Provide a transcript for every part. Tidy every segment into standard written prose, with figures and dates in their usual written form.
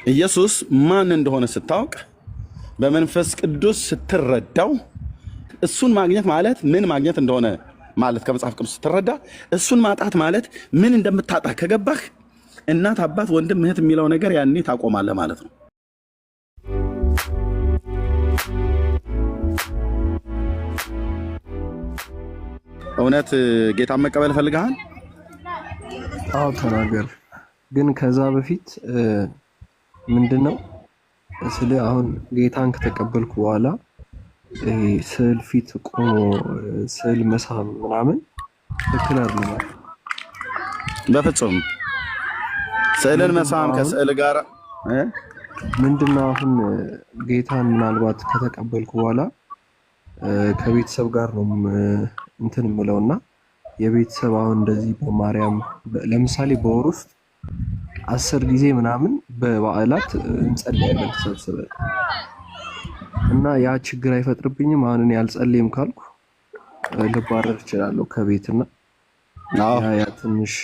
ኢየሱስ ማን እንደሆነ ስታውቅ በመንፈስ ቅዱስ ስትረዳው እሱን ማግኘት ማለት ምን ማግኘት እንደሆነ ማለት ከመጽሐፍ ቅዱስ ስትረዳ እሱን ማጣት ማለት ምን እንደምታጣ ከገባህ እናት አባት ወንድም እህት የሚለው ነገር ያኔ ታቆማለህ ማለት ነው። እውነት ጌታን መቀበል ፈልገሃል? አዎ ተናገር። ግን ከዛ በፊት ምንድነው ስለ አሁን ጌታን ከተቀበልኩ በኋላ ስዕል ፊት ቆሞ ስዕል መሳም ምናምን ትክክል አይደለም። በፍጹም ስዕልን መሳም ከስዕል ጋር ምንድነው አሁን ጌታን ምናልባት ከተቀበልኩ በኋላ ከቤተሰብ ጋር ነው እንትን የምለውና የቤተሰብ አሁን እንደዚህ በማርያም ለምሳሌ በወር ውስጥ 10 ጊዜ ምናምን በበዓላት እንጸልያለን ተሰብስበን እና ያ ችግር አይፈጥርብኝም? አሁን እኔ አልጸልይም ካልኩ ልባረር እችላለሁ ከቤትና ያ ትንሽ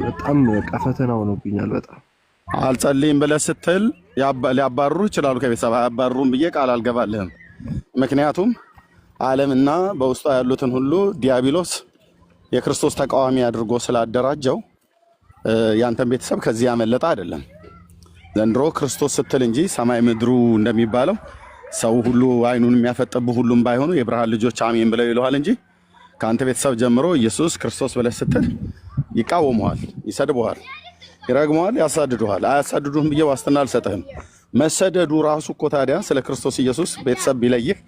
በጣም ፈተና ሆኖብኛል። በጣም አልጸልይም ብለህ ስትል ሊያባርሩ ይችላሉ ከቤተሰብ። አያባርሩም ብዬ ቃል አልገባልህም። ምክንያቱም ዓለምና በውስጧ ያሉትን ሁሉ ዲያብሎስ የክርስቶስ ተቃዋሚ አድርጎ ስላደራጀው ያንተን ቤተሰብ ከዚህ ያመለጠ አይደለም። ዘንድሮ ክርስቶስ ስትል እንጂ ሰማይ ምድሩ እንደሚባለው ሰው ሁሉ አይኑን የሚያፈጥብህ ሁሉም ባይሆኑ የብርሃን ልጆች አሜን ብለው ይለዋል እንጂ ከአንተ ቤተሰብ ጀምሮ ኢየሱስ ክርስቶስ ብለህ ስትል ይቃወመዋል፣ ይሰድበዋል፣ ይረግመዋል፣ ያሳድዱሃል። አያሳድዱህም ብዬ ዋስትና አልሰጥህም። መሰደዱ ራሱ እኮ ታዲያ ስለ ክርስቶስ ኢየሱስ ቤተሰብ ቢለይህ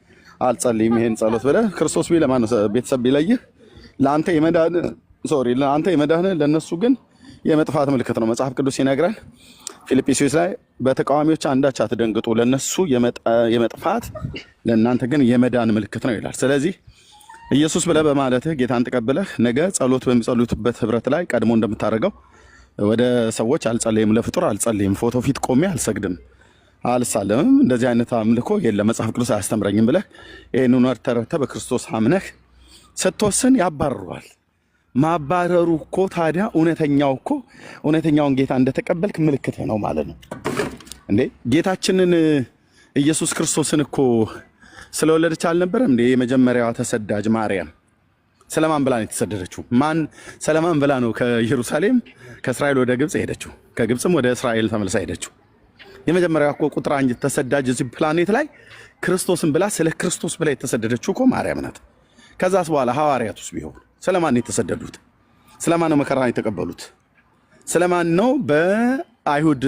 አልጸልይም ይሄን ጸሎት ብለህ ክርስቶስ ቢለማን ቤተሰብ ቢለይህ ለአንተ የመዳን ለነሱ ግን የመጥፋት ምልክት ነው። መጽሐፍ ቅዱስ ይነግራል ፊልጵስዩስ ላይ በተቃዋሚዎች አንዳች አትደንግጡ፣ ለነሱ የመጥፋት ለእናንተ ግን የመዳን ምልክት ነው ይላል። ስለዚህ ኢየሱስ ብለህ በማለትህ ጌታን ተቀብለህ ነገ ጸሎት በሚጸልዩበት ህብረት ላይ ቀድሞ እንደምታደርገው ወደ ሰዎች አልጸልይም፣ ለፍጡር አልጸልይም፣ ፎቶ ፊት ቆሜ አልሰግድም፣ አልሳለምም፣ እንደዚህ አይነት አምልኮ የለም መጽሐፍ ቅዱስ አያስተምረኝም ብለህ ይህንን ተረድተህ በክርስቶስ አምነህ ስትወስን ያባርረዋል። ማባረሩ እኮ ታዲያ እውነተኛውን ጌታ እንደተቀበልክ ምልክት ነው ማለት ነው። እንዴ ጌታችንን ኢየሱስ ክርስቶስን እኮ ስለወለደች አልነበረም እንዴ የመጀመሪያዋ ተሰዳጅ ማርያም? ስለማን ብላ ነው የተሰደደችው? ስለማን ብላ ነው ከኢየሩሳሌም ከእስራኤል ወደ ግብፅ ሄደችው? ከግብፅም ወደ እስራኤል ተመልሳ ሄደችው? የመጀመሪያዋ እኮ ቁጥር 1 ተሰዳጅ እዚህ ፕላኔት ላይ ክርስቶስን ብላ ስለ ክርስቶስ ብላ የተሰደደችው እኮ ማርያም ናት። ከዛስ በኋላ ሐዋርያቱስ ቢሆኑ ስለማን የተሰደዱት? ስለማን ነው መከራ የተቀበሉት? ስለማን ነው በአይሁድ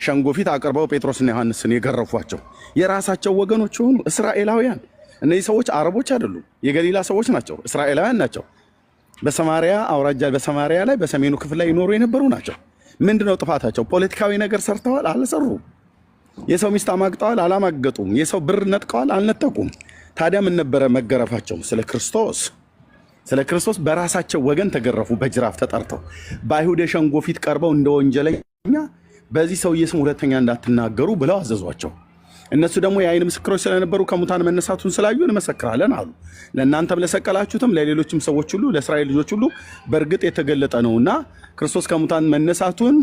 ሸንጎ ፊት አቅርበው ጴጥሮስና ዮሐንስን የገረፏቸው? የራሳቸው ወገኖች የሆኑ እስራኤላውያን። እነዚህ ሰዎች አረቦች አይደሉም፣ የገሊላ ሰዎች ናቸው፣ እስራኤላውያን ናቸው። በሰማሪያ አውራጃ በሰማሪያ ላይ በሰሜኑ ክፍል ላይ ይኖሩ የነበሩ ናቸው። ምንድነው ጥፋታቸው? ፖለቲካዊ ነገር ሰርተዋል፣ አልሰሩም። የሰው ሚስት አማግጠዋል፣ አላማገጡም። የሰው ብር ነጥቀዋል፣ አልነጠቁም። ታዲያ ምን ነበረ መገረፋቸው? ስለ ክርስቶስ በራሳቸው ወገን ተገረፉ፣ በጅራፍ ተጠርተው በአይሁድ የሸንጎ ፊት ቀርበው እንደ ወንጀለኛ በዚህ ሰውዬ ስም ሁለተኛ እንዳትናገሩ ብለው አዘዟቸው። እነሱ ደግሞ የአይን ምስክሮች ስለነበሩ ከሙታን መነሳቱን ስላዩ እንመሰክራለን አሉ። ለእናንተም ለሰቀላችሁትም ለሌሎችም ሰዎች ሁሉ ለእስራኤል ልጆች ሁሉ በእርግጥ የተገለጠ ነውና ክርስቶስ ከሙታን መነሳቱን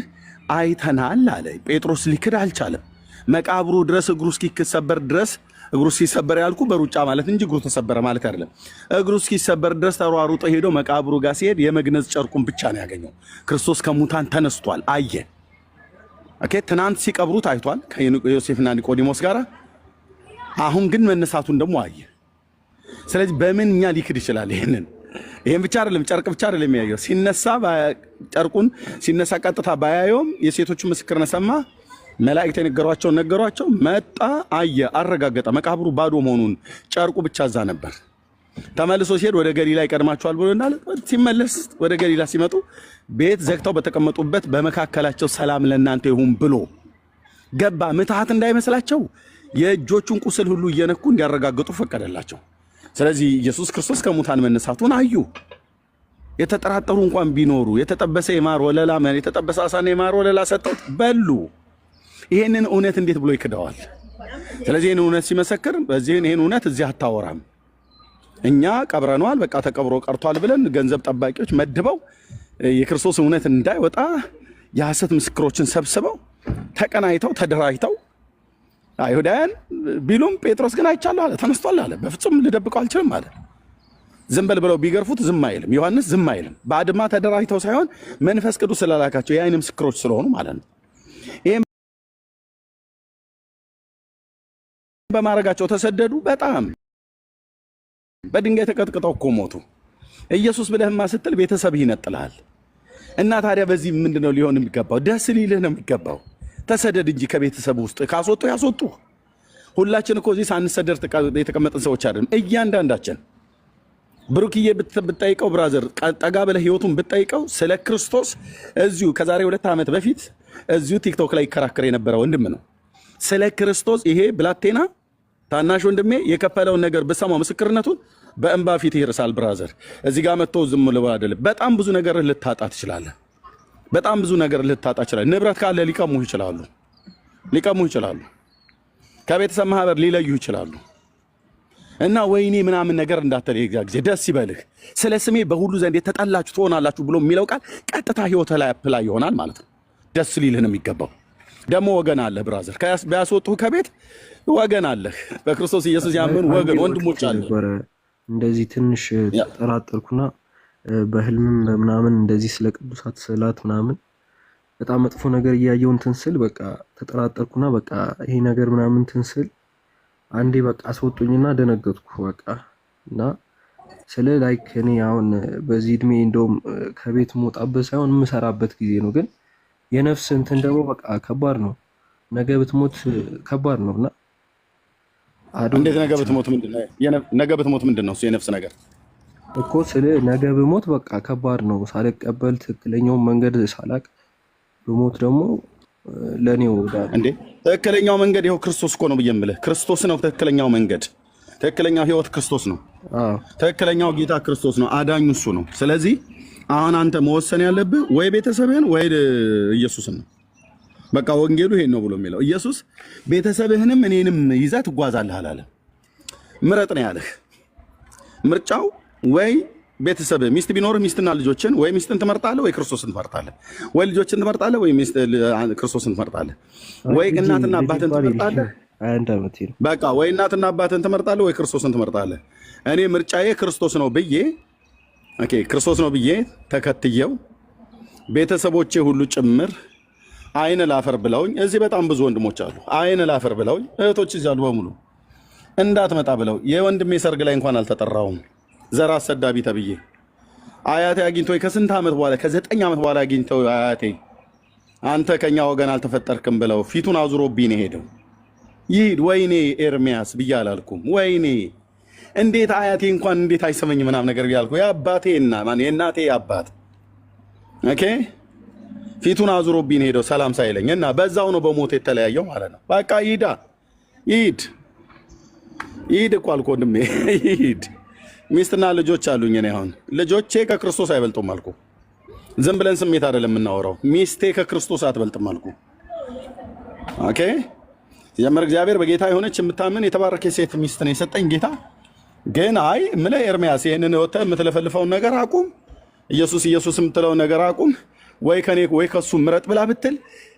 አይተናል አለ። ጴጥሮስ ሊክድ አልቻለም። መቃብሩ ድረስ እግሩ እስኪሰበር ድረስ እግሩ እስኪሰበር ያልኩ በሩጫ ማለት እንጂ እግሩ ተሰበረ ማለት አይደለም። እግሩ እስኪሰበር ድረስ ተሯሩጦ ሄዶ መቃብሩ ጋር ሲሄድ የመግነዝ ጨርቁን ብቻ ነው ያገኘው። ክርስቶስ ከሙታን ተነስቷል አየ። ኦኬ፣ ትናንት ሲቀብሩት አይቷል ከዮሴፍና ኒቆዲሞስ ጋር። አሁን ግን መነሳቱን ደግሞ አየ። ስለዚህ በምን እኛ ሊክድ ይችላል? ይሄን ብቻ አይደለም፣ ጨርቅ ብቻ አይደለም የሚያየው። ሲነሳ ጨርቁን ሲነሳ ቀጥታ ባያየውም የሴቶቹ ምስክርነት ሰማ። መላእክት ነገሯቸው፣ መጣ፣ አየ፣ አረጋገጠ። መቃብሩ ባዶ መሆኑን ጨርቁ ብቻ እዛ ነበር። ተመልሶ ሲሄድ ወደ ገሊላ ይቀድማቸዋል ብሎ እንዳለ ሲመለስ ወደ ገሊላ ሲመጡ ቤት ዘግተው በተቀመጡበት በመካከላቸው ሰላም ለእናንተ ይሁን ብሎ ገባ። ምትሃት እንዳይመስላቸው የእጆቹን ቁስል ሁሉ እየነኩ እንዲያረጋግጡ ፈቀደላቸው። ስለዚህ ኢየሱስ ክርስቶስ ከሙታን መነሳቱን አዩ። የተጠራጠሩ እንኳን ቢኖሩ የተጠበሰ የማር ወለላ የተጠበሰ አሳና የማር ወለላ ሰጠው በሉ። ይሄንን እውነት እንዴት ብሎ ይክደዋል? ስለዚህ ይሄን እውነት ሲመሰክር ይሄን እውነት እዚህ አታወራም፣ እኛ ቀብረነዋል፣ በቃ ተቀብሮ ቀርቷል ብለን ገንዘብ ጠባቂዎች መድበው የክርስቶስ እውነት እንዳይወጣ የሐሰት ምስክሮችን ሰብስበው ተቀናይተው ተደራጅተው አይሁዳውያን ቢሉም ጴጥሮስ ግን አይቻለሁ አለ፣ ተነስቷል አለ። በፍጹም ልደብቀው አልችልም አለ። ዝም በል ብለው ቢገርፉት ዝም አይልም። ዮሐንስ ዝም አይልም። በአድማ ተደራጅተው ሳይሆን መንፈስ ቅዱስ ስላላካቸው የዓይን ምስክሮች ስለሆኑ ማለት ነው። ይሄም በማድረጋቸው ተሰደዱ። በጣም በድንጋይ ተቀጥቅጠው እኮ ሞቱ። ኢየሱስ ብለህማ ስትል ቤተሰብህ ይነጥልሃል። እና ታዲያ በዚህ ምንድነው ሊሆን የሚገባው? ደስ ሊልህ ነው የሚገባው። ተሰደድ እንጂ ከቤተሰብ ውስጥ ካስወጡ ያስወጡ። ሁላችን እኮ እዚህ ሳንሰደድ የተቀመጥን ሰዎች አይደለም። እያንዳንዳችን ብሩክዬ ብትጠይቀው ብራዘር ጠጋ ብለህ ህይወቱን ብትጠይቀው ስለ ክርስቶስ እዚሁ ከዛሬ 2 ዓመት በፊት እዚሁ ቲክቶክ ላይ ይከራከር የነበረ ወንድም ነው። ስለ ክርስቶስ ይሄ ብላቴና ታናሽ ወንድሜ የከፈለውን ነገር ብሰማው ምስክርነቱን በእንባ ፊት ይርሳል። ብራዘር እዚህ ጋር መጥቶ ዝም ብሎ አይደለም። በጣም ብዙ ነገር ልታጣ ትችላለህ። በጣም ብዙ ነገር ልታጣ ይችላል። ንብረት ካለ ሊቀሙህ ይችላሉ። ከቤተሰብ ማህበር ሊለዩ ይችላሉ። እና ወይኔ ምናምን ነገር እንዳትል ጊዜ ደስ ይበልህ። ስለ ስሜ በሁሉ ዘንድ የተጠላችሁ ትሆናላችሁ ብሎ የሚለው ቃል ቀጥታ ህይወት ላይ አፕላይ ይሆናል ማለት ነው። ደስ ሊልህ ነው የሚገባው። ደግሞ ወገን አለህ ብራዘር፣ ቢያስወጡህ ከቤት ወገን አለህ። በክርስቶስ ኢየሱስ ያመኑ ወገን ወንድሞች አሉ። እንደዚህ ትንሽ ተጠራጠርኩና በህልምም ምናምን እንደዚህ ስለ ቅዱሳት ስዕላት ምናምን በጣም መጥፎ ነገር እያየው እንትን ስል በቃ ተጠራጠርኩና በቃ ይሄ ነገር ምናምን እንትን ስል አንዴ በቃ አስወጡኝና ደነገጥኩ በቃ። እና ስለ ላይክ እኔ አሁን በዚህ እድሜ እንደውም ከቤት መውጣበት ሳይሆን የምሰራበት ጊዜ ነው። ግን የነፍስ እንትን ደግሞ በቃ ከባድ ነው። ነገ ብትሞት ከባድ ነውና እንዴት ነገ ብትሞት ምንድነው? ነገ ብትሞት ምንድነው እሱ የነፍስ ነገር እኮ ስለ ነገ ብሞት በቃ ከባድ ነው። ሳልቀበል ትክክለኛውን መንገድ ሳላቅ ብሞት ደግሞ ለኔው እንዴ ትክክለኛው መንገድ ይሄው ክርስቶስ እኮ ነው ብየምልህ። ክርስቶስ ነው ትክክለኛው መንገድ። ትክክለኛው ህይወት ክርስቶስ ነው። ትክክለኛው ጌታ ክርስቶስ ነው። አዳኙ እሱ ነው። ስለዚህ አሁን አንተ መወሰን ያለብህ ወይ ቤተሰብህን ወይ ኢየሱስን ነው። በቃ ወንጌሉ ይሄን ነው ብሎ የሚለው ኢየሱስ ቤተሰብህንም እኔንም ይዘህ ትጓዛለህ አላለም። ምረጥ ነው ያለህ። ምርጫው ወይ ቤተሰብህ ሚስት ቢኖርህ ሚስትና ልጆችን ወይ ሚስትን ትመርጣለህ ወይ ክርስቶስን ትመርጣለህ። ወይ ልጆችን ትመርጣለህ ወይ ክርስቶስን ትመርጣለህ። ወይ እናትና አባትን ትመርጣለህ። በቃ ወይ እናትና አባትን ትመርጣለህ ወይ ክርስቶስን ትመርጣለህ። እኔ ምርጫዬ ክርስቶስ ነው ብዬ ክርስቶስ ነው ብዬ ተከትየው ቤተሰቦቼ ሁሉ ጭምር አይነ ላፈር ብለውኝ፣ እዚህ በጣም ብዙ ወንድሞች አሉ። አይነ ላፈር ብለውኝ እህቶች እዚህ አሉ በሙሉ እንዳትመጣ ብለው የወንድሜ ሰርግ ላይ እንኳን አልተጠራውም። ዘር አሰዳቢ ተብዬ አያቴ አግኝቶኝ ከስንት ዓመት በኋላ ከ9 ዓመት በኋላ አግኝተው አያቴ አንተ ከኛ ወገን አልተፈጠርክም ብለው ፊቱን አዙሮብኝ ነው ሄደው። ይሂድ ወይኔ ኤርሚያስ ብዬ አላልኩም። ወይኔ እንዴት አያቴ እንኳን እንዴት አይሰመኝ ምናምን ነገር ብያልኩ። የአባቴና ማን የእናቴ አባት ፊቱን አዙሮብኝ ሄደው ሰላም ሳይለኝ እና በዛው ነው በሞት የተለያየው ማለት ነው። በቃ ይሂድ እኮ አልኩ ወንድሜ ይሂድ። ሚስትና ልጆች አሉኝ። እኔ አሁን ልጆቼ ከክርስቶስ አይበልጡም አልኩ። ዝም ብለን ስሜት አይደለም የምናወራው። ሚስቴ ከክርስቶስ አትበልጥም አልኩ። ሲጀመር እግዚአብሔር በጌታ የሆነች የምታምን የተባረከ ሴት ሚስት ነው የሰጠኝ ጌታ። ግን አይ ምለ ኤርሚያስ ይሄንን ወጥተህ የምትለፈልፈውን ነገር አቁም፣ ኢየሱስ የምትለውን ነገር አቁም፣ ወይ ከኔ ወይ ከሱ ምረጥ ብላ ብትል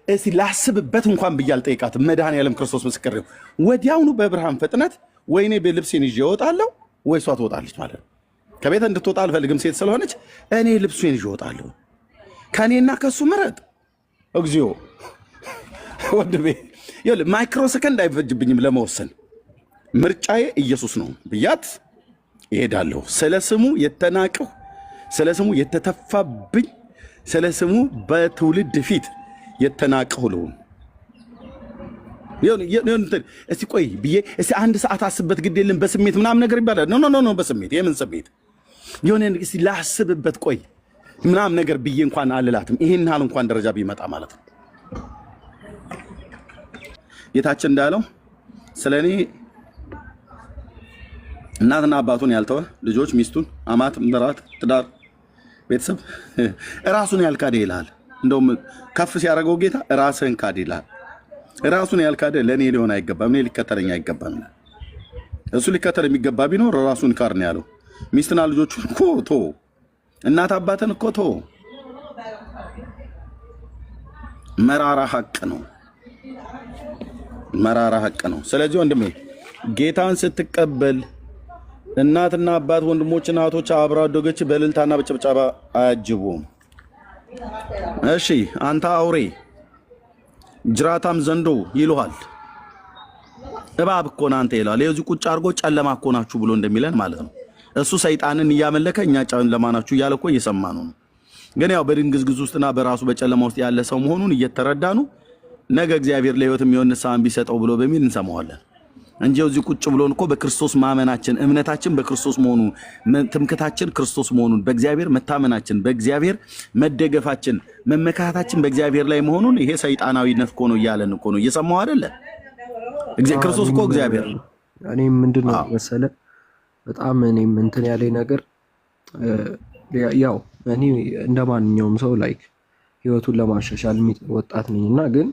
እስቲ ላስብበት እንኳን ብዬ አልጠይቃትም። መድኃኒዓለም ክርስቶስ ምስክር ነው። ወዲያውኑ በብርሃን ፍጥነት ወይኔ በልብሴን ይዤ እወጣለሁ ወይ እሷ ትወጣለች ማለት ነው። ከቤት እንድትወጣ አልፈልግም ሴት ስለሆነች እኔ ልብሴን ይዤ እወጣለሁ። ከኔና ከሱ ምረጥ። እግዚኦ ወንድሜ ይኸውልህ ማይክሮ ሰከንድ አይፈጅብኝም ለመወሰን። ምርጫዬ ኢየሱስ ነው ብያት እሄዳለሁ። ስለ ስሙ የተናቀሁ፣ ስለ ስሙ የተተፋብኝ፣ ስለ ስሙ በትውልድ ፊት የተናቀሁ ልሁን። እስቲ ቆይ ብዬ እስቲ አንድ ሰዓት አስብበት ግድ የለም በስሜት ምናምን ነገር ይባላል። ኖ በስሜት የምን ስሜት የሆነ እስቲ ላስብበት ቆይ ምናምን ነገር ብዬ እንኳን አልላትም። ይሄን ያህል እንኳን ደረጃ ቢመጣ ማለት ነው። ጌታችን እንዳለው ስለኔ እናትና አባቱን ያልተወ ልጆች፣ ሚስቱን፣ አማት፣ ምራት፣ ትዳር፣ ቤተሰብ ራሱን ያልካደ ይላል። እንደውም ከፍ ሲያደርገው ጌታ ራስህን ካድ ይላል። ራሱን ያልካደ ለኔ ሊሆን አይገባም፣ እኔ ሊከተለኝ አይገባም። እሱ ሊከተል የሚገባ ቢኖር ራሱን ካድ ነው ያለው። ሚስትና ልጆቹን እኮ ቶ እናት አባትን እኮ ቶ መራራ ሐቅ ነው። መራራ ሀቅ ነው። ስለዚህ ወንድሜ ጌታን ስትቀበል እናትና አባት ወንድሞችና እህቶች አብረው አደጎች በእልልታና በጭብጨባ አያጅቡም። እሺ አንተ አውሬ ጅራታም ዘንዶ ይሉሃል። እባብ እኮ ነህ አንተ ይላል። የዚህ ቁጭ አድርጎ ጨለማ እኮ ናችሁ ብሎ እንደሚለን ማለት ነው። እሱ ሰይጣንን እያመለከ እኛ ጨለማ ናችሁ እያለ እኮ እየሰማኑ ነው። ግን ያው በድንግዝግዝ ውስጥና በራሱ በጨለማ ውስጥ ያለ ሰው መሆኑን እየተረዳኑ ነገ እግዚአብሔር ለህይወት የሚሆን ንስሐን ቢሰጠው ብሎ በሚል እንሰማዋለን እንጂ እዚህ ቁጭ ብሎን እኮ በክርስቶስ ማመናችን እምነታችን በክርስቶስ መሆኑ ትምክታችን ክርስቶስ መሆኑን በእግዚአብሔር መታመናችን በእግዚአብሔር መደገፋችን መመካታችን በእግዚአብሔር ላይ መሆኑን ይሄ ሰይጣናዊነት እኮ ነው እያለን እኮ ነው እየሰማው አይደለ? ክርስቶስ እኮ እግዚአብሔር ነው። እኔም ምንድነው መሰለ በጣም እኔም እንትን ያለኝ ነገር ያው እኔ እንደማንኛውም ሰው ላይክ ህይወቱን ለማሻሻል ወጣት ነኝና ግን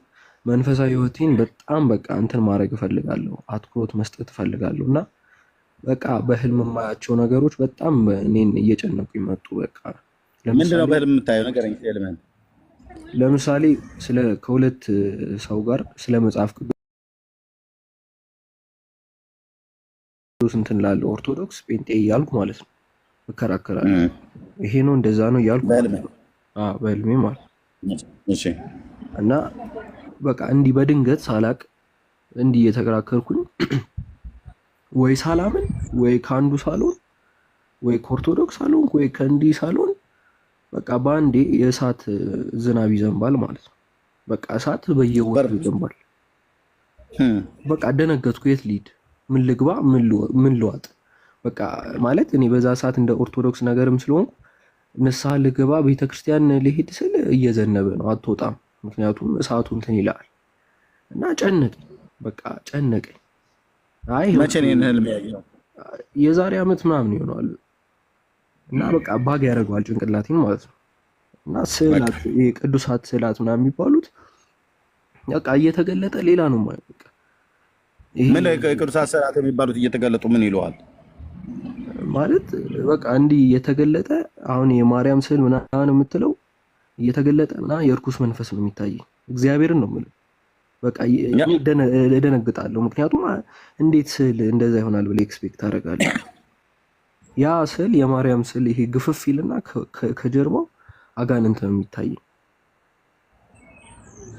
መንፈሳዊ ህይወቴን በጣም በቃ እንትን ማድረግ እፈልጋለሁ፣ አትኩሮት መስጠት እፈልጋለሁ እና በቃ በህልም የማያቸው ነገሮች በጣም እኔን እየጨነቁ ይመጡ። በቃ ምንድነው በህልም የምታየው ነገር? ለምሳሌ ስለ ከሁለት ሰው ጋር ስለ መጽሐፍ ቅዱስ እንትን ላለው ኦርቶዶክስ ጴንጤ እያልኩ ማለት ነው እከራከራለሁ። ይሄ ነው እንደዛ ነው እያልኩ በህልሜ ማለት እሺ። እና በቃ እንዲህ በድንገት ሳላቅ እንዲህ እየተከራከርኩኝ ወይ ሳላምን ወይ ከአንዱ ሳልሆን ወይ ከኦርቶዶክስ ሳልሆን ወይ ከእንዲህ ሳልሆን በቃ በአንዴ የእሳት ዝናብ ይዘንባል ማለት ነው። በቃ እሳት በየወሩ ይዘንባል። በቃ ደነገጥኩ። የት ልሂድ? ምን ልግባ? ምን ልዋጥ? በቃ ማለት እኔ በዛ ሰዓት እንደ ኦርቶዶክስ ነገርም ስለሆንኩ ንስሐ ልገባ ቤተክርስቲያን ልሄድ ስል እየዘነበ ነው፣ አትወጣም። ምክንያቱም እሳቱ እንትን ይላል እና ጨነቀኝ። በቃ ጨነቀኝ። አይ መቼ ነው ህልም ያየው? የዛሬ ዓመት ምናምን ይሆናል። እና በቃ ባግ ያደርገዋል ጭንቅላቴን ማለት ነው። እና ስዕላት ቅዱሳት ስዕላት ምናምን የሚባሉት በቃ እየተገለጠ ሌላ ነው ማለት በቃ ምን ቅዱሳት ስዕላት የሚባሉት እየተገለጡ ምን ይለዋል ማለት በቃ እንዲህ እየተገለጠ አሁን የማርያም ስዕል ምናምን የምትለው እየተገለጠ እና የእርኩስ መንፈስ ነው የሚታየኝ። እግዚአብሔርን ነው የምልህ። በቃ እደነግጣለሁ። ምክንያቱም እንዴት ስዕል እንደዛ ይሆናል ብለህ ኤክስፔክት አደርጋለሁ። ያ ስዕል የማርያም ስዕል ይሄ ግፍፍ ይልና ከጀርባው አጋንንት ነው የሚታየኝ።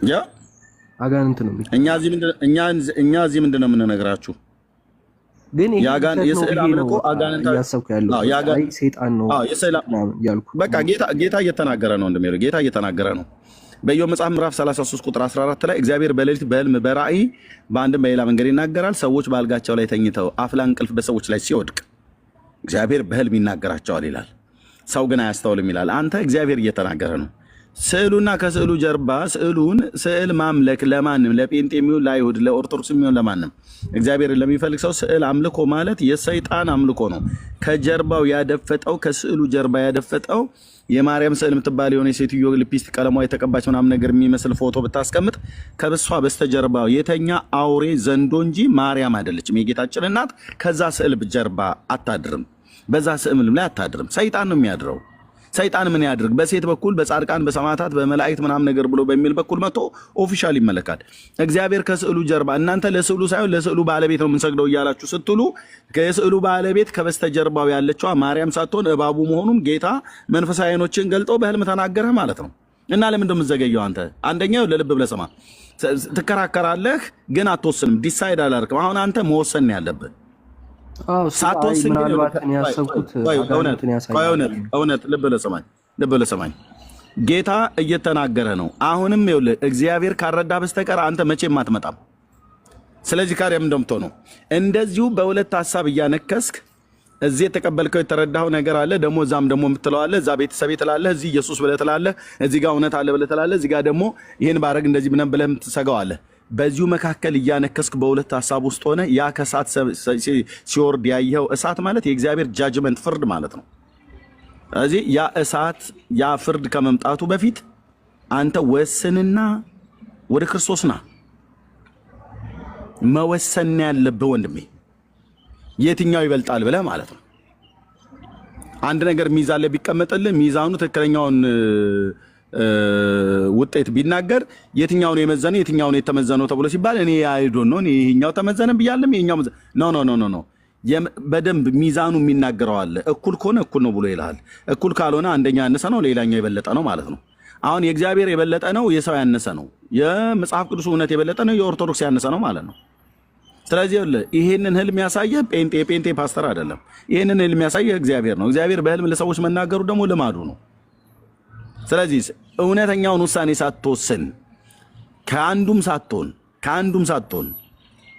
ያ አጋንንት ነው የሚታየኝ። እኛ እዚህ ምንድነው የምንነግራችሁ? ግን የስዕል አምልኮ አጋንንታዊ እያሰብኩ ያለው አይ ሰይጣን ነው ያልኩ። በቃ ጌታ እየተናገረ ነው እንደሚለው ጌታ እየተናገረ ነው። በኢዮብ መጽሐፍ ምዕራፍ 33 ቁጥር 14 ላይ እግዚአብሔር በሌሊት በህልም በራእይ በአንድም በሌላ መንገድ ይናገራል። ሰዎች በአልጋቸው ላይ ተኝተው አፍላ እንቅልፍ በሰዎች ላይ ሲወድቅ እግዚአብሔር በህልም ይናገራቸዋል ይላል። ሰው ግን አያስተውልም ይላል። አንተ እግዚአብሔር እየተናገረ ነው። ስዕሉና ከስዕሉ ጀርባ ስዕል ማምለክ ለማንም ለጴንጤ የሚሆን ለአይሁድ ለኦርቶዶክስ የሚሆን ለማንም እግዚአብሔርን ለሚፈልግ ሰው ስዕል አምልኮ ማለት የሰይጣን አምልኮ ነው። ከጀርባው ያደፈጠው ከስዕሉ ጀርባ ያደፈጠው የማርያም ስዕል የምትባል የሆነ የሴትዮ ሊፕስቲክ ቀለሟ የተቀባች ምናምን ነገር የሚመስል ፎቶ ብታስቀምጥ ከብሷ በስተጀርባው የተኛ አውሬ ዘንዶ እንጂ ማርያም አይደለችም፣ የጌታችን እናት። ከዛ ስዕል ጀርባ አታድርም፣ በዛ ስዕል ላይ አታድርም። ሰይጣን ነው የሚያድረው። ሰይጣን ምን ያድርግ? በሴት በኩል በጻድቃን በሰማዕታት በመላእክት ምናምን ነገር ብሎ በሚል በኩል መጥቶ ኦፊሻል ይመለካል። እግዚአብሔር ከስዕሉ ጀርባ እናንተ ለስዕሉ ሳይሆን ለስዕሉ ባለቤት ነው የምንሰግደው እያላችሁ ስትሉ ከስዕሉ ባለቤት ከበስተጀርባው ያለችዋ ማርያም ሳትሆን እባቡ መሆኑን ጌታ መንፈሳዊ ዓይኖችን ገልጦ በህልም ተናገረ ማለት ነው። እና ለምን እንደምትዘገየው አንተ? አንደኛው ለልብ ብለህ ስማ። ትከራከራለህ ግን አትወስንም። ዲሳይድ አላደርግም። አሁን አንተ መወሰን ያለብህ ሳትወስን እውነት ልብ ብለህ ስማኝ። ጌታ እየተናገረ ነው። አሁንም ይኸውልህ እግዚአብሔር ካረዳ በስተቀር አንተ መቼም አትመጣም። ስለዚህ ካሪያም እንደምትሆነው እንደዚሁ በሁለት ሀሳብ እያነከስክ እዚህ የተቀበልከው የተረዳኸው ነገር አለ፣ ደግሞ እዛም ደግሞ የምትለው አለ። እዛ ቤተሰቤ ትላለህ፣ እዚህ ኢየሱስ ብለህ ትላለህ፣ እዚህ ጋር እውነት አለ ብለህ ትላለህ፣ እዚህ ጋር ደግሞ ይህን ባረግ እንደዚህ ብለህ የምትሰጋው አለ። በዚሁ መካከል እያነከስክ በሁለት ሀሳብ ውስጥ ሆነ ያ ከእሳት ሲወርድ ያየኸው እሳት ማለት የእግዚአብሔር ጃጅመንት ፍርድ ማለት ነው። ስለዚህ ያ እሳት ያ ፍርድ ከመምጣቱ በፊት አንተ ወስንና ወደ ክርስቶስ ና። መወሰን ያለብህ ወንድሜ የትኛው ይበልጣል ብለህ ማለት ነው። አንድ ነገር ሚዛን ላይ ቢቀመጥልህ ሚዛኑ ትክክለኛውን ውጤት ቢናገር የትኛው ነው የመዘነው የትኛው ነው የተመዘነው ተብሎ ሲባል እኔ አይዶን ነው ይሄኛው ተመዘነ ብያለም ይሄኛው ኖ በደንብ ሚዛኑ የሚናገረው አለ። እኩል ከሆነ እኩል ነው ብሎ ይላል። እኩል ካልሆነ አንደኛ ያነሰ ነው ሌላኛው የበለጠ ነው ማለት ነው። አሁን የእግዚአብሔር የበለጠ ነው የሰው ያነሰ ነው። የመጽሐፍ ቅዱስ እውነት የበለጠ ነው የኦርቶዶክስ ያነሰ ነው ማለት ነው። ስለዚህ ይሄንን ህልም ያሳየ ጴንጤ ፓስተር አይደለም። ይሄንን ህልም ያሳየ እግዚአብሔር ነው። እግዚአብሔር በህልም ለሰዎች መናገሩ ደግሞ ልማዱ ነው። ስለዚህ እውነተኛውን ውሳኔ ሳትወስን ከአንዱም ሳትሆን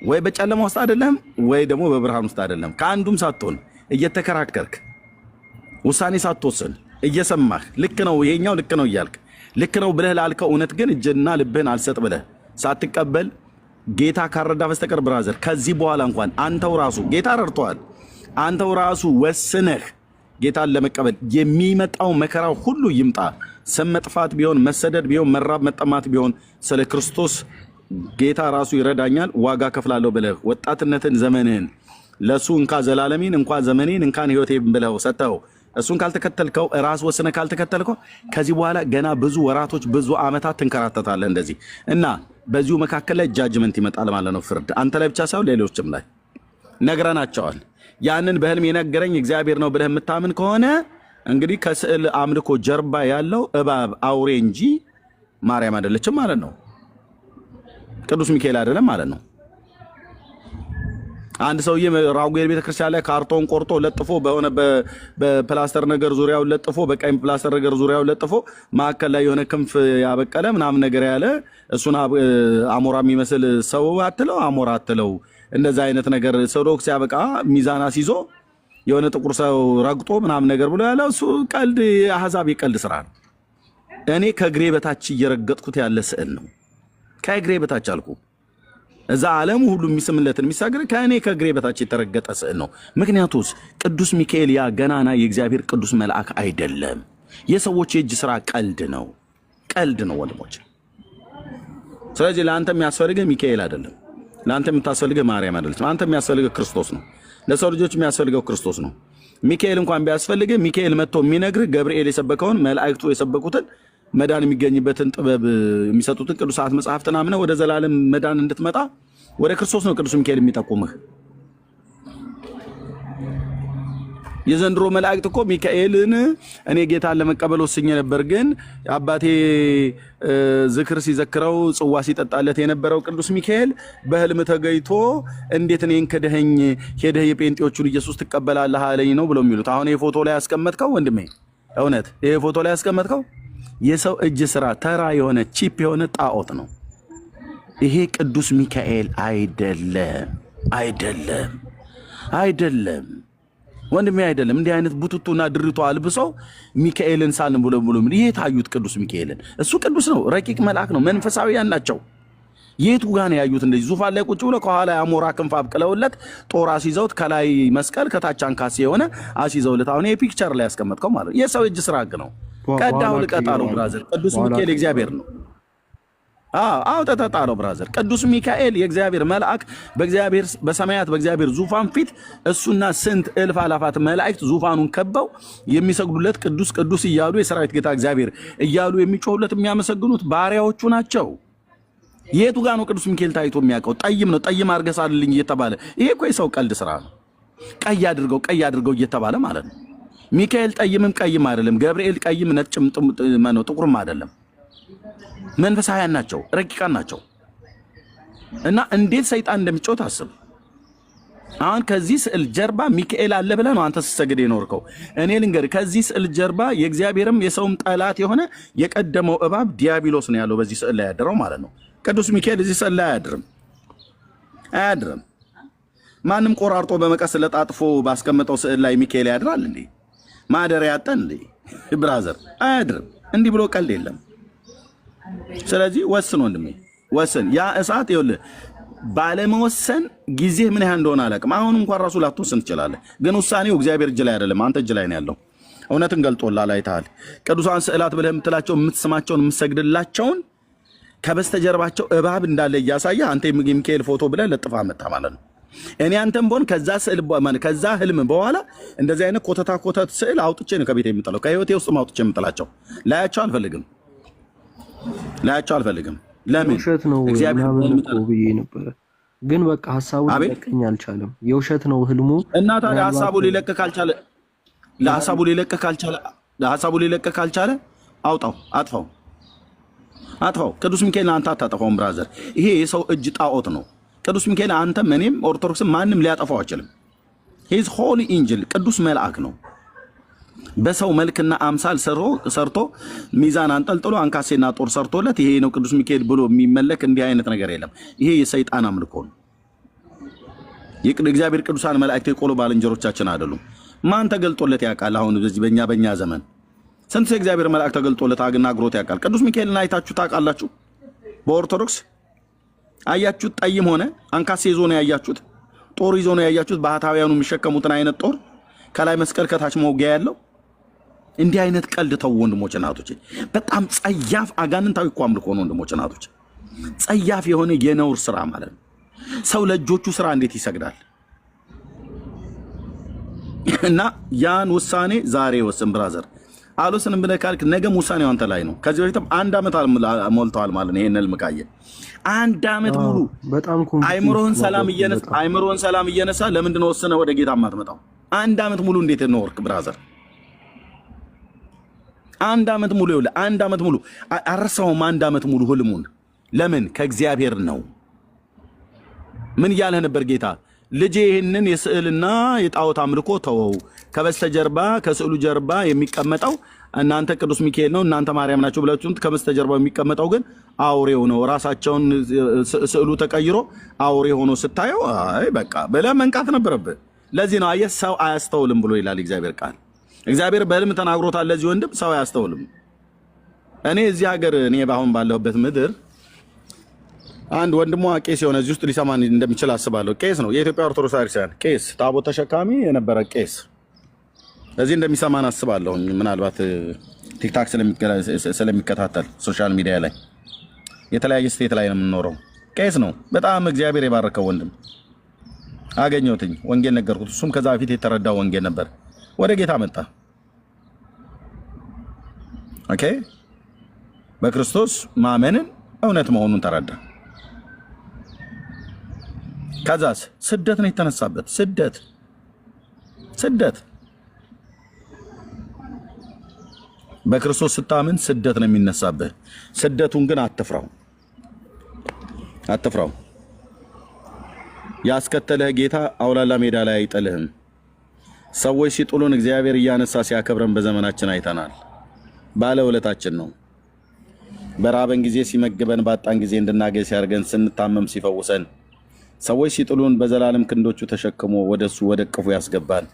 ወይ በጨለማ ውስጥ አይደለም ወይ ደግሞ በብርሃን ውስጥ አይደለም ከአንዱም ሳትሆን እየተከራከርክ ውሳኔ ሳትወስን እየሰማህ ልክ ነው ይሄኛው ልክ ነው እያልክ ልክ ነው ብለህ ላልከው እውነት ግን እጅና ልብህን አልሰጥ ብለህ ሳትቀበል ጌታ ካረዳ በስተቀር ብራዘር ከዚህ በኋላ እንኳን አንተው ራሱ ጌታ ረድቷል። አንተው ራሱ ወስነህ ጌታን ለመቀበል የሚመጣው መከራው ሁሉ ይምጣ። ስም መጥፋት ቢሆን መሰደድ ቢሆን መራብ መጠማት ቢሆን ስለ ክርስቶስ ጌታ ራሱ ይረዳኛል ዋጋ ከፍላለሁ ብለህ ወጣትነትን ዘመንህን ለሱ እንካ ዘላለሜን እንኳ ዘመኔን እንካን ህይወቴን ብለው ሰጠው እሱን ካልተከተልከው ራስ ወስነህ ካልተከተልከው ከዚህ በኋላ ገና ብዙ ወራቶች ብዙ አመታት ትንከራተታለህ እንደዚህ እና በዚሁ መካከል ላይ ጃጅመንት ይመጣል ማለት ነው። ፍርድ አንተ ላይ ብቻ ሳይሆን ሌሎችም ላይ ነግረናቸዋል። ያንን በህልም የነገረኝ እግዚአብሔር ነው ብለህ የምታምን ከሆነ እንግዲህ ከስዕል አምልኮ ጀርባ ያለው እባብ አውሬ እንጂ ማርያም አይደለችም ማለት ነው። ቅዱስ ሚካኤል አይደለም ማለት ነው። አንድ ሰውዬ ራጉኤል ቤተክርስቲያን ላይ ካርቶን ቆርጦ ለጥፎ በሆነ በፕላስተር ነገር ዙሪያው ለጥፎ በቀይ ፕላስተር ነገር ዙሪያው ለጥፎ ማከለ ላይ የሆነ ክንፍ ያበቀለ ምናምን ነገር ያለ እሱን አሞራ የሚመስል ሰው አትለው አሞራ አትለው እንደዛ አይነት ነገር ኦርቶዶክስ ያበቃ ሚዛን አስይዞ የሆነ ጥቁር ሰው ረግጦ ምናምን ነገር ብሎ ያለው እሱ ቀልድ አህዛብ የቀልድ ስራ ነው። እኔ ከግሬ በታች እየረገጥኩት ያለ ስዕል ነው። ከግሬ በታች አልኩ እዛ ዓለም ሁሉ የሚስምለትን የሚሳገር ከእኔ ከግሬ በታች የተረገጠ ስዕል ነው። ምክንያቱስ ቅዱስ ሚካኤል ያ ገናና የእግዚአብሔር ቅዱስ መልአክ አይደለም። የሰዎች የእጅ ስራ ቀልድ ነው ወንድሞች። ስለዚህ ለአንተ የሚያስፈልገው ሚካኤል አይደለም። ለአንተ የምታስፈልገው ማርያም አይደለችም። አንተ የሚያስፈልገው ክርስቶስ ነው። ለሰው ልጆች የሚያስፈልገው ክርስቶስ ነው። ሚካኤል እንኳን ቢያስፈልገው ሚካኤል መጥቶ የሚነግርህ ገብርኤል የሰበከውን መላእክቱ የሰበኩትን መዳን የሚገኝበትን ጥበብ የሚሰጡትን ቅዱሳት መጽሐፍትን አምነህ ወደ ዘላለም መዳን እንድትመጣ ወደ ክርስቶስ ነው ቅዱስ ሚካኤል የሚጠቁምህ። የዘንድሮ መላእክት እኮ ሚካኤልን እኔ ጌታን ለመቀበል ወስኜ ነበር፣ ግን አባቴ ዝክር ሲዘክረው ጽዋ ሲጠጣለት የነበረው ቅዱስ ሚካኤል በህልም ተገይቶ እንዴት እኔን ከደኸኝ ሄደህ የጴንጤዎቹን ኢየሱስ ትቀበላለህ አለኝ ነው ብለው የሚሉት። አሁን ይሄ ፎቶ ላይ ያስቀመጥከው ወንድሜ እውነት ይሄ ፎቶ ላይ ያስቀመጥከው የሰው እጅ ስራ ተራ የሆነ ቺፕ የሆነ ጣዖት ነው። ይሄ ቅዱስ ሚካኤል አይደለም ወንድሜ አይደለም። እንዲህ አይነት ቡቱቱና ድሪቶ አልብሰው ሚካኤልን ሳልን ብሎ ይሄ ታዩት ቅዱስ ሚካኤልን። እሱ ቅዱስ ነው፣ ረቂቅ መልአክ ነው፣ መንፈሳዊያን ናቸው። የቱ ጋር ነው ያዩት? እንደዚህ ዙፋን ላይ ቁጭ ብሎ ከኋላ አሞራ ክንፍ አብቅለውለት ጦር አስይዘውት ከላይ መስቀል ከታች አንካሴ የሆነ አስይዘውለት። አሁን ይሄ ፒክቸር ላይ ያስቀመጥከው ማለት ነው የሰው እጅ ስራ ነው። ቀዳው ልቀጣለው ብራዘር፣ ቅዱስ ሚካኤል እግዚአብሔር ነው። አዎ ተጣጣለው ብራዘር። ቅዱስ ሚካኤል የእግዚአብሔር መልአክ በእግዚአብሔር በሰማያት በእግዚአብሔር ዙፋን ፊት እሱና ስንት እልፍ አላፋት መላእክት ዙፋኑን ከበው የሚሰግዱለት ቅዱስ ቅዱስ እያሉ የሰራዊት ጌታ እግዚአብሔር እያሉ የሚጮሁለት የሚያመሰግኑት ባሪያዎቹ ናቸው። የቱ ጋር ነው ቅዱስ ሚካኤል ታይቶ የሚያውቀው? ጠይም ነው ጠይም አርገሳልልኝ እየተባለ ይሄ እኮ የሰው ቀልድ ስራ ነው። ቀይ አድርገው እየተባለ ማለት ነው። ሚካኤል ጠይምም ቀይም አይደለም። ገብርኤል ቀይም ነጭም ነው ጥቁርም አይደለም። መንፈሳውያን ናቸው፣ ረቂቃን ናቸው። እና እንዴት ሰይጣን እንደሚጮት አስብ። አሁን ከዚህ ስዕል ጀርባ ሚካኤል አለ ብለህ ነው አንተ ስትሰግድ የኖርከው። እኔ ልንገርህ ከዚህ ስዕል ጀርባ የእግዚአብሔርም የሰውም ጠላት የሆነ የቀደመው እባብ ዲያብሎስ ነው ያለው በዚህ ስዕል ላይ ያደረው ማለት ነው። ቅዱስ ሚካኤል እዚህ ስዕል ላይ አያድርም። ማንም ቆራርጦ በመቀስ ለጣጥፎ ባስቀመጠው ስዕል ላይ ሚካኤል ያድራል እንዴ? ማደሪያ ያጠን እንዴ? ብራዘር አያድርም። እንዲህ ብሎ ቀልድ የለም። ስለዚህ ወስን ወንድሜ ወስን። ያ እሳት ይኸውልህ ባለመወሰን ጊዜ ምን ያህል እንደሆነ አላውቅም። አሁን እንኳን ራሱ ላትወስን ትችላለህ፣ ግን ውሳኔው እግዚአብሔር እጅ ላይ አይደለም፣ አንተ እጅ ላይ ነው ያለው። እውነትን ገልጦልሃል፣ አይተሃል። ቅዱሳን ስዕላት ብለህ የምትላቸው የምትስማቸውን የምትሰግድላቸውን ከበስተጀርባቸው እባብ እንዳለ እያሳየ አንተ የሚካኤል ፎቶ ብለህ ለጥፋ መጣ ማለት ነው። እኔ አንተም ቦን ከዛ ህልም በኋላ እንደዚህ አይነት ኮተት ስዕል አውጥቼ ነው ከቤት የምጥለው፣ ከህይወቴ ውስጥ አውጥቼ የምጥላቸው። ላያቸው አልፈልግም። ላያቸው አልፈልግም። ለምን የውሸት ነው ምናምን እኮ ብዬ ነበረ፣ ግን በቃ ሀሳቡን ሊለቀኝ አልቻለም። የውሸት ነው ህልሙ እና ታዲያ ሀሳቡ ሊለቅ ካልቻለ አውጣው፣ አጥፋው። ቅዱስ ሚካኤል አንተ አታጠፋውም ብራዘር። ይሄ የሰው እጅ ጣዖት ነው። ቅዱስ ሚካኤል አንተም እኔም ኦርቶዶክስም ማንም ሊያጠፋው አይችልም። ሂዝ ሆሊ ኢንጅል ቅዱስ መልአክ ነው። በሰው መልክና አምሳል ሰርቶ ሚዛን አንጠልጥሎ አንካሴና ጦር ሰርቶለት ይሄ ነው ቅዱስ ሚካኤል ብሎ የሚመለክ እንዲህ አይነት ነገር የለም። ይሄ የሰይጣን አምልኮ ነው። የእግዚአብሔር ቅዱሳን መላእክት የቆሎ ባልንጀሮቻችን አይደሉም። ማን ተገልጦለት ያውቃል? አሁን በዚህ በእኛ ዘመን ስንት የእግዚአብሔር መልአክ ተገልጦለት አግናግሮት ያውቃል? ቅዱስ ሚካኤልን አይታችሁ ታውቃላችሁ? በኦርቶዶክስ አያችሁት? ጠይም ሆነ አንካሴ ይዞ ነው ያያችሁት? ጦር ይዞ ነው ያያችሁት? ባህታውያኑ የሚሸከሙትን አይነት ጦር ከላይ መስቀል ከታች መውጊያ ያለው። እንዲህ አይነት ቀልድ ተው ወንድሞች እናቶች። በጣም ጸያፍ አጋንንታዊ እኮ አምልኮ ነው ወንድሞች እናቶች። ጸያፍ የሆነ የነውር ስራ ማለት ነው። ሰው ለእጆቹ ስራ እንዴት ይሰግዳል? እና ያን ውሳኔ ዛሬ ወስን ብራዘር። አልወስንም ብለህ ካልክ ነገም ውሳኔው አንተ ላይ ነው። ከዚህ በፊትም 1 ዓመት ሞልተዋል ማለት ነው። ይሄን ህልም ካየ 1 ዓመት ሙሉ በጣም አይምሮህን ሰላም እየነሳ ለምንድን ነው ወስነህ ወደ ጌታ የማትመጣው? 1 ዓመት ሙሉ እንዴት ነው ወርክ ብራዘር? 1 ዓመት ሙሉ ይኸውልህ፣ 1 ዓመት ሙሉ አረሳውም። 1 ዓመት ሙሉ ህልሙን ለምን? ከእግዚአብሔር ነው። ምን እያለህ ነበር ጌታ? ልጄ ይህንን የስዕልና የጣዖት አምልኮ ተወው። ከበስተጀርባ ከስዕሉ ጀርባ የሚቀመጠው እናንተ ቅዱስ ሚካኤል ነው፣ እናንተ ማርያም ናቸው ብላችሁ ከበስተጀርባው የሚቀመጠው ግን አውሬው ነው። ራሳቸውን ስዕሉ ተቀይሮ አውሬ ሆኖ ስታየው አይ በቃ ብለህ መንቃት ነበረብህ። ለዚህ ነው አየህ፣ ሰው አያስተውልም ብሎ ይላል እግዚአብሔር ቃል። እግዚአብሔር በህልም ተናግሮታል ለዚህ ወንድም። ሰው አያስተውልም። እኔ እዚህ ሀገር እኔ ባሁን ባለሁበት ምድር አንድ ወንድሟ ቄስ የሆነ እዚህ ውስጥ ሊሰማን እንደሚችል አስባለሁ። ቄስ ነው፣ የኢትዮጵያ ኦርቶዶክስ ክርስቲያን ቄስ፣ ታቦት ተሸካሚ የነበረ ቄስ እዚህ እንደሚሰማን አስባለሁ። ምናልባት ቲክታክ ስለሚከታተል ሶሻል ሚዲያ ላይ የተለያየ ስቴት ላይ ነው የምንኖረው። ቄስ ነው፣ በጣም እግዚአብሔር የባረከው ወንድም። አገኘሁትኝ፣ ወንጌል ነገርኩት። እሱም ከዛ በፊት የተረዳው ወንጌል ነበር። ወደ ጌታ መጣ። ኦኬ፣ በክርስቶስ ማመንን እውነት መሆኑን ተረዳ። ከዛስ ስደት ነው የተነሳበት። ስደት በክርስቶስ ስታምን ስደት ነው የሚነሳበት። ስደቱን ግን አትፍራው። ያስከተለህ ጌታ አውላላ ሜዳ ላይ አይጥልህም። ሰዎች ሲጥሉን እግዚአብሔር እያነሳ ሲያከብረን በዘመናችን አይተናል። ባለውለታችን ነው። በራበን ጊዜ ሲመግበን፣ ባጣን ጊዜ እንድናገኝ ሲያርገን፣ ስንታመም ሲፈውሰን፣ ሰዎች ሲጥሉን በዘላለም ክንዶቹ ተሸክሞ ወደሱ ወደ ቅፉ ያስገባን።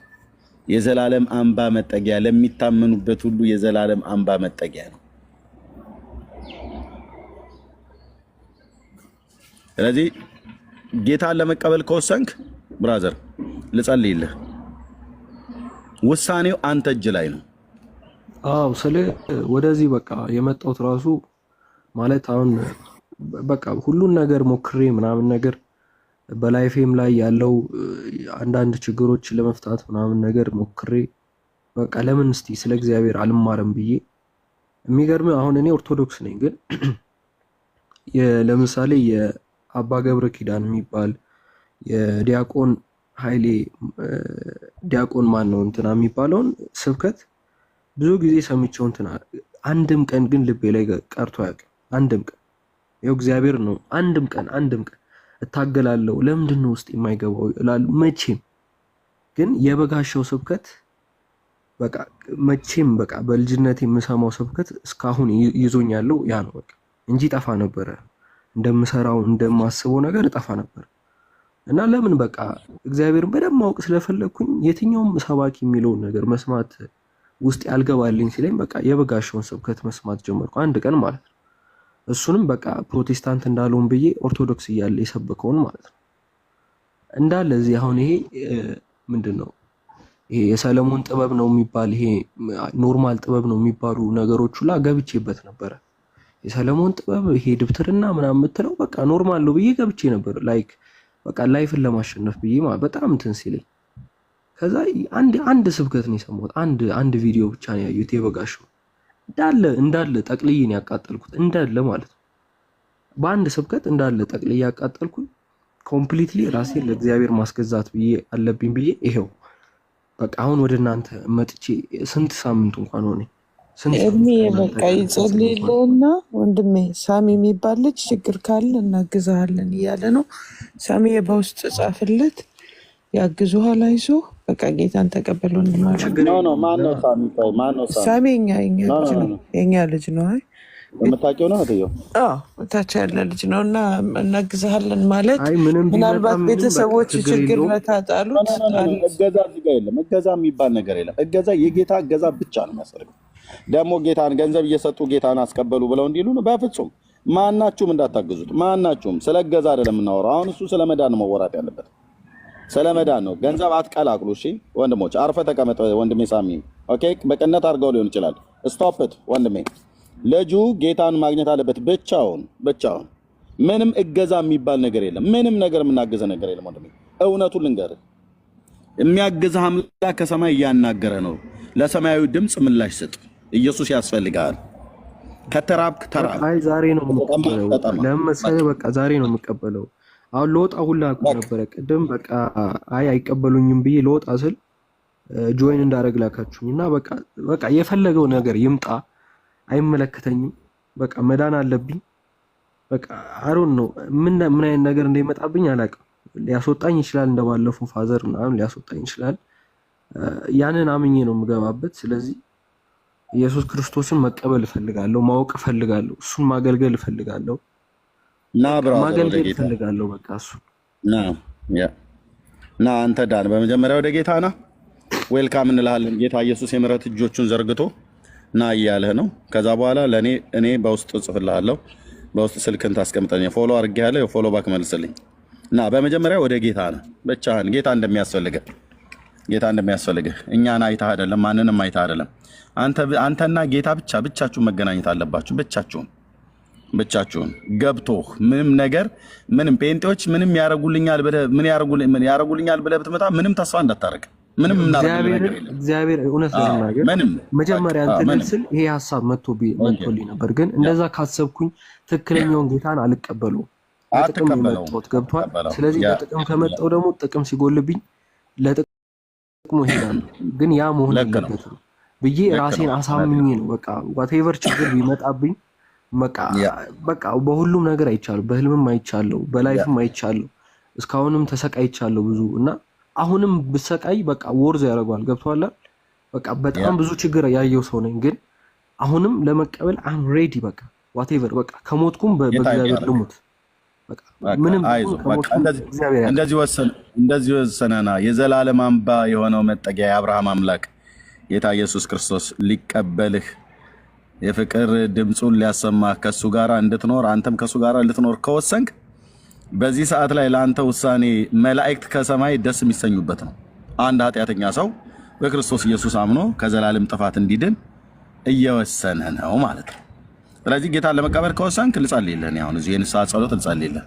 የዘላለም አምባ መጠጊያ፣ ለሚታመኑበት ሁሉ የዘላለም አምባ መጠጊያ ነው። ስለዚህ ጌታን ለመቀበል ከወሰንክ ብራዘር ልጸልይልህ። ውሳኔው አንተ እጅ ላይ ነው። አዎ ስለ ወደዚህ በቃ የመጣሁት ራሱ ማለት አሁን በቃ ሁሉን ነገር ሞክሬ ምናምን ነገር በላይፌም ላይ ያለው አንዳንድ ችግሮች ለመፍታት ምናምን ነገር ሞክሬ በቃ ለምን እስቲ ስለ እግዚአብሔር አልማርም ብዬ። የሚገርም አሁን እኔ ኦርቶዶክስ ነኝ፣ ግን ለምሳሌ የአባ ገብረ ኪዳን የሚባል የዲያቆን ኃይሌ ዲያቆን ማን ነው እንትና የሚባለውን ስብከት ብዙ ጊዜ ሰምቼው እንትና አንድም ቀን ግን ልቤ ላይ ቀርቶ አያውቅም። አንድም ቀን ያው እግዚአብሔር ነው። አንድም ቀን እታገላለሁ። ለምንድን ነው ውስጥ የማይገባው እላለሁ። መቼም ግን የበጋሻው ስብከት በቃ መቼም በቃ በልጅነት የምሰማው ስብከት እስካሁን ይዞኛለው ያ ነው በቃ እንጂ ጠፋ ነበረ። እንደምሰራው እንደማስበው ነገር ጠፋ ነበር። እና ለምን በቃ እግዚአብሔርን በደንብ ማወቅ ስለፈለኩኝ የትኛውም ሰባኪ የሚለውን ነገር መስማት ውስጥ ያልገባልኝ ሲለኝ በቃ የበጋሻውን ስብከት መስማት ጀመርኩ። አንድ ቀን ማለት ነው። እሱንም በቃ ፕሮቴስታንት እንዳልሆን ብዬ ኦርቶዶክስ እያለ የሰበከውን ማለት ነው እንዳለ እዚህ አሁን ይሄ ምንድነው ይሄ የሰለሞን ጥበብ ነው የሚባል ይሄ ኖርማል ጥበብ ነው የሚባሉ ነገሮች ሁላ ገብቼበት ነበረ። የሰለሞን ጥበብ ይሄ ድብትርና ምናምን የምትለው በቃ ኖርማል ነው ብዬ ገብቼ ነበር። ላይክ በቃ ላይፍን ለማሸነፍ ብዬ በጣም እንትን ሲለኝ ከዛ አንድ ስብከት ነው የሰማሁት። አንድ ቪዲዮ ብቻ ነው ያዩት የበጋሻው እንዳለ ጠቅልዬን ያቃጠልኩት እንዳለ ማለት ነው። በአንድ ስብከት እንዳለ ጠቅልዬ ያቃጠልኩኝ ኮምፕሊትሊ ራሴን ለእግዚአብሔር ማስገዛት ብዬ አለብኝ ብዬ ይሄው በቃ አሁን ወደ እናንተ መጥቼ ስንት ሳምንት እንኳን ሆነ እድሜ በቃ ይጸልይልህና ወንድሜ ሳሚ የሚባል ልጅ ችግር ካለ እናግዛለን እያለ ነው። ሳሚ በውስጥ ጻፍለት ያግዙሃል፣ አይዞህ በቃ ጌታን ተቀበል ወንድማችን። ማነው ሳሚ? ማነው ሳሚ? የኛ ልጅ ነው። አይ የምታውቂው ነው እትዬው? ታች ያለ ልጅ ነው እና እናግዛለን ማለት ምናልባት ቤተሰቦች ችግር መታጣሉት። እገዛ እዚህ ጋር የለም። እገዛ የሚባል ነገር የለም። እገዛ የጌታ እገዛ ብቻ ነው የሚያስፈልገው። ደግሞ ጌታን ገንዘብ እየሰጡ ጌታን አስቀበሉ ብለው እንዲሉ ነው። በፍጹም ማናችሁም እንዳታግዙት። ማናችሁም ስለ እገዛ አይደለም የምናወራው። አሁን እሱ ስለ መዳን ነው መወራት ያለበት። ስለ መዳን ነው። ገንዘብ አትቀላቅሉ። እሺ ወንድሞች አርፈ ተቀመጥ። ወንድሜ ሳሚ ኦኬ፣ በቅነት አድርገው ሊሆን ይችላል። ስቶፕት ወንድሜ። ልጁ ጌታን ማግኘት አለበት ብቻውን። ምንም እገዛ የሚባል ነገር የለም። ምንም ነገር የምናገዘ ነገር የለም ወንድሜ። እውነቱን ልንገርህ፣ የሚያግዝህ አምላክ ከሰማይ እያናገረ ነው። ለሰማያዊ ድምፅ ምላሽ ስጥ። ኢየሱስ ያስፈልጋል። ከተራብክ ተራብ። አይ ዛሬ ነው የምቀበለው። ለምሳሌ በቃ ዛሬ ነው የምቀበለው። አሁን ለወጣ ሁላ አቁ ነበረ ቅድም በቃ አይ አይቀበሉኝም ብዬ ለወጣ ስል ጆይን እንዳደረግ ላካችሁኝና በቃ የፈለገው ነገር ይምጣ አይመለከተኝም። በቃ መዳን አለብኝ። በቃ አሮን ነው ምን አይነት ነገር እንደሚመጣብኝ አላውቅም። ሊያስወጣኝ ይችላል፣ እንደባለፈው ፋዘር ምናምን ሊያስወጣኝ ይችላል። ያንን አምኜ ነው የምገባበት። ስለዚህ ኢየሱስ ክርስቶስን መቀበል እፈልጋለሁ፣ ማወቅ እፈልጋለሁ፣ እሱን ማገልገል እፈልጋለሁ። ማገልገል እፈልጋለሁ። በቃ እሱ አንተ ዳን በመጀመሪያ ወደ ጌታ ና። ዌልካም እንልሃለን። ጌታ ኢየሱስ የምሕረት እጆቹን ዘርግቶ ና እያለህ ነው። ከዛ በኋላ እኔ በውስጥ ጽፍልሃለሁ። በውስጥ ስልክን ታስቀምጠኝ። ፎሎ አድርጌሃለሁ። የፎሎ ባክ መልስልኝ እና በመጀመሪያ ወደ ጌታ ና። ብቻህን ጌታ እንደሚያስፈልግህ እኛን አይተህ አይደለም፣ ማንንም አይተህ አይደለም። አንተና ጌታ ብቻችሁን መገናኘት አለባችሁ። ብቻችሁን ገብቶህ ምንም ጴንጤዎች ምንም ያረጉልኛል ብለህ ብትመጣ ምንም ተስፋ እንዳታረግ። ምንም እግዚአብሔር እውነት ለማናገር መጀመሪያ እንትን ስል ይሄ ሐሳብ መጥቶልኝ ነበር፣ ግን እንደዛ ካሰብኩኝ ትክክለኛውን ጌታን አልቀበለውም። ጥቅም የመጣሁት ገብቷል። ስለዚህ ለጥቅም ከመጣው ደግሞ ጥቅም ሲጎልብኝ ለጥቅሙ እሄዳለሁ። ግን ያ መሆን የለበትም ብዬ ራሴን አሳምኜ ነው በቃ ዋቴቨር ችግር ቢመጣብኝ በቃ በሁሉም ነገር አይቻለሁ። በህልምም አይቻለሁ፣ በላይፍም አይቻለሁ። እስካሁንም ተሰቃይቻለሁ ብዙ እና አሁንም ብሰቃይ በቃ ወርዝ ያደርገዋል። ገብቷል። በቃ በጣም ብዙ ችግር ያየው ሰው ነኝ፣ ግን አሁንም ለመቀበል አም ሬዲ በቃ ዋቴቨር በቃ ከሞትኩም በእግዚአብሔር ልሙት። በቃ ምንም እንደዚህ ወሰነና የዘላለም አምባ የሆነው መጠጊያ የአብርሃም አምላክ ጌታ ኢየሱስ ክርስቶስ ሊቀበልህ የፍቅር ድምፁን ሊያሰማህ ከሱ ጋር እንድትኖር አንተም ከሱ ጋር ልትኖር ከወሰንክ በዚህ ሰዓት ላይ ለአንተ ውሳኔ መላእክት ከሰማይ ደስ የሚሰኙበት ነው። አንድ ኃጢአተኛ ሰው በክርስቶስ ኢየሱስ አምኖ ከዘላለም ጥፋት እንዲድን እየወሰነ ነው ማለት ነው። ስለዚህ ጌታን ለመቀበል ከወሰንክ ልጸልይልህ። አሁን እዚህ የንስሐ ጸሎት ልጸልይልህ።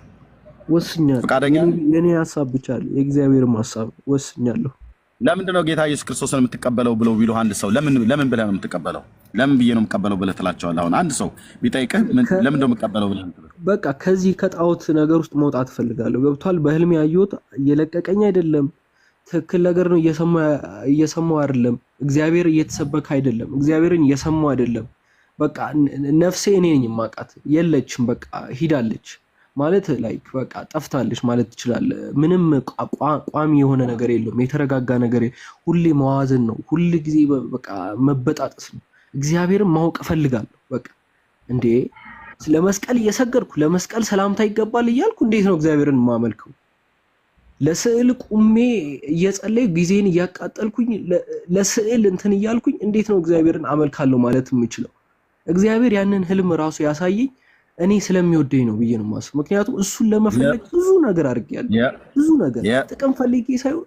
ወስኛለሁ። ፈቃደኛ? የኔ ሐሳብ ብቻ አለ፣ የእግዚአብሔርም ሐሳብ ወስኛለሁ። ለምንድን ነው ጌታ ኢየሱስ ክርስቶስን የምትቀበለው ብለው ቢሉ አንድ ሰው ለምን ብለህ ነው የምትቀበለው? ለምን ብዬ ነው የምቀበለው ብለህ ትላቸዋለህ? አሁን አንድ ሰው ቢጠይቅህ ለምን ነው የምትቀበለው ብለህ በቃ ከዚህ ከጣዖት ነገር ውስጥ መውጣት እፈልጋለሁ። ገብቷል። በህልም ያየሁት እየለቀቀኝ አይደለም። ትክክል ነገር ነው እየሰማሁ አይደለም። እግዚአብሔር እየተሰበከ አይደለም። እግዚአብሔርን እየሰማሁ አይደለም። በቃ ነፍሴ እኔ ነኝ የማውቃት የለችም። በቃ ሂዳለች ማለት ላይክ በቃ ጠፍታለች ማለት ትችላለህ። ምንም ቋሚ የሆነ ነገር የለውም። የተረጋጋ ነገር ሁሌ መዋዘን ነው። ሁል ጊዜ በቃ መበጣጠስ ነው። እግዚአብሔርን ማወቅ እፈልጋለሁ። በቃ እንዴ ለመስቀል እየሰገድኩ ለመስቀል ሰላምታ ይገባል እያልኩ እንዴት ነው እግዚአብሔርን ማመልከው? ለስዕል ቁሜ እየጸለይኩ ጊዜን እያቃጠልኩኝ ለስዕል እንትን እያልኩኝ እንዴት ነው እግዚአብሔርን አመልካለሁ ማለት የምችለው? እግዚአብሔር ያንን ህልም ራሱ ያሳየኝ እኔ ስለሚወደኝ ነው ብዬ ነው የማስበው። ምክንያቱም እሱን ለመፈለግ ብዙ ነገር አድርጌያለሁ። ብዙ ነገር ጥቅም ፈልጌ ሳይሆን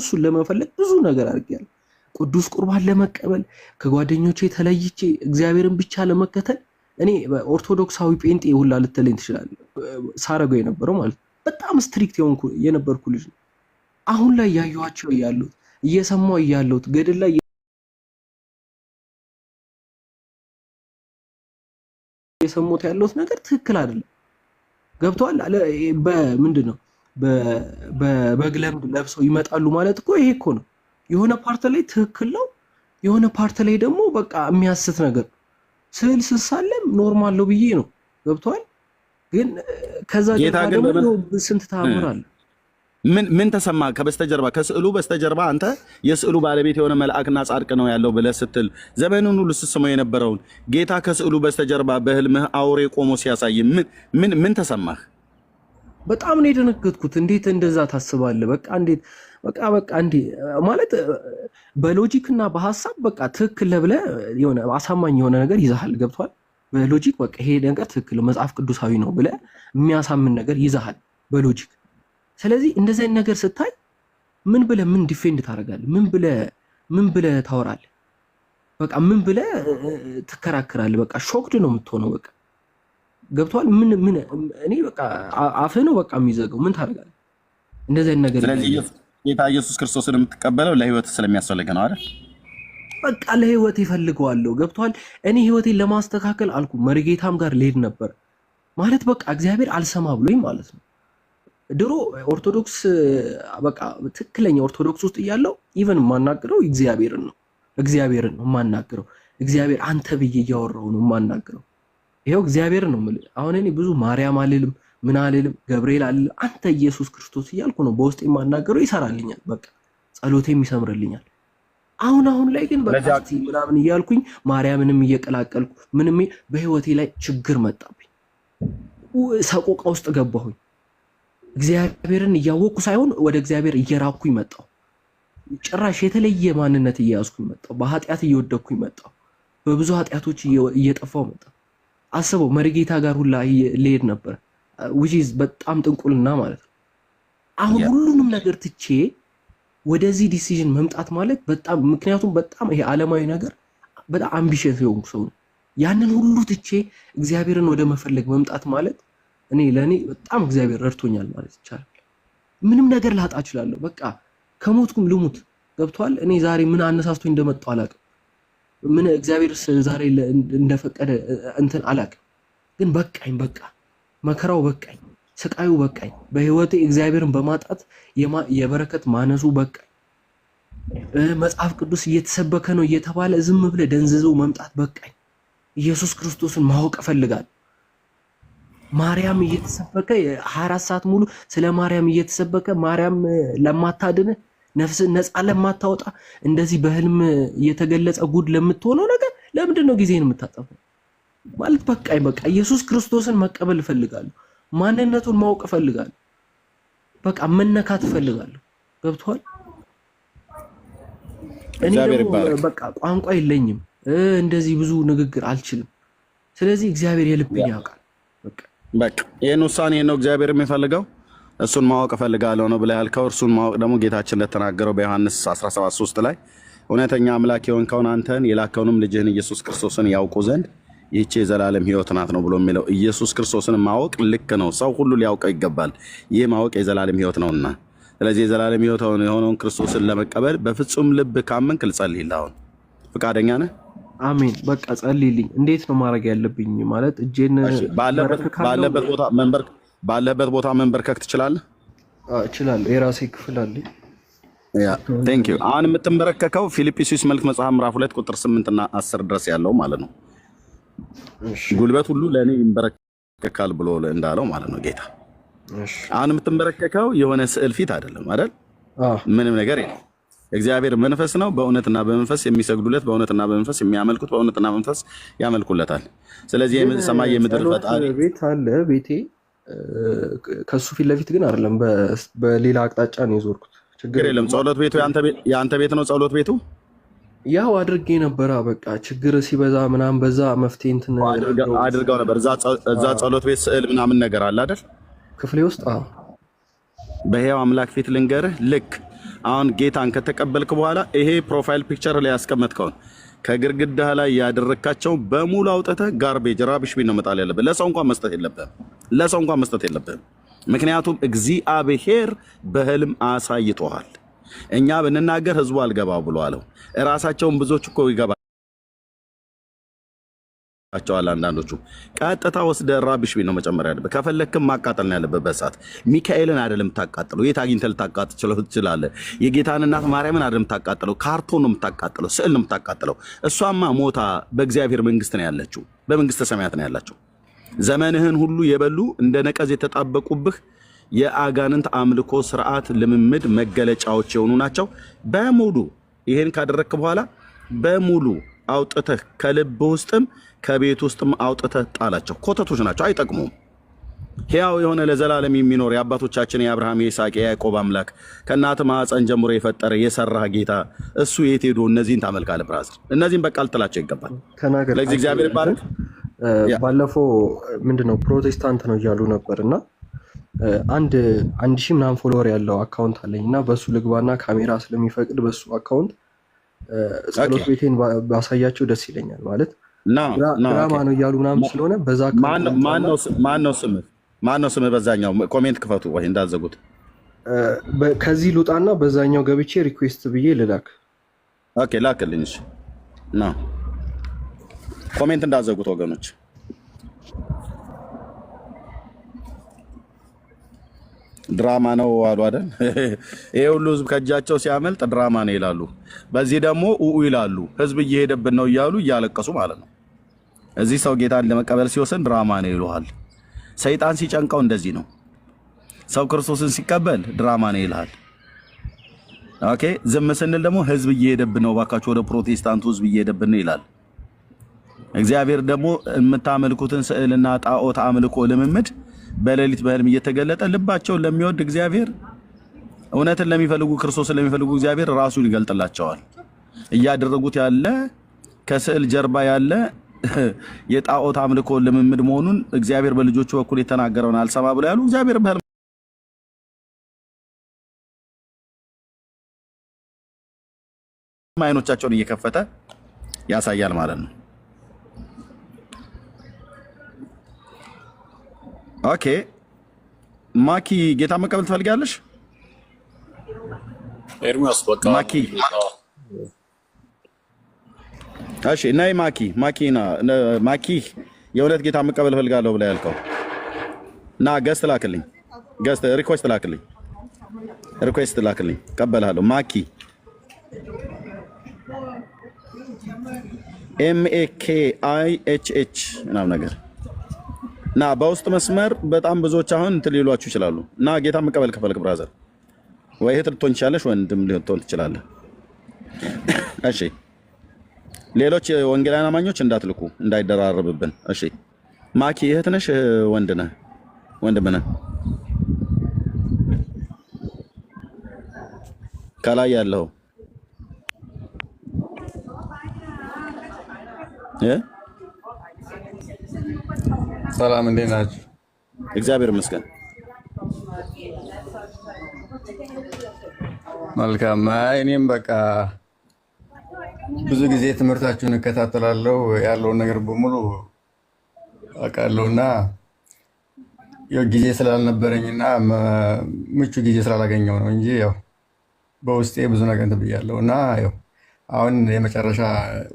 እሱን ለመፈለግ ብዙ ነገር አድርጌያለሁ። ቅዱስ ቁርባን ለመቀበል ከጓደኞቼ ተለይቼ እግዚአብሔርን ብቻ ለመከተል እኔ ኦርቶዶክሳዊ ጴንጤ ሁላ ልትለኝ ትችላለህ። ሳረገው የነበረው ማለት በጣም ስትሪክት የነበርኩ ልጅ ነው። አሁን ላይ ያዩዋቸው ያሉት እየሰማሁ ያለሁት ገድል ላይ የሰሙት ያለሁት ነገር ትክክል አይደለም። ገብቷል። በምንድነው በበግ ለምድ ለብሰው ይመጣሉ ማለት እኮ ይሄ እኮ ነው። የሆነ ፓርት ላይ ትክክል ነው፣ የሆነ ፓርት ላይ ደግሞ በቃ የሚያስት ነገር ስዕል ስሳለም ኖርማል ነው ብዬ ነው። ገብቷል። ግን ከዛ ደግሞ ስንት ተአምር አለ። ምን ተሰማ ከበስተጀርባ ከስዕሉ በስተጀርባ አንተ የስዕሉ ባለቤት የሆነ መልአክና ጻድቅ ነው ያለው ብለህ ስትል ዘመኑን ሁሉ ስትሰማው የነበረውን ጌታ ከስዕሉ በስተጀርባ በህልምህ አውሬ ቆሞ ሲያሳይ ምን ተሰማህ? በጣም ነው የደነገጥኩት። እንዴት እንደዛ ታስባለህ? በቃ እንዴት በቃ እንዴ ማለት በሎጂክና በሐሳብ በቃ ትክክል ለብለህ የሆነ አሳማኝ የሆነ ነገር ይዛሃል። ገብቷል። በሎጂክ በቃ ይሄ ነገር ትክክል መጽሐፍ ቅዱሳዊ ነው ብለህ የሚያሳምን ነገር ይዛሃል በሎጂክ። ስለዚህ እንደዚህ አይነት ነገር ስታይ ምን ዲፌንድ ታደርጋለህ? ምን ብለህ ታወራለህ? በቃ ምን ብለህ ትከራከራለህ? በቃ ሾክድ ነው የምትሆነው። በቃ ገብቷል። እኔ በቃ አፍህ ነው በቃ የሚዘጋው። ምን ታደርጋለህ? እንደዚህ አይነት ነገር። ስለዚህ ጌታ ኢየሱስ ክርስቶስን የምትቀበለው ለህይወት ስለሚያስፈልግ ነው አይደል? በቃ ለህይወት ይፈልገዋለሁ። ገብቷል። እኔ ህይወቴን ለማስተካከል አልኩ መርጌታም ጋር ልሄድ ነበር ማለት በቃ እግዚአብሔር አልሰማ ብሎኝ ማለት ነው። ድሮ ኦርቶዶክስ በቃ ትክክለኛ ኦርቶዶክስ ውስጥ እያለው ኢቨን የማናገረው እግዚአብሔርን ነው የማናገረው። እግዚአብሔር አንተ ብዬ እያወራሁ ነው የማናገረው። ይኸው እግዚአብሔርን ነው የምልህ። አሁን እኔ ብዙ ማርያም አልልም ምን አልልም ገብርኤል አልልም፣ አንተ ኢየሱስ ክርስቶስ እያልኩ ነው በውስጥ የማናገረው። ይሰራልኛል፣ በቃ ጸሎቴም ይሰምርልኛል። አሁን ላይ ግን በቃ ምናምን እያልኩኝ ማርያምንም እየቀላቀልኩ ምንም በህይወቴ ላይ ችግር መጣብኝ፣ ሰቆቃ ውስጥ ገባሁኝ። እግዚአብሔርን እያወቅኩ ሳይሆን ወደ እግዚአብሔር እየራኩኝ መጣሁ። ጭራሽ የተለየ ማንነት እየያዝኩኝ መጣሁ። በኃጢአት እየወደቅኩኝ መጣሁ። በብዙ ኃጢአቶች እየጠፋሁ መጣሁ። አስበው መርጌታ ጋር ሁላ ልሄድ ነበር፣ which is በጣም ጥንቁልና ማለት ነው። አሁን ሁሉንም ነገር ትቼ ወደዚህ ዲሲዥን መምጣት ማለት በጣም ምክንያቱም በጣም ይሄ ዓለማዊ ነገር በጣም አምቢሽየስ የሆንኩ ሰው ነው። ያንን ሁሉ ትቼ እግዚአብሔርን ወደ መፈለግ መምጣት ማለት ለእኔ በጣም እግዚአብሔር ረድቶኛል ማለት ይቻላል። ምንም ነገር ላጣ እችላለሁ። በቃ ከሞትኩም ልሙት። ገብቷል። እኔ ዛሬ ምን አነሳስቶኝ እንደመጣሁ አላውቅም። ምን እግዚአብሔር ዛሬ እንደፈቀደ እንትን አላውቅም። ግን በቃኝ፣ በቃ መከራው በቃኝ፣ ስቃዩ በቃኝ። በህይወቴ እግዚአብሔርን በማጣት የበረከት ማነሱ በቃኝ። መጽሐፍ ቅዱስ እየተሰበከ ነው እየተባለ ዝም ብለህ ደንዝዘው መምጣት በቃኝ። ኢየሱስ ክርስቶስን ማወቅ እፈልጋለሁ። ማርያም እየተሰበከ 24 ሰዓት ሙሉ ስለ ማርያም እየተሰበከ ማርያም ለማታድን ነፍስን ነፃ ለማታወጣ እንደዚህ በህልም እየተገለጸ ጉድ ለምትሆነው ነገር ለምንድን ነው ጊዜን የምታጠፋው? ማለት በቃኝ፣ በቃ ኢየሱስ ክርስቶስን መቀበል እፈልጋለሁ። ማንነቱን ማወቅ እፈልጋለሁ። በቃ መነካት እፈልጋለሁ። ገብቷል። እኔ ደግሞ በቃ ቋንቋ የለኝም፣ እንደዚህ ብዙ ንግግር አልችልም። ስለዚህ እግዚአብሔር የልብኝ ያውቃል። በቃ ይህን ውሳኔ ነው እግዚአብሔር የሚፈልገው። እሱን ማወቅ እፈልጋለሁ ነው ብለህ ያልከው። እርሱን ማወቅ ደግሞ ጌታችን እንደተናገረው በዮሐንስ 17:3 ላይ እውነተኛ አምላክ የሆንከውን አንተን የላከውንም ልጅህን ኢየሱስ ክርስቶስን ያውቁ ዘንድ ይህች የዘላለም ሕይወት ናት ነው ብሎ የሚለው። ኢየሱስ ክርስቶስን ማወቅ ልክ ነው፣ ሰው ሁሉ ሊያውቀው ይገባል። ይህ ማወቅ የዘላለም ሕይወት ነውና፣ ስለዚህ የዘላለም ሕይወት የሆነውን ክርስቶስን ለመቀበል በፍጹም ልብ ካመንክ ልጸልይልህ። አሁን ፈቃደኛ ነህ? አሜን። በቃ ጸልይልኝ። እንዴት ነው ማድረግ ያለብኝ? ማለት እጄን ባለበት ቦታ መንበርከክ ትችላለህ? እችላለሁ። የራሴ ክፍል አለኝ። ቴንክ ዩ። አሁን የምትንበረከከው ፊልጵስዩስ መልእክት መጽሐፍ ምዕራፍ 2 ቁጥር 8 እና 10 ድረስ ያለው ማለት ነው። ጉልበት ሁሉ ለእኔ ይንበረከካል ብሎ እንዳለው ማለት ነው ጌታ። አሁን የምትንበረከከው የሆነ ስዕል ፊት አይደለም አይደል? ምንም ነገር የለም። እግዚአብሔር መንፈስ ነው። በእውነትና በመንፈስ የሚሰግዱለት፣ በእውነትና በመንፈስ የሚያመልኩት፣ በእውነትና በመንፈስ ያመልኩለታል። ስለዚህ ሰማይ የምድር ፈጣሪ ቤት አለ። ቤቴ ከሱ ፊት ለፊት ግን አይደለም፣ በሌላ አቅጣጫ ነው የዞርኩት። ችግር የለም። ጸሎት ቤቱ የአንተ ቤት ነው። ጸሎት ቤቱ ያው አድርጌ ነበረ። በቃ ችግር ሲበዛ ምናምን በዛ መፍትሄ እንትን አድርገው ነበር። እዛ ጸሎት ቤት ስዕል ምናምን ነገር አለ አይደል? ክፍሌ ውስጥ በሕያው አምላክ ፊት ልንገርህ፣ ልክ አሁን ጌታን ከተቀበልክ በኋላ ይሄ ፕሮፋይል ፒክቸር ላይ ያስቀመጥከውን ከግድግዳ ላይ ያደረካቸው በሙሉ አውጥተህ ጋርቤጅ ራቢሽ ቢን ነው መጣል ያለብህ። ለሰው እንኳን መስጠት የለብህም። ምክንያቱም እግዚአብሔር በህልም አሳይቶሃል። እኛ ብንናገር ህዝቡ አልገባ ብሎ አለው። እራሳቸውን ብዙዎች እኮ ይገባ ቸዋል አንዳንዶቹ ቀጥታ ወስደ ራብሽ ቢል ነው መጨመር ያለበት። ከፈለክም ማቃጠል ነው ያለበት በእሳት ሚካኤልን አይደለም ታቃጥለው። የት አግኝተህ ልታቃጥለው ትችላለህ? የጌታን እናት ማርያምን አይደለም ታቃጥለው፣ ካርቶን ነው የምታቃጥለው፣ ስዕል ነው የምታቃጥለው። እሷማ ሞታ በእግዚአብሔር መንግስት ነው ያለችው፣ በመንግስተ ሰማያት ነው ያላቸው። ዘመንህን ሁሉ የበሉ እንደ ነቀዝ የተጣበቁብህ የአጋንንት አምልኮ ስርዓት ልምምድ መገለጫዎች የሆኑ ናቸው በሙሉ። ይሄን ካደረክ በኋላ በሙሉ አውጥተህ ከልብ ውስጥም ከቤት ውስጥም አውጥተህ ጣላቸው። ኮተቶች ናቸው፣ አይጠቅሙም። ሕያው የሆነ ለዘላለም የሚኖር የአባቶቻችን የአብርሃም የይስሐቅ የያዕቆብ አምላክ ከእናት ማኅፀን ጀምሮ የፈጠረ የሰራህ ጌታ እሱ የት ሄዶ እነዚህን ታመልካለህ? ብራዘር እነዚህን በቃ ልጥላቸው ይገባል። ለዚህ እግዚአብሔር ይባረክ። ባለፈው ምንድነው ፕሮቴስታንት ነው እያሉ ነበር እና አንድ ሺህ ምናምን ፎሎወር ያለው አካውንት አለኝ እና በሱ ልግባና ካሜራ ስለሚፈቅድ በሱ አካውንት ጸሎት ቤቴን ባሳያቸው ደስ ይለኛል። ማለት ድራማ ነው እያሉ ምናምን ስለሆነ በዛ ማነው ስምህ? በዛኛው ኮሜንት ክፈቱ ወይ እንዳዘጉት። ከዚህ ልውጣና በዛኛው ገብቼ ሪኩዌስት ብዬ ልላክ። ኦኬ ላክልኝ። እሺ ና ኮሜንት እንዳዘጉት ወገኖች። ድራማ ነው አሉ አይደል? ይሄ ሁሉ ህዝብ ከእጃቸው ሲያመልጥ ድራማ ነው ይላሉ። በዚህ ደግሞ ይላሉ ህዝብ እየሄደብን ነው እያሉ እያለቀሱ ማለት ነው። እዚህ ሰው ጌታን ለመቀበል ሲወሰን ድራማ ነው ይሉሃል። ሰይጣን ሲጨንቀው እንደዚህ ነው። ሰው ክርስቶስን ሲቀበል ድራማ ነው ይልሃል። ኦኬ ዝም ስንል ደግሞ ህዝብ እየሄደብን ነው፣ ባካችሁ ወደ ፕሮቴስታንቱ ህዝብ እየሄደብን ነው ይላል። እግዚአብሔር ደግሞ የምታመልኩትን ስዕልና ጣዖት አምልኮ ልምምድ በሌሊት በህልም እየተገለጠ ልባቸውን ለሚወድ እግዚአብሔር እውነትን ለሚፈልጉ ክርስቶስን ለሚፈልጉ እግዚአብሔር ራሱን ይገልጥላቸዋል። እያደረጉት ያለ ከስዕል ጀርባ ያለ የጣዖት አምልኮ ልምምድ መሆኑን እግዚአብሔር በልጆቹ በኩል የተናገረውን አልሰማ ብለው ያሉ እግዚአብሔር በህልም አይኖቻቸውን እየከፈተ ያሳያል ማለት ነው። ኦኬ ማኪ ጌታ መቀበል ትፈልጋለሽ? ኤርሚያስ በቃ ማኪ እሺ ነይ ማኪ የእውነት ጌታ መቀበል ፈልጋለሁ ብላ ያልከው እና ገስት ላክልኝ፣ ገስት ሪኩዌስት ላክልኝ፣ ቀበልሃለሁ። ማኪ MAKIHH ምናምን ነገር እና በውስጥ መስመር በጣም ብዙዎች አሁን እንትን ሊሏችሁ ይችላሉ። እና ጌታ መቀበል ከፈልክ ብራዘር ወይ እህት ልትሆን ትችላለሽ፣ ወንድም ልትሆን ትችላለህ። እሺ ሌሎች ወንጌላውያን አማኞች እንዳትልኩ እንዳይደራረብብን። እሺ ማኪ እህት ነሽ ወንድም ነህ? ከላይ ያለው ሰላም እንዴት ናችሁ? እግዚአብሔር ይመስገን። መልካም። እኔም በቃ ብዙ ጊዜ ትምህርታችሁን እከታተላለሁ፣ ያለውን ነገር በሙሉ አውቃለሁና ያው ጊዜ ስላልነበረኝና ምቹ ጊዜ ስላላገኘው ነው እንጂ ያው በውስጤ ብዙ ነገር እንትን ብያለሁና ያው አሁን የመጨረሻ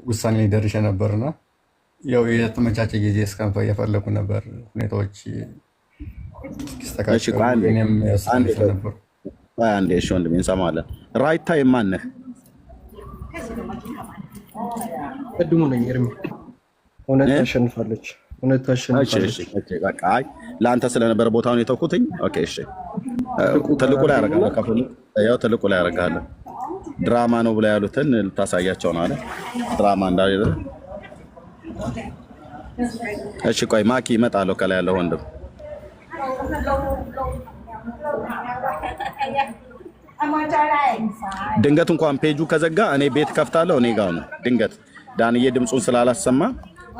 ውሳኔ ላይ ደርሼ ነበርና ያው የተመቻቸ ጊዜ እስከንፈ እየፈለኩ ነበር ሁኔታዎች እስኪስተካከሉ። እኔም ያስፈልግ ነበር። አንዴ እሺ ወንድሜ እንሰማለን። ራይት ታይም ማን ነህ? ቅድሙ ነኝ ኤርሚ። እውነት ታሸንፋለች። እሺ በቃ አይ ለአንተ ስለነበረ ቦታውን የተውኩትኝ። ኦኬ እሺ ትልቁ ላይ ያደርጋለሁ። ከፈሉ ያው ትልቁ ላይ ያደርጋለሁ። ድራማ ነው ብላ ያሉትን ልታሳያቸው ነው አይደል? ድራማ እንዳለ። እሺ ቆይ ማኪ እመጣለሁ። ከላይ ያለው ወንድም ድንገት እንኳን ፔጁ ከዘጋ እኔ ቤት ከፍታለሁ። እኔ ጋር ነው። ድንገት ዳንዬ ድምፁን ስላላሰማ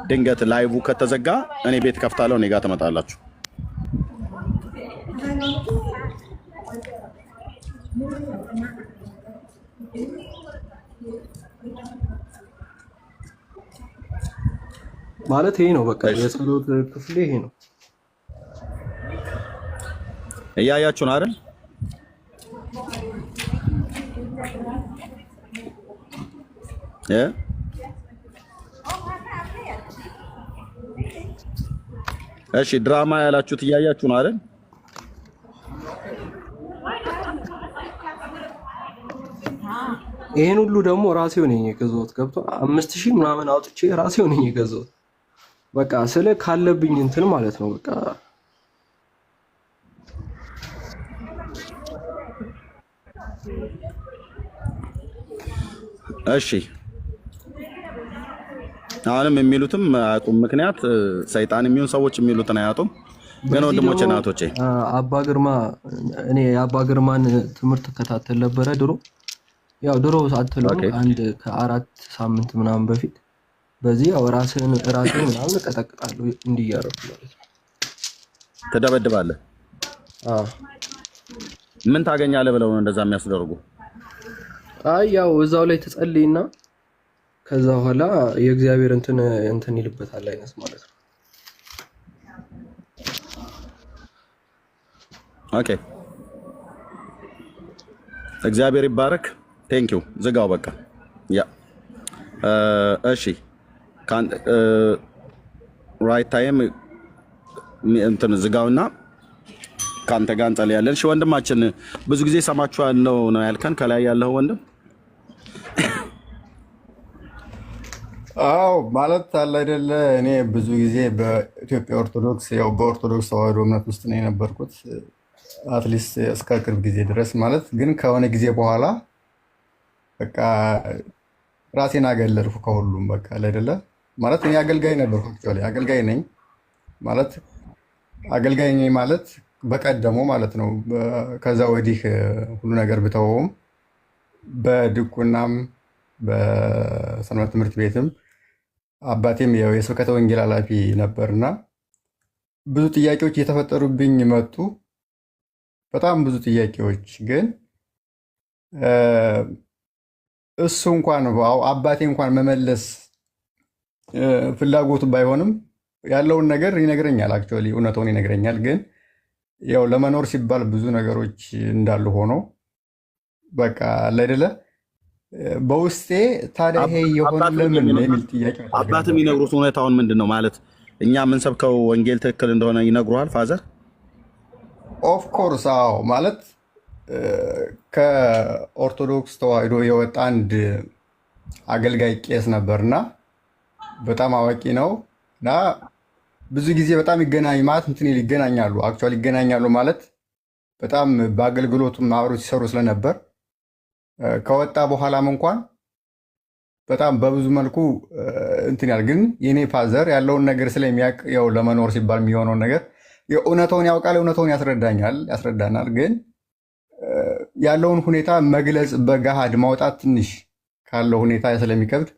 ድንገት ላይቭ ከተዘጋ እኔ ቤት ከፍታለሁ። እኔ ጋር ትመጣላችሁ። ማለት ይሄ ነው በቃ የጸሎት ክፍሌ ይሄ ነው። እያያችሁ ነው አይደል? እሺ ድራማ ያላችሁት እያያችሁ ነው አይደል? ይሄን ሁሉ ደግሞ ራሴው ነኝ የገዛሁት። ገብቶ 5000 ምናምን አውጥቼ ራሴው ነኝ የገዛሁት። በቃ ስለ ካለብኝ እንትን ማለት ነው። በቃ እሺ አሁንም የሚሉትም አያጡም። ምክንያት ሰይጣን የሚሆን ሰዎች የሚሉትን አያጡም። ግን ወንድሞቼ እናቶቼ አባ ግርማ እኔ የአባ ግርማን ትምህርት ተከታተል ነበረ ድሮ። ያው ድሮ ሳትለው አንድ ከ4 ሳምንት ምናምን በፊት በዚህ ያው ራስን ምናምን እቀጠቅጣለሁ እንዲያረፍ ማለት ነው። ትደበድባለህ? ምን ታገኛለህ ብለው ነው እንደዛ የሚያስደርጉ? አይ ያው እዛው ላይ ተጸልይና ከዛ በኋላ የእግዚአብሔር እንትን ይልበታል አይነት ማለት ነው። ኦኬ እግዚአብሔር ይባረክ። ቴንክ ዩ ዝጋው በቃ ያ እሺ ራይት ታይም እንትን ዝጋውና ካንተ ጋር እንጸልያለን። እሺ ወንድማችን ብዙ ጊዜ ሰማችኋለሁ ነው ያልከን ከላይ ያለው ወንድም? አዎ ማለት አለ አይደለ። እኔ ብዙ ጊዜ በኢትዮጵያ ኦርቶዶክስ ያው በኦርቶዶክስ ተዋህዶ እምነት ውስጥ ነው የነበርኩት አትሊስት እስከ ቅርብ ጊዜ ድረስ ማለት ግን ከሆነ ጊዜ በኋላ በቃ ራሴን አገለልኩ ከሁሉም በቃ አይደለ ማለት እኔ አገልጋይ ነበርኩ። አክቹዋሊ አገልጋይ ነኝ ማለት በቀደሙ ማለት ነው። ከዛ ወዲህ ሁሉ ነገር ብተውም በድቁናም በሰንበት ትምህርት ቤትም አባቴም የስብከተ ወንጌል ኃላፊ ነበርና ብዙ ጥያቄዎች እየተፈጠሩብኝ መጡ። በጣም ብዙ ጥያቄዎች ግን እሱ እንኳን አባቴ እንኳን መመለስ ፍላጎቱ ባይሆንም ያለውን ነገር ይነግረኛል። አክቹዋሊ እውነቱን ይነግረኛል። ግን ያው ለመኖር ሲባል ብዙ ነገሮች እንዳሉ ሆኖ በቃ አይደለ በውስጤ ታዲያ ይሄ የሆነ ለምን የሚል ጥያቄ አባት የሚነግሩት እውነታውን ምንድን ነው ማለት እኛ የምንሰብከው ወንጌል ትክክል እንደሆነ ይነግሩሃል ፋዘር? ኦፍ ኮርስ አዎ። ማለት ከኦርቶዶክስ ተዋህዶ የወጣ አንድ አገልጋይ ቄስ ነበርና በጣም አዋቂ ነው እና ብዙ ጊዜ በጣም ይገናኛሉ። አክቹዋሊ ይገናኛሉ ማለት በጣም በአገልግሎቱም አብረው ሲሰሩ ስለነበር ከወጣ በኋላም እንኳን በጣም በብዙ መልኩ እንትን ያል ግን የኔ ፋዘር ያለውን ነገር ስለሚያውቅ ያው ለመኖር ሲባል የሚሆነውን ነገር እውነታውን ያውቃል፣ እውነታውን ያስረዳናል። ግን ያለውን ሁኔታ መግለጽ በገሃድ ማውጣት ትንሽ ካለው ሁኔታ ስለሚከብድ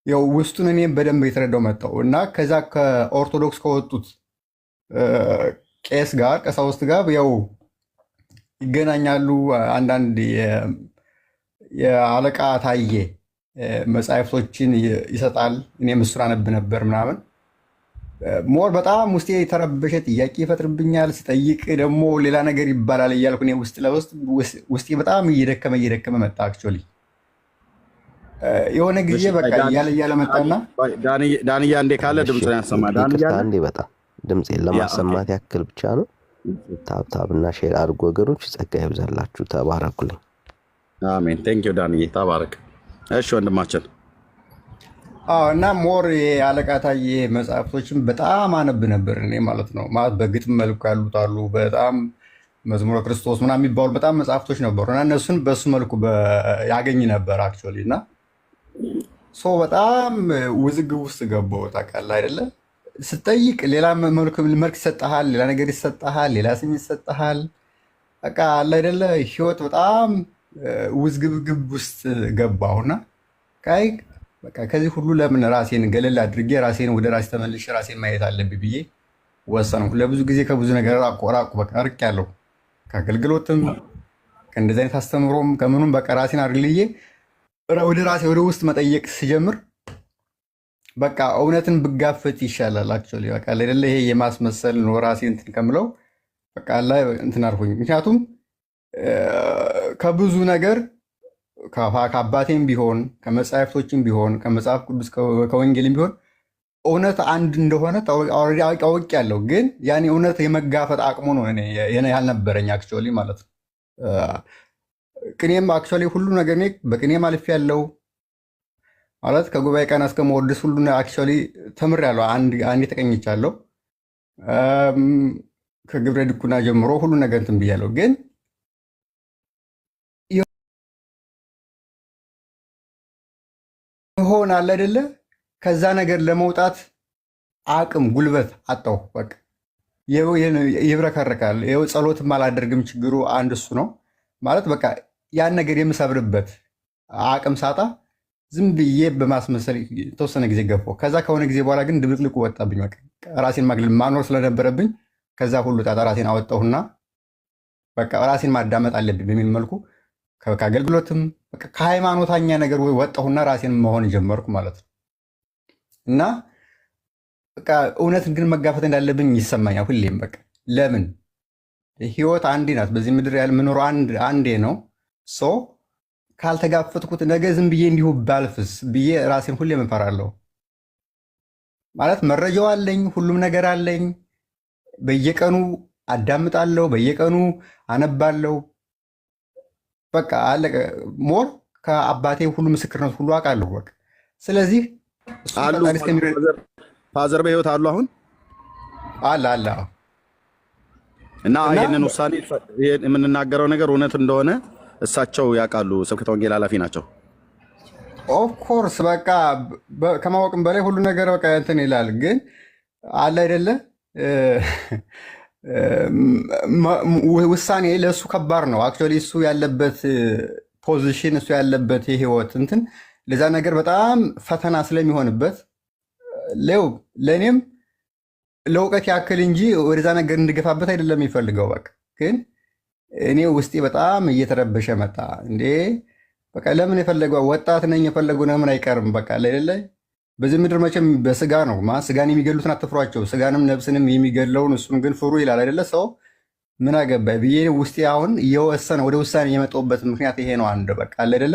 ያው ውስጡን እኔም በደንብ የተረዳው መጣው እና ከዛ ከኦርቶዶክስ ከወጡት ቀሳውስት ጋር ያው ይገናኛሉ። አንዳንድ የአለቃ ታዬ መጽሐፍቶችን ይሰጣል። እኔም እሱን አነብ ነበር ምናምን ሞር በጣም ውስጤ የተረበሸ ጥያቄ ይፈጥርብኛል። ስጠይቅ ደግሞ ሌላ ነገር ይባላል እያልኩ እኔ ውስጥ ለውስጥ ውስጤ በጣም እየደከመ መጣ። አክቹዋሊ የሆነ ጊዜ በቃ እያለ መጣና ዳንያ እንዴ ካለ ድምፅን ያሰማ። ዳንያ አንዴ በጣም ድምፄን ለማሰማት ያክል ብቻ ነው። ታብታብና ሼር አድርጎ ወገኖች፣ ጸጋ ይብዛላችሁ። ተባረኩልኝ። አሜን። ቴንክ ዩ ዳንዬ ተባረክ። እሺ ወንድማችን እና ሞር የአለቃ ታዬ መጽሐፍቶችን በጣም አነብ ነበር እኔ ማለት ነው። ማለት በግጥም መልኩ ያሉት አሉ፣ በጣም መዝሙረ ክርስቶስ ምናምን የሚባሉ በጣም መጽሐፍቶች ነበሩ እና እነሱን በሱ መልኩ ያገኝ ነበር አክቹዋሊ። እና በጣም ውዝግብ ውስጥ ገባሁ። ታውቃለህ አይደለ? ስጠይቅ ሌላ መልክ ይሰጠሃል፣ ሌላ ነገር ይሰጠሃል፣ ሌላ ስም ይሰጠሃል። በቃ አለ አይደለ? ህይወት በጣም ውዝግብግብ ውስጥ ገባሁና በቃ ከዚህ ሁሉ ለምን ራሴን ገለል አድርጌ ራሴን ወደ ራሴ ተመልሼ ራሴን ማየት አለብኝ ብዬ ወሰንኩ። ለብዙ ጊዜ ከብዙ ነገር ራቁ በቃ ርቄያለሁ። ከአገልግሎትም ከእንደዚህ አይነት አስተምሮም ከምኑም በቃ ራሴን አርልዬ ወደ ራሴ ወደ ውስጥ መጠየቅ ሲጀምር በቃ እውነትን ብጋፈት ይሻላል። አክቹዋሊ በቃ አይደለ ይሄ የማስመሰል ነው ራሴ እንትን ከምለው በቃ ላይ እንትን አልኩኝ። ምክንያቱም ከብዙ ነገር ከአባቴም ቢሆን ከመጽሐፍቶችም ቢሆን ከመጽሐፍ ቅዱስ ከወንጌልም ቢሆን እውነት አንድ እንደሆነ አውቄያለሁ፣ ግን ያኔ እውነት የመጋፈጥ አቅሙ ነው እኔ ያልነበረኝ አክቹዋሊ ማለት ነው። ቅኔም አክቹዋሊ ሁሉ ነገር እኔ በቅኔም አልፌያለሁ ማለት ከጉባኤ ቀን እስከ መወድስ ሁሉ አክቹዋሊ ተምሬያለሁ። አንዴ ተቀኝቻለሁ። ከግብረ ድኩና ጀምሮ ሁሉ ነገር እንትን ብያለሁ። ግን ይሆናል አይደለ? ከዛ ነገር ለመውጣት አቅም ጉልበት አጣሁ። በቃ ይብረከረካል። ይኸው ጸሎትም አላደርግም። ችግሩ አንድ እሱ ነው ማለት በቃ ያን ነገር የምሰብርበት አቅም ሳጣ ዝም ብዬ በማስመሰል የተወሰነ ጊዜ ገፋሁ። ከዛ ከሆነ ጊዜ በኋላ ግን ድብልቅልቁ ወጣብኝ። በቃ ራሴን ማግለል ማኖር ስለነበረብኝ ከዛ ሁሉ ጣጣ ራሴን አወጣሁና በቃ ራሴን ማዳመጥ አለብኝ በሚል መልኩ ከአገልግሎትም ከሃይማኖታኛ ነገር ወጣሁና ራሴን መሆን ጀመርኩ ማለት ነው። እና በቃ እውነትን ግን መጋፈጥ እንዳለብኝ ይሰማኛል ሁሌም። በቃ ለምን ህይወት አንዴ ናት። በዚህ ምድር የምኖረው አንዴ ነው። ሰው ካልተጋፈጥኩት ነገ ዝም ብዬ እንዲሁ ባልፍስ ብዬ ራሴን ሁሌም እፈራለሁ። ማለት መረጃው አለኝ፣ ሁሉም ነገር አለኝ። በየቀኑ አዳምጣለሁ፣ በየቀኑ አነባለሁ። በቃ አለቀ። ሞር ከአባቴ ሁሉ ምስክርነት ሁሉ አውቃለሁ። በቃ ስለዚህ ፋዘር በህይወት አሉ አሁን አለ እና ይህንን ውሳኔ የምንናገረው ነገር እውነት እንደሆነ እሳቸው ያውቃሉ። ስብከተ ወንጌል ኃላፊ ናቸው። ኦፍኮርስ በቃ ከማወቅም በላይ ሁሉ ነገር በቃ እንትን ይላል። ግን አለ አይደለ ውሳኔ ለእሱ ከባድ ነው። አክቹዋሊ እሱ ያለበት ፖዚሽን እሱ ያለበት የህይወት እንትን ለዛ ነገር በጣም ፈተና ስለሚሆንበት ለእኔም ለእውቀት ያክል እንጂ ወደዛ ነገር እንድገፋበት አይደለም የሚፈልገው። በቃ ግን እኔ ውስጤ በጣም እየተረበሸ መጣ። እንዴ በቃ ለምን የፈለገው ወጣት ነኝ የፈለገው ለምን አይቀርም? በቃ ለሌለ በዚህ ምድር መቼም በስጋ ነው ስጋን የሚገሉትን አትፍሯቸው፣ ስጋንም ነብስንም የሚገለውን እሱን ግን ፍሩ ይላል አይደለ? ሰው ምን አገባኝ ብዬ ውስጤ አሁን እየወሰነ ወደ ውሳኔ የመጣሁበት ምክንያት ይሄ ነው። አንድ በቃ አይደለ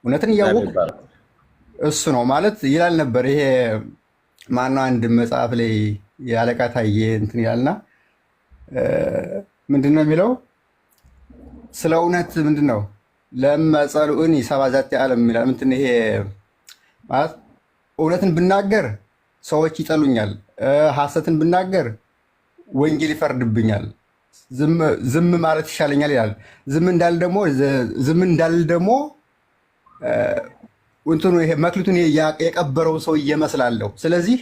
እውነትን እያወቅ እሱ ነው ማለት ይላል ነበር። ይሄ ማነው አንድ መጽሐፍ ላይ የአለቃ ታዬ እንትን ይላልና ምንድነው የሚለው ስለ እውነት ምንድነው ለመጸልኡኒ ሰባዛት ዓለም ይላል። ምንድን ይሄ ማለት እውነትን ብናገር ሰዎች ይጠሉኛል፣ ሐሰትን ብናገር ወንጌል ይፈርድብኛል፣ ዝም ማለት ይሻለኛል ይላል። ዝም እንዳል ደግሞ እንትኑ ይሄ መክሊቱን የቀበረው ሰው እየመስላለሁ። ስለዚህ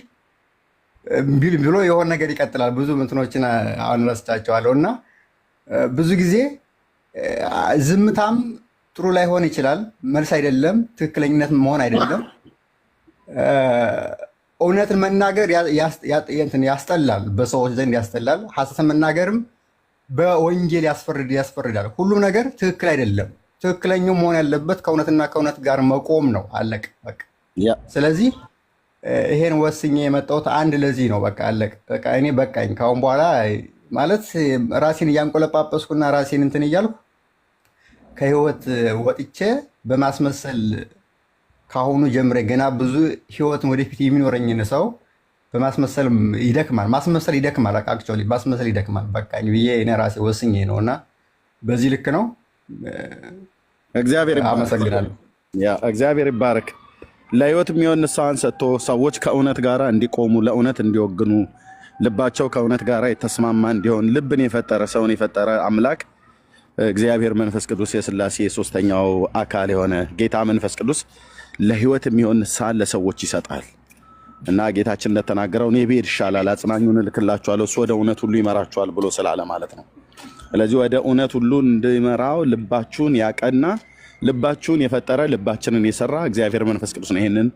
ብሎ የሆነ ነገር ይቀጥላል። ብዙ እንትኖችን አሁን ረስቻቸዋለሁ። እና ብዙ ጊዜ ዝምታም ጥሩ ላይሆን ይችላል፣ መልስ አይደለም፣ ትክክለኝነት መሆን አይደለም። እውነትን መናገር ያስጠላል፣ በሰዎች ዘንድ ያስጠላል። ሐሰትን መናገርም በወንጌል ያስፈርዳል። ሁሉም ነገር ትክክል አይደለም። ትክክለኛው መሆን ያለበት ከእውነትና ከእውነት ጋር መቆም ነው። አለቅ በቃ። ስለዚህ ይሄን ወስኜ የመጣሁት አንድ ለዚህ ነው። በቃ አለቅ በቃ። እኔ በቃኝ ካሁን በኋላ ማለት ራሴን እያንቆለጳጰስኩና ራሴን እንትን እያልኩ ከህይወት ወጥቼ በማስመሰል ከአሁኑ ጀምሬ ገና ብዙ ህይወትን ወደፊት የሚኖረኝን ሰው በማስመሰል ይደክማል። ማስመሰል ይደክማል። አክቹዋሊ ማስመሰል ይደክማል። በቃኝ ብዬ እኔ ራሴ ወስኜ ነው እና በዚህ ልክ ነው። አመሰግናለሁ። እግዚአብሔር ይባረክ። ለህይወት የሚሆን ንስሐን ሰጥቶ ሰዎች ከእውነት ጋር እንዲቆሙ ለእውነት እንዲወግኑ ልባቸው ከእውነት ጋር የተስማማ እንዲሆን ልብን የፈጠረ ሰውን የፈጠረ አምላክ እግዚአብሔር መንፈስ ቅዱስ የሥላሴ ሶስተኛው አካል የሆነ ጌታ መንፈስ ቅዱስ ለህይወት የሚሆን ንስሐን ለሰዎች ይሰጣል እና ጌታችን እንደተናገረው እኔ ብሄድ ይሻላል፣ አጽናኙን እልክላችኋለሁ፣ እሱ ወደ እውነት ሁሉ ይመራችኋል ብሎ ስላለ ማለት ነው። ስለዚህ ወደ እውነት ሁሉ እንዲመራው ልባችሁን ያቀና ልባችሁን የፈጠረ ልባችንን የሰራ እግዚአብሔር መንፈስ ቅዱስ ነው። ይሄንን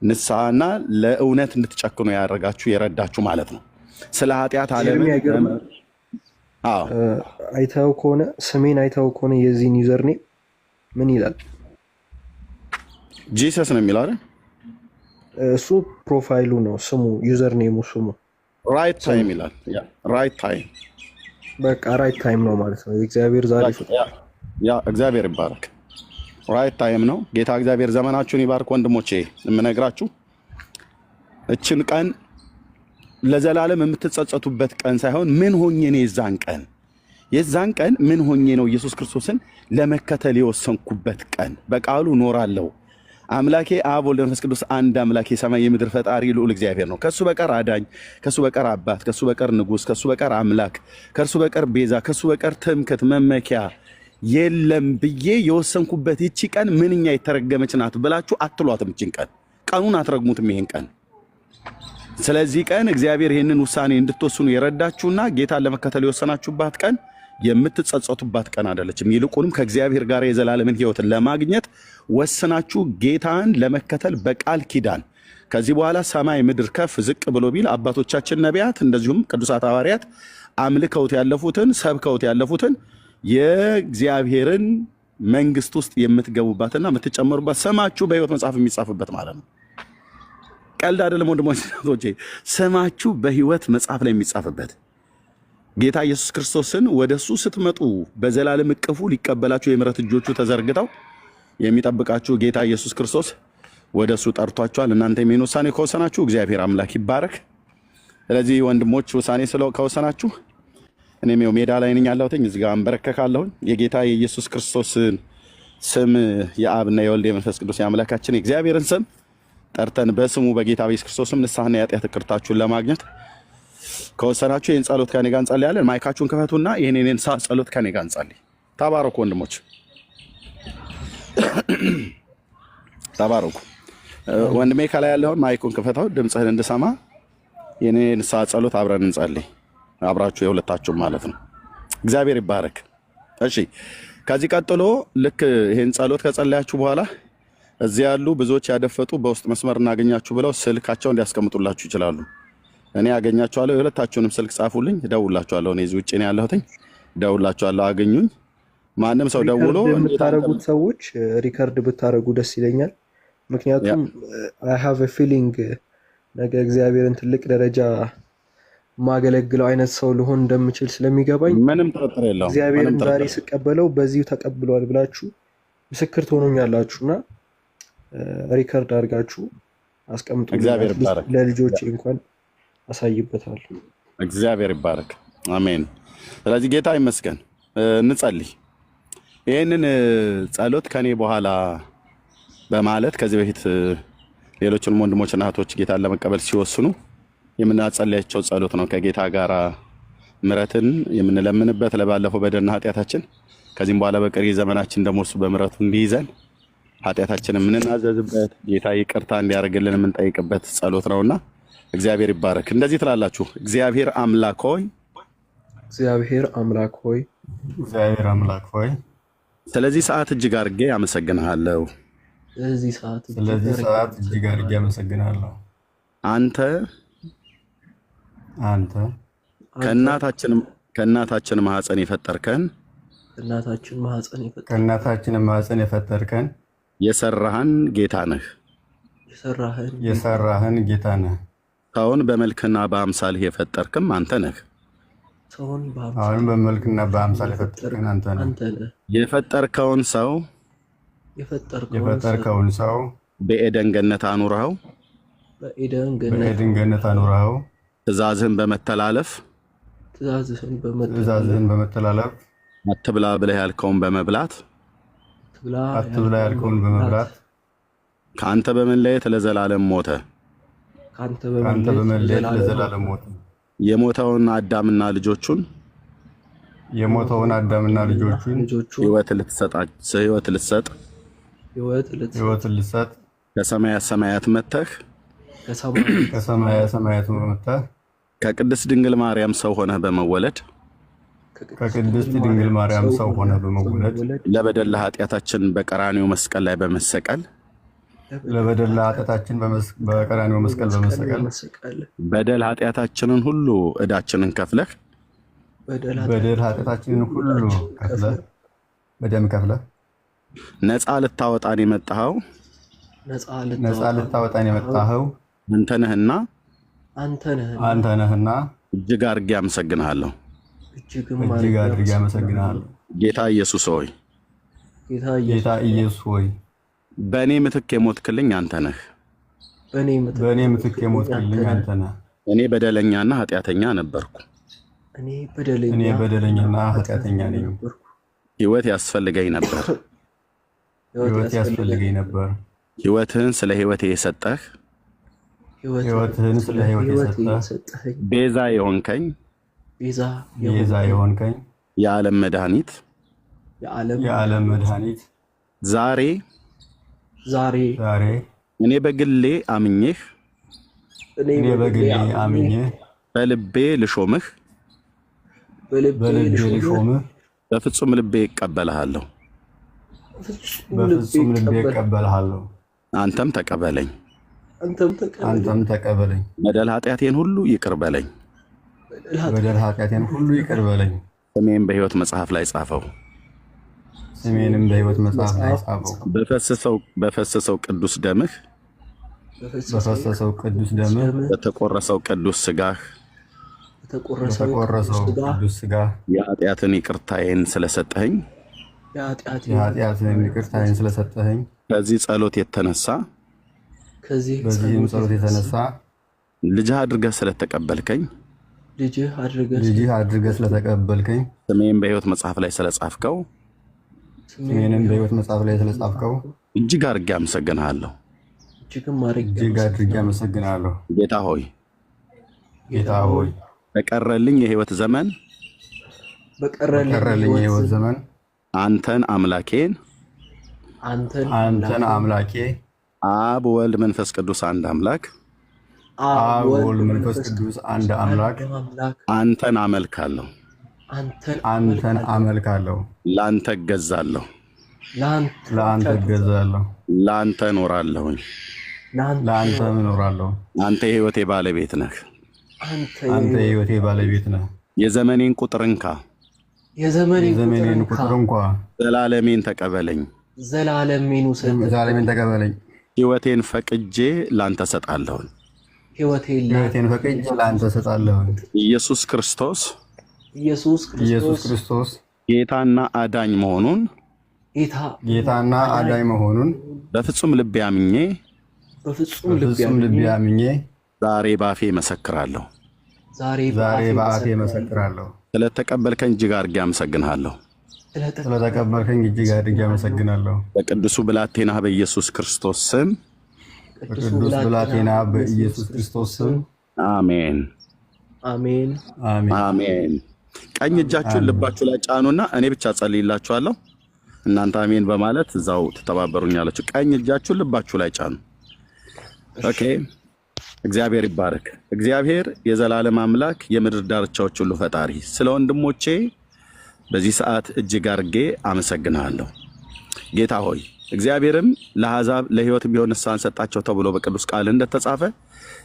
ንስሐና ለእውነት እንድትጨክኑ ያደረጋችሁ የረዳችሁ ማለት ነው። ስለ ኃጢአት ዓለምን አይተው ከሆነ ስሜን አይተው ከሆነ የዚህን ዩዘርኔም ምን ይላል? ጂሰስ ነው የሚለው አይደል? እሱ ፕሮፋይሉ ነው ስሙ፣ ዩዘርኔሙ ስሙ ራይት ታይም ይላል። ራይት ታይም በቃ ራይት ታይም ነው ማለት ነው። የእግዚአብሔር ዛሬ እግዚአብሔር ይባረክ። ራይት ታይም ነው። ጌታ እግዚአብሔር ዘመናችሁን ይባርክ። ወንድሞቼ የምነግራችሁ እችን ቀን ለዘላለም የምትጸጸቱበት ቀን ሳይሆን ምን ሆኜ ነው የዛን ቀን ምን ሆኜ ነው ኢየሱስ ክርስቶስን ለመከተል የወሰንኩበት ቀን። በቃሉ ኖራለሁ። አምላኬ አብ ወልድ መንፈስ ቅዱስ አንድ አምላክ የሰማይ የምድር ፈጣሪ ልዑል እግዚአብሔር ነው። ከሱ በቀር አዳኝ፣ ከሱ በቀር አባት፣ ከሱ በቀር ንጉሥ፣ ከሱ በቀር አምላክ፣ ከሱ በቀር ቤዛ፣ ከሱ በቀር ትምክህት መመኪያ የለም ብዬ የወሰንኩበት ይቺ ቀን ምንኛ የተረገመች ናት ብላችሁ አትሏትም። ይችን ቀኑን አትረግሙትም ይሄን ቀን። ስለዚህ ቀን እግዚአብሔር ይህንን ውሳኔ እንድትወስኑ የረዳችሁና ጌታን ለመከተል የወሰናችሁባት ቀን የምትጸጸቱባት ቀን አይደለችም። ይልቁንም ከእግዚአብሔር ጋር የዘላለምን ሕይወትን ለማግኘት ወስናችሁ ጌታን ለመከተል በቃል ኪዳን ከዚህ በኋላ ሰማይ ምድር ከፍ ዝቅ ብሎ ቢል አባቶቻችን ነቢያት፣ እንደዚሁም ቅዱሳት ሐዋርያት አምልከውት ያለፉትን ሰብከውት ያለፉትን የእግዚአብሔርን መንግስት ውስጥ የምትገቡባትና የምትጨመሩባት ስማችሁ በሕይወት መጽሐፍ የሚጻፍበት ማለት ነው። ቀልድ አይደለም ወንድሞች እናቶቼ፣ ስማችሁ በሕይወት መጽሐፍ ላይ የሚጻፍበት ጌታ ኢየሱስ ክርስቶስን ወደሱ ስትመጡ በዘላለም እቅፉ ሊቀበላችሁ የምሕረት እጆቹ ተዘርግተው የሚጠብቃችሁ ጌታ ኢየሱስ ክርስቶስ ወደሱ ጠርቷችኋል። እናንተ ይህን ውሳኔ ከወሰናችሁ እግዚአብሔር አምላክ ይባረክ። ስለዚህ ወንድሞች ውሳኔ ከወሰናችሁ እኔም ይኸው ሜዳ ላይ ነኝ ያለሁት፣ እዚህ ጋር አንበረከካለሁ። የጌታ የኢየሱስ ክርስቶስን ስም የአብና የወልድ የመንፈስ ቅዱስ የአምላካችን የእግዚአብሔርን ስም ጠርተን በስሙ በጌታ በኢየሱስ ክርስቶስም ንስሐና የኃጢአት ይቅርታችሁን ለማግኘት ከወሰናችሁ ይህን ጸሎት ከኔ ጋር እንጸልያለን። ማይካችሁን ክፈቱና ይህን ጸሎት ከኔ ጋር እንጸልይ። ተባረኩ ወንድሞች፣ ተባረኩ። ወንድሜ ከላይ ያለውን ማይኩን ክፈተው ድምፅህን እንድሰማ ይህን ንስሐ ጸሎት አብረን እንጸልይ። አብራችሁ የሁለታችሁም ማለት ነው። እግዚአብሔር ይባረክ። እሺ፣ ከዚህ ቀጥሎ ልክ ይህን ጸሎት ከጸለያችሁ በኋላ እዚህ ያሉ ብዙዎች ያደፈጡ በውስጥ መስመር እናገኛችሁ ብለው ስልካቸውን ሊያስቀምጡላችሁ ይችላሉ። እኔ አገኛችኋለሁ። የሁለታችሁንም ስልክ ጻፉልኝ፣ እደውላችኋለሁ። እኔ እዚህ ውጭ ነው ያለሁት፣ እደውላችኋለሁ። አገኙኝ። ማንም ሰው ደውሎ የምታረጉት ሰዎች ሪከርድ ብታረጉ ደስ ይለኛል። ምክንያቱም አይ ሃቭ አ ፊሊንግ ነገ እግዚአብሔርን ትልቅ ደረጃ ማገለግለው አይነት ሰው ልሆን እንደምችል ስለሚገባኝ ምንም ጥርጥር የለውም። እግዚአብሔርን ዛሬ ስቀበለው በዚሁ ተቀብሏል ብላችሁ ምስክር ትሆኑኛላችሁና ሪከርድ አድርጋችሁ አስቀምጡ። እግዚአብሔር ይባረክ። ለልጆቼ እንኳን አሳይበታል። እግዚአብሔር ይባረክ። አሜን። ስለዚህ ጌታ ይመስገን። እንጸልይ። ይህንን ጸሎት ከኔ በኋላ በማለት ከዚህ በፊት ሌሎችንም ወንድሞችና እህቶች ጌታን ለመቀበል ሲወስኑ የምናጸልያቸው ጸሎት ነው። ከጌታ ጋር ምሕረትን የምንለምንበት ለባለፈው በደልና ኃጢአታችን ከዚህም በኋላ በቀሪ ዘመናችን ደግሞ እሱ በምሕረቱ እንዲይዘን ኃጢአታችንን የምንናዘዝበት ጌታ ይቅርታ እንዲያደርግልን የምንጠይቅበት ጸሎት ነውና እግዚአብሔር ይባረክ። እንደዚህ ትላላችሁ። እግዚአብሔር አምላክ ሆይ፣ እግዚአብሔር አምላክ ሆይ፣ እግዚአብሔር አምላክ ሆይ፣ ስለዚህ ሰዓት እጅግ አድርጌ አመሰግንሃለሁ። ስለዚህ ሰዓት እጅግ አድርጌ አመሰግንሃለሁ። አንተ ከእናታችን ማህፀን የፈጠርከን ከእናታችን ማህፀን የፈጠርከን የሰራህን ጌታ ነህ። የሰራህን ጌታ ነህ። ሰውን በመልክና በአምሳልህ የፈጠርክም አንተ ነህ። አሁን በመልክና በአምሳል የፈጠርከን አንተ ነህ። የፈጠርከውን ሰው በኤደን ገነት አኑረኸው ትእዛዝህን በመተላለፍ አትብላ ብለህ ያልከውን በመብላት ከአንተ በመለየት ለዘላለም ሞተ። የሞተውን አዳምና ልጆቹን ሕይወት ልትሰጥ ከሰማያ ሰማያት መጥተህ ከቅድስት ድንግል ማርያም ሰው ሆነህ በመወለድ ለበደል ኃጢአታችን በቀራንዮ መስቀል ላይ በመሰቀል በደል ኃጢአታችንን ሁሉ ዕዳችንን ከፍለህ በደም ከፍለህ ነፃ ልታወጣን የመጣኸው አንተ ነህና እጅግ አድርጌ አመሰግንሃለሁ። ጌታ ኢየሱስ ሆይ በእኔ ምትክ የሞትክልኝ አንተ ነህ። በእኔ ምትክ የሞትክልኝ አንተ ነህ። እኔ በደለኛና ኃጢአተኛ ነበርኩ። እኔ በደለኛና ኃጢአተኛ ነኝ። ሕይወት ያስፈልገኝ ነበር። ሕይወትህን ስለ ሕይወቴ የሰጠህ ቤዛ የሆንከኝ የዓለም መድኃኒት ዛሬ እኔ በግሌ አምኜህ በልቤ ልሾምህ በፍጹም ልቤ እቀበልሃለሁ። አንተም ተቀበለኝ። በደል ኃጢአቴን ሁሉ ይቅር በለኝ። ስሜን በሕይወት መጽሐፍ ላይ ጻፈው። በፈሰሰው ቅዱስ ደምህ በተቆረሰው ቅዱስ ሥጋህ የኃጢአትን ይቅርታዬን ስለሰጠኸኝ ከዚህ ጸሎት የተነሳ ልጅህ አድርገህ ስለተቀበልከኝ ስሜን በሕይወት መጽሐፍ ላይ ስለጻፍከው እጅግ አድርጌ አመሰግንሃለሁ። ጌታ ሆይ በቀረልኝ የሕይወት ዘመን አንተን አምላኬ አብ ወልድ መንፈስ ቅዱስ አንድ አምላክ አንተን አመልካለሁ፣ ላንተ እገዛለሁ፣ ላንተ እኖራለሁኝ። አንተ የሕይወቴ ባለቤት ነህ። የዘመኔን ቁጥር እንካ፣ ዘላለሜን ተቀበለኝ። ሕይወቴን ፈቅጄ ላንተ ሰጣለሁኝ። ኢየሱስ ክርስቶስ ጌታና አዳኝ መሆኑን በፍጹም ልቤ አምኜ ዛሬ በአፌ እመሰክራለሁ። ስለተቀበልከኝ እጅግ አድርጌ አመሰግናለሁ። በቅዱሱ ብላቴናህ በኢየሱስ ክርስቶስ ስም አሜን። ቀኝ እጃችሁን ልባችሁ ላይ ጫኑና እኔ ብቻ ጸልይላችኋለሁ። እናንተ አሜን በማለት እዛው ተባበሩኛላችሁ። ቀኝ እጃችሁን ልባችሁ ላይ ጫኑ። ኦኬ። እግዚአብሔር ይባረክ። እግዚአብሔር የዘላለም አምላክ የምድር ዳርቻዎች ሁሉ ፈጣሪ ስለ ወንድሞቼ በዚህ ሰዓት እጅግ አድርጌ አመሰግናለሁ። ጌታ ሆይ እግዚአብሔርም ለአሕዛብ ለሕይወት ቢሆን ንስሐን ሰጣቸው ተብሎ በቅዱስ ቃል እንደተጻፈ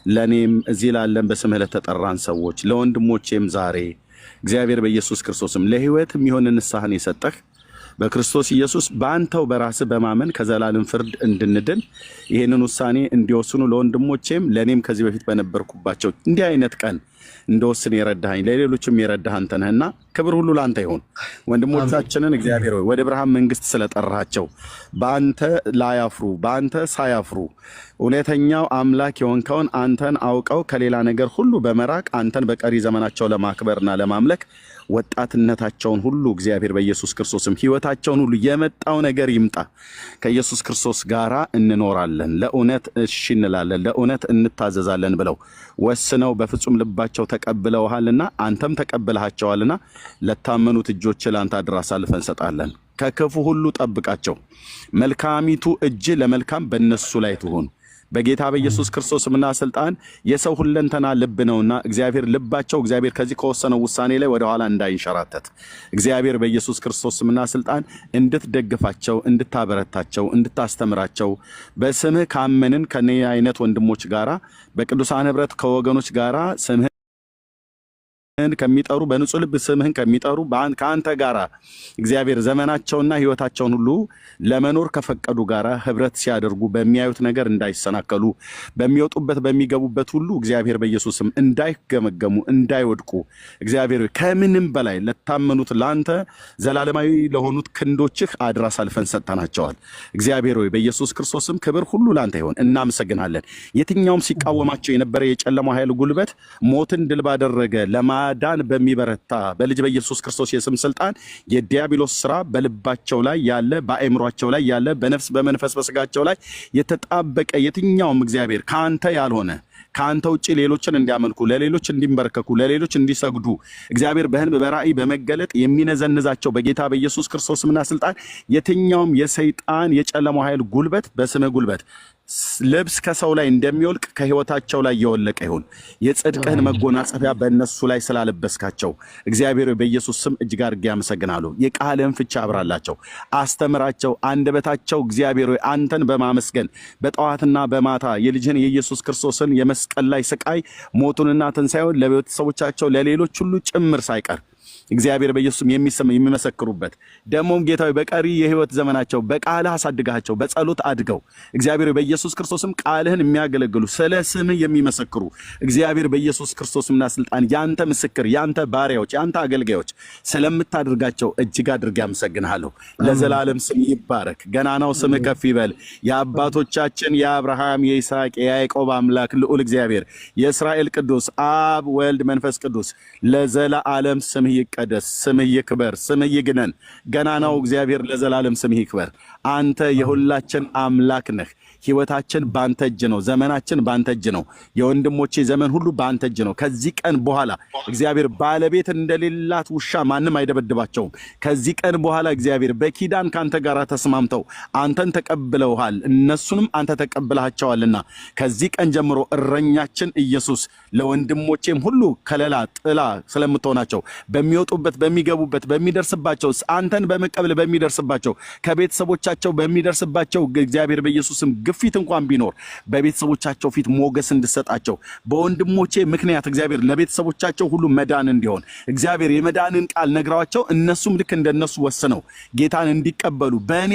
ለእኔም እዚህ ላለን በስምህ ለተጠራን ሰዎች ለወንድሞቼም ዛሬ እግዚአብሔር በኢየሱስ ክርስቶስም ለሕይወት የሚሆን ንስሐን የሰጠህ በክርስቶስ ኢየሱስ በአንተው በራስህ በማመን ከዘላለም ፍርድ እንድንድን ይህንን ውሳኔ እንዲወስኑ ለወንድሞቼም ለእኔም ከዚህ በፊት በነበርኩባቸው እንዲህ አይነት ቀን እንደወስን የረዳኸኝ ለሌሎችም የረዳህ አንተ ነህና ክብር ሁሉ ለአንተ ይሁን። ወንድሞቻችንን እግዚአብሔር ሆይ ወደ ብርሃን መንግስት ስለጠራቸው በአንተ ላያፍሩ በአንተ ሳያፍሩ እውነተኛው አምላክ የሆንከውን አንተን አውቀው ከሌላ ነገር ሁሉ በመራቅ አንተን በቀሪ ዘመናቸው ለማክበርና ለማምለክ ወጣትነታቸውን ሁሉ እግዚአብሔር በኢየሱስ ክርስቶስም ሕይወታቸውን ሁሉ የመጣው ነገር ይምጣ። ከኢየሱስ ክርስቶስ ጋር እንኖራለን፣ ለእውነት እሺ እንላለን፣ ለእውነት እንታዘዛለን ብለው ወስነው በፍጹም ልባቸው ተቀብለውሃልና አንተም ተቀብለሃቸዋልና ለታመኑት እጆች ለአንተ አድራ አሳልፈን እንሰጣለን። ከክፉ ሁሉ ጠብቃቸው። መልካሚቱ እጅ ለመልካም በእነሱ ላይ ትሁን። በጌታ በኢየሱስ ክርስቶስ ስምና ስልጣን የሰው ሁለንተና ልብ ነውና እግዚአብሔር ልባቸው እግዚአብሔር ከዚህ ከወሰነው ውሳኔ ላይ ወደ ኋላ እንዳይንሸራተት እግዚአብሔር በኢየሱስ ክርስቶስ ስምና ስልጣን እንድትደግፋቸው፣ እንድታበረታቸው፣ እንድታስተምራቸው በስምህ ካመንን ከነኛ አይነት ወንድሞች ጋራ በቅዱሳን ህብረት ከወገኖች ጋራ ስምህ ከሚጠሩ በንጹህ ልብ ስምህን ከሚጠሩ ከአንተ ጋራ እግዚአብሔር ዘመናቸውና ህይወታቸውን ሁሉ ለመኖር ከፈቀዱ ጋራ ህብረት ሲያደርጉ በሚያዩት ነገር እንዳይሰናከሉ በሚወጡበት በሚገቡበት ሁሉ እግዚአብሔር በኢየሱስም እንዳይገመገሙ እንዳይወድቁ እግዚአብሔር ከምንም በላይ ለታመኑት ላንተ ዘላለማዊ ለሆኑት ክንዶችህ አድራ አሳልፈን ሰጥተናቸዋል። እግዚአብሔር ሆይ በኢየሱስ ክርስቶስም ክብር ሁሉ ላንተ ይሁን። እናመሰግናለን። የትኛውም ሲቃወማቸው የነበረ የጨለማው ኃይል ጉልበት ሞትን ድል ባደረገ ለማዳን በሚበረታ በልጅ በኢየሱስ ክርስቶስ የስም ስልጣን የዲያብሎስ ስራ በልባቸው ላይ ያለ በአእምሯቸው ላይ ያለ በነፍስ በመንፈስ በስጋቸው ላይ የተጣበቀ የትኛውም እግዚአብሔር ካንተ ያልሆነ ካንተ ውጪ ሌሎችን እንዲያመልኩ ለሌሎች እንዲንበረከኩ ለሌሎች እንዲሰግዱ እግዚአብሔር በህልም በራእይ በመገለጥ የሚነዘንዛቸው በጌታ በኢየሱስ ክርስቶስ ስምና ስልጣን የትኛውም የሰይጣን የጨለማው ኃይል ጉልበት በስመ ጉልበት ልብስ ከሰው ላይ እንደሚወልቅ ከህይወታቸው ላይ የወለቀ ይሁን። የጽድቅህን መጎናጸፊያ በእነሱ ላይ ስላለበስካቸው እግዚአብሔር በኢየሱስ ስም እጅግ አድርጌ አመሰግናለሁ። የቃልህን ፍቻ አብራላቸው፣ አስተምራቸው። አንደበታቸው እግዚአብሔር ሆይ አንተን በማመስገን በጠዋትና በማታ የልጅህን የኢየሱስ ክርስቶስን የመስቀል ላይ ስቃይ ሞቱንና ትንሣኤውን ለቤተሰቦቻቸው ለሌሎች ሁሉ ጭምር ሳይቀር እግዚአብሔር በኢየሱስ የሚመሰክሩበት ደሞም ጌታዊ በቀሪ የህይወት ዘመናቸው በቃልህ አሳድጋቸው በጸሎት አድገው እግዚአብሔር በኢየሱስ ክርስቶስም ቃልህን የሚያገለግሉ ስለ ስምህ የሚመሰክሩ እግዚአብሔር በኢየሱስ ክርስቶስምና ስልጣን ያንተ ምስክር ያንተ ባሪያዎች ያንተ አገልጋዮች ስለምታደርጋቸው እጅግ አድርጌ አመሰግንሃለሁ። ለዘላለም ስም ይባረክ፣ ገናናው ስምህ ከፍ ይበል። የአባቶቻችን የአብርሃም የይስሐቅ የያዕቆብ አምላክ ልዑል እግዚአብሔር የእስራኤል ቅዱስ አብ ወልድ መንፈስ ቅዱስ ለዘላለም ስምህ ይቀደስ፣ ስምህ ይክበር፣ ስምህ ይግነን። ገናናው እግዚአብሔር ለዘላለም ስምህ ይክበር። አንተ የሁላችን አምላክ ነህ። ህይወታችን ባንተ እጅ ነው። ዘመናችን ባንተ እጅ ነው። የወንድሞቼ ዘመን ሁሉ ባንተ እጅ ነው። ከዚህ ቀን በኋላ እግዚአብሔር ባለቤት እንደሌላት ውሻ ማንም አይደበድባቸውም። ከዚህ ቀን በኋላ እግዚአብሔር በኪዳን ካንተ ጋር ተስማምተው አንተን ተቀብለውሃል፣ እነሱንም አንተ ተቀብለሃቸዋልና ከዚህ ቀን ጀምሮ እረኛችን ኢየሱስ ለወንድሞቼም ሁሉ ከለላ ጥላ ስለምትሆናቸው በሚወጡበት በሚገቡበት በሚደርስባቸው አንተን በመቀበል በሚደርስባቸው ከቤተሰቦቻቸው በሚደርስባቸው እግዚአብሔር በኢየሱስም ግፊት እንኳን ቢኖር በቤተሰቦቻቸው ፊት ሞገስ እንድሰጣቸው በወንድሞቼ ምክንያት እግዚአብሔር ለቤተሰቦቻቸው ሁሉ መዳን እንዲሆን እግዚአብሔር የመዳንን ቃል ነግራቸው እነሱም ልክ እንደነሱ ወስነው ጌታን እንዲቀበሉ በእኔ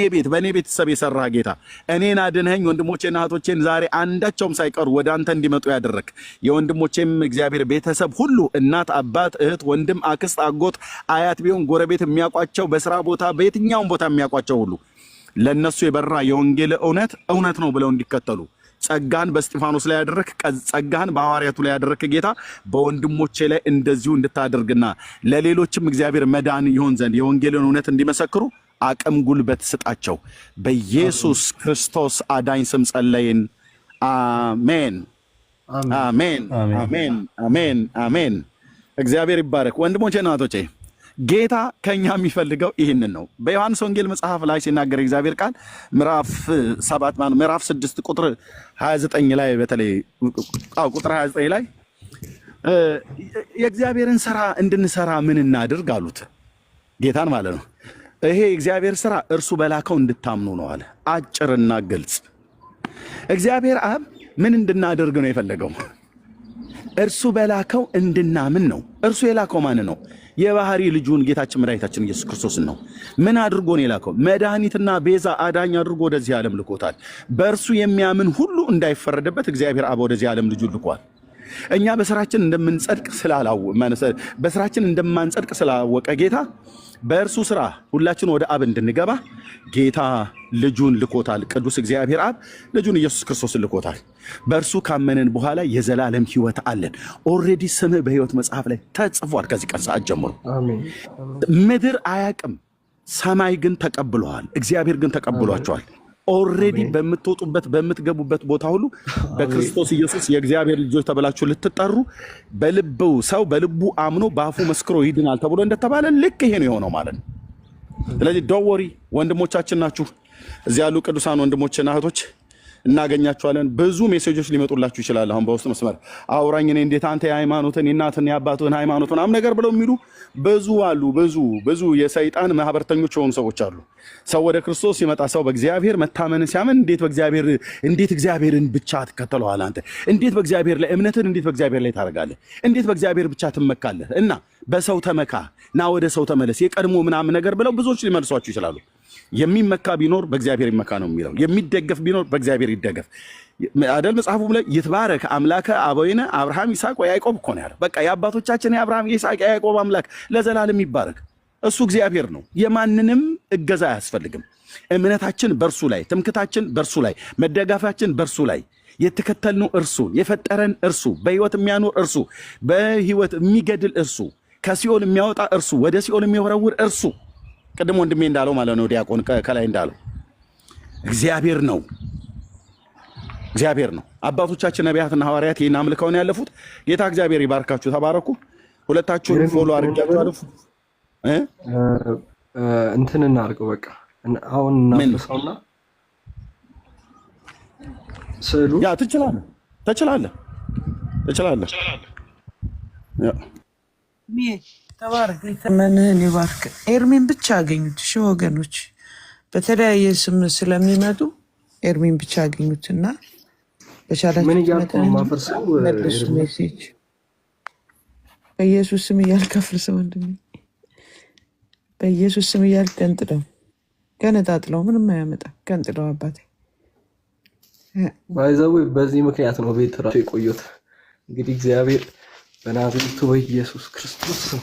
ቤተሰብ የሰራ ጌታ እኔን አድነኝ ወንድሞቼና እህቶቼን ዛሬ አንዳቸውም ሳይቀሩ ወደ አንተ እንዲመጡ ያደረክ የወንድሞቼም እግዚአብሔር ቤተሰብ ሁሉ እናት፣ አባት፣ እህት፣ ወንድም፣ አክስት፣ አጎት፣ አያት ቢሆን ጎረቤት የሚያውቋቸው በስራ ቦታ በየትኛውም ቦታ የሚያውቋቸው ሁሉ ለነሱ የበራ የወንጌል እውነት ነው ብለው እንዲከተሉ ጸጋን በእስጢፋኖስ ላይ ያደረክ ጸጋን በሐዋርያቱ ላይ ያደረክ ጌታ በወንድሞቼ ላይ እንደዚሁ እንድታደርግና ለሌሎችም እግዚአብሔር መዳን ይሆን ዘንድ የወንጌልን እውነት እንዲመሰክሩ አቅም ጉልበት ስጣቸው። በኢየሱስ ክርስቶስ አዳኝ ስም ጸለይን። አሜን፣ አሜን፣ አሜን፣ አሜን፣ አሜን። እግዚአብሔር ይባረክ። ወንድሞቼና እህቶቼ ጌታ ከኛ የሚፈልገው ይህንን ነው። በዮሐንስ ወንጌል መጽሐፍ ላይ ሲናገር እግዚአብሔር ቃል ምዕራፍ 6 ቁጥር 29 ላይ በተለይ ቁጥር 29 ላይ የእግዚአብሔርን ስራ እንድንሰራ ምን እናድርግ አሉት፣ ጌታን ማለት ነው። ይሄ የእግዚአብሔር ስራ እርሱ በላከው እንድታምኑ ነው አለ። አጭርና ግልጽ። እግዚአብሔር አብ ምን እንድናደርግ ነው የፈለገው? እርሱ በላከው እንድናምን ነው። እርሱ የላከው ማን ነው? የባህሪ ልጁን ጌታችን መድኃኒታችን ኢየሱስ ክርስቶስን ነው። ምን አድርጎ ነው የላከው? መድኃኒትና ቤዛ አዳኝ አድርጎ ወደዚህ ዓለም ልኮታል። በእርሱ የሚያምን ሁሉ እንዳይፈረድበት እግዚአብሔር አብ ወደዚህ ዓለም ልጁን ልኳል። እኛ በስራችን እንደማንጸድቅ ስላወቀ ጌታ በእርሱ ስራ ሁላችን ወደ አብ እንድንገባ ጌታ ልጁን ልኮታል። ቅዱስ እግዚአብሔር አብ ልጁን ኢየሱስ ክርስቶስን ልኮታል። በእርሱ ካመንን በኋላ የዘላለም ሕይወት አለን። ኦልሬዲ ስምህ በሕይወት መጽሐፍ ላይ ተጽፏል። ከዚህ ቀን ሰዓት ጀምሮ ምድር አያቅም፣ ሰማይ ግን ተቀብለዋል። እግዚአብሔር ግን ተቀብሏቸዋል። ኦልሬዲ በምትወጡበት በምትገቡበት ቦታ ሁሉ በክርስቶስ ኢየሱስ የእግዚአብሔር ልጆች ተብላችሁ ልትጠሩ ሰው በልቡ አምኖ በአፉ መስክሮ ይድናል ተብሎ እንደተባለ ልክ ይሄ ነው የሆነው ማለት ነው። ስለዚህ ዶንት ወሪ ወንድሞቻችን ናችሁ እዚህ ያሉ ቅዱሳን ወንድሞችና እህቶች እናገኛቸዋለን። ብዙ ሜሴጆች ሊመጡላችሁ ይችላል። አሁን በውስጥ መስመር አውራኝ እኔ እንዴት አንተ የሃይማኖትን የእናትን የአባትን ሃይማኖት ምናምን ነገር ብለው የሚሉ ብዙ አሉ። ብዙ የሰይጣን ማህበርተኞች የሆኑ ሰዎች አሉ። ሰው ወደ ክርስቶስ ሲመጣ ሰው በእግዚአብሔር መታመን ሲያምን እንዴት እግዚአብሔርን ብቻ ትከተለዋለህ? አንተ እንዴት በእግዚአብሔር ላይ እምነትን እንዴት በእግዚአብሔር ላይ ታደርጋለህ? እንዴት በእግዚአብሔር ብቻ ትመካለህ? እና በሰው ተመካ ና ወደ ሰው ተመለስ የቀድሞ ምናምን ነገር ብለው ብዙዎች ሊመልሷችሁ ይችላሉ። የሚመካ ቢኖር በእግዚአብሔር ይመካ ነው የሚለው። የሚደገፍ ቢኖር በእግዚአብሔር ይደገፍ አይደል? መጽሐፉም ላይ ይትባረክ አምላከ አበዊነ አብርሃም ይስሐቅ ወያዕቆብ እኮ ነው ያለው። በቃ የአባቶቻችን የአብርሃም የይስሐቅ የያዕቆብ አምላክ ለዘላለም ይባረክ። እሱ እግዚአብሔር ነው። የማንንም እገዛ አያስፈልግም። እምነታችን በእርሱ ላይ፣ ትምክታችን በእርሱ ላይ፣ መደጋፋችን በእርሱ ላይ፣ የተከተልነው እርሱን፣ የፈጠረን እርሱ፣ በህይወት የሚያኖር እርሱ፣ በህይወት የሚገድል እርሱ፣ ከሲኦል የሚያወጣ እርሱ፣ ወደ ሲኦል የሚወረውር እርሱ። ቅድም ወንድሜ እንዳለው ማለት ነው፣ ዲያቆን ከላይ እንዳለው እግዚአብሔር ነው። እግዚአብሔር ነው። አባቶቻችን ነቢያትና ሐዋርያት ይህን አምልከው ነው ያለፉት። ጌታ እግዚአብሔር ይባርካችሁ። ተባረኩ። ሁለታችሁን ፎሎ አድርጋችኋል። እንትን እናድርገው በቃ አሁን እናፍርሰውና ስዕሉ ያ ትችላለህ። ያ ተባረክ። መንህን ይባርክ። ኤርሚን ብቻ አገኙት። እሺ ወገኖች፣ በተለያየ ስም ስለሚመጡ ኤርሚን ብቻ አገኙትና በቻላችሁ መልሱ ሜሴጅ በኢየሱስ ስም እያልክ አፍርሰው ወንድሜ፣ በኢየሱስ ስም እያልክ ገነጣጥለው፣ ምንም አያመጣም። ገንጥለው አባቴ ባይዘው። በዚህ ምክንያት ነው ቤት ራሱ የቆዩት። እንግዲህ እግዚአብሔር በናዝሬቱ በኢየሱስ ክርስቶስ ስም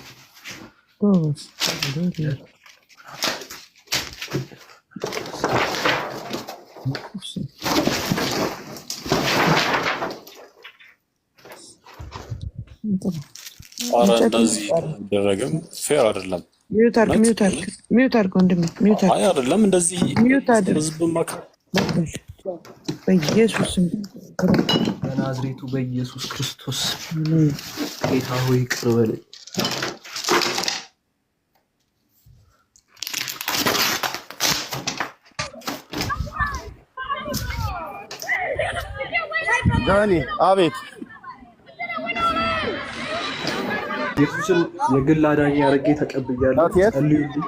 እንደዚህ ደረገም ፌር አይደለም። ሚውት አድርግ ወንድሜ፣ ሚውት አድርግ። አይ አይደለም እንደዚህ ህዝብ ማከ በኢየሱስ ስም በናዝሬቱ በኢየሱስ ክርስቶስ ጌታ ሆይ ይቅር በለኝ። ዳኒ አቤት። ኢየሱስን የግል አዳኝ አድርጌ ተቀብያለሁ። ጸልዩልኝ።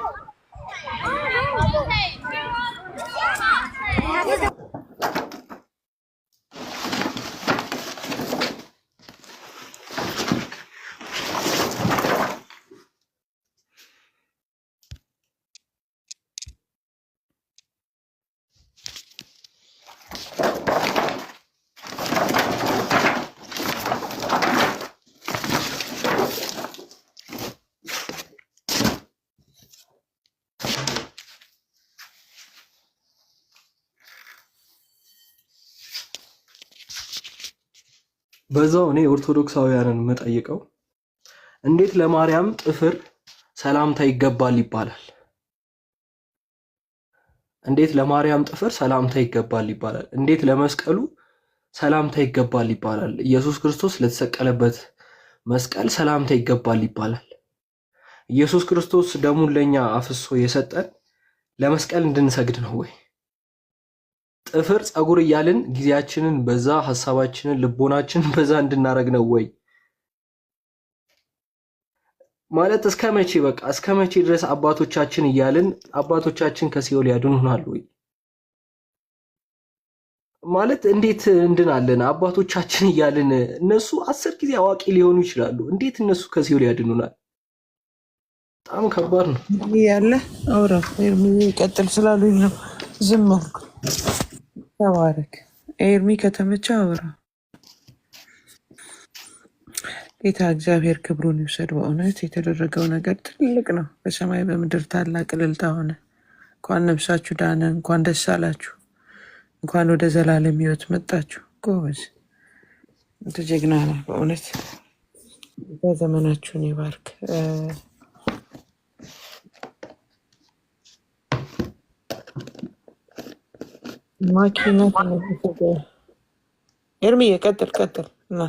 በዛው እኔ ኦርቶዶክሳውያንን የምጠይቀው እንዴት ለማርያም ጥፍር ሰላምታ ይገባል ይባላል? እንዴት ለማርያም ጥፍር ሰላምታ ይገባል ይባላል? እንዴት ለመስቀሉ ሰላምታ ይገባል ይባላል? ኢየሱስ ክርስቶስ ለተሰቀለበት መስቀል ሰላምታ ይገባል ይባላል? ኢየሱስ ክርስቶስ ደሙን ለኛ አፍሶ የሰጠን ለመስቀል እንድንሰግድ ነው ወይ? ጥፍር ጸጉር እያልን ጊዜያችንን በዛ ሐሳባችንን ልቦናችንን በዛ እንድናረግ ነው ወይ? ማለት እስከ መቼ በቃ እስከ መቼ ድረስ አባቶቻችን እያልን አባቶቻችን ከሲኦል ያድኑናል ወይ? ማለት እንዴት እንድናለን? አባቶቻችን እያልን እነሱ 10 ጊዜ አዋቂ ሊሆኑ ይችላሉ። እንዴት እነሱ ከሲኦል ያድኑናል? በጣም ከባድ ነው። ያለ አውራ ቀጥል ስላሉኝ ነው ዝም አልኩ። ተባረክ ኤርሚ፣ ከተመቸ አውራ። ጌታ እግዚአብሔር ክብሩን ይውሰድ። በእውነት የተደረገው ነገር ትልቅ ነው። በሰማይ በምድር ታላቅ እልልታ ሆነ። እንኳን ነብሳችሁ ዳነ፣ እንኳን ደስ አላችሁ፣ እንኳን ወደ ዘላለም ሕይወት መጣችሁ። ጎበዝ ጀግና ነው በእውነት። በዘመናችሁን ይባርክ። ማኪና ኤርሚ ቀጥል እና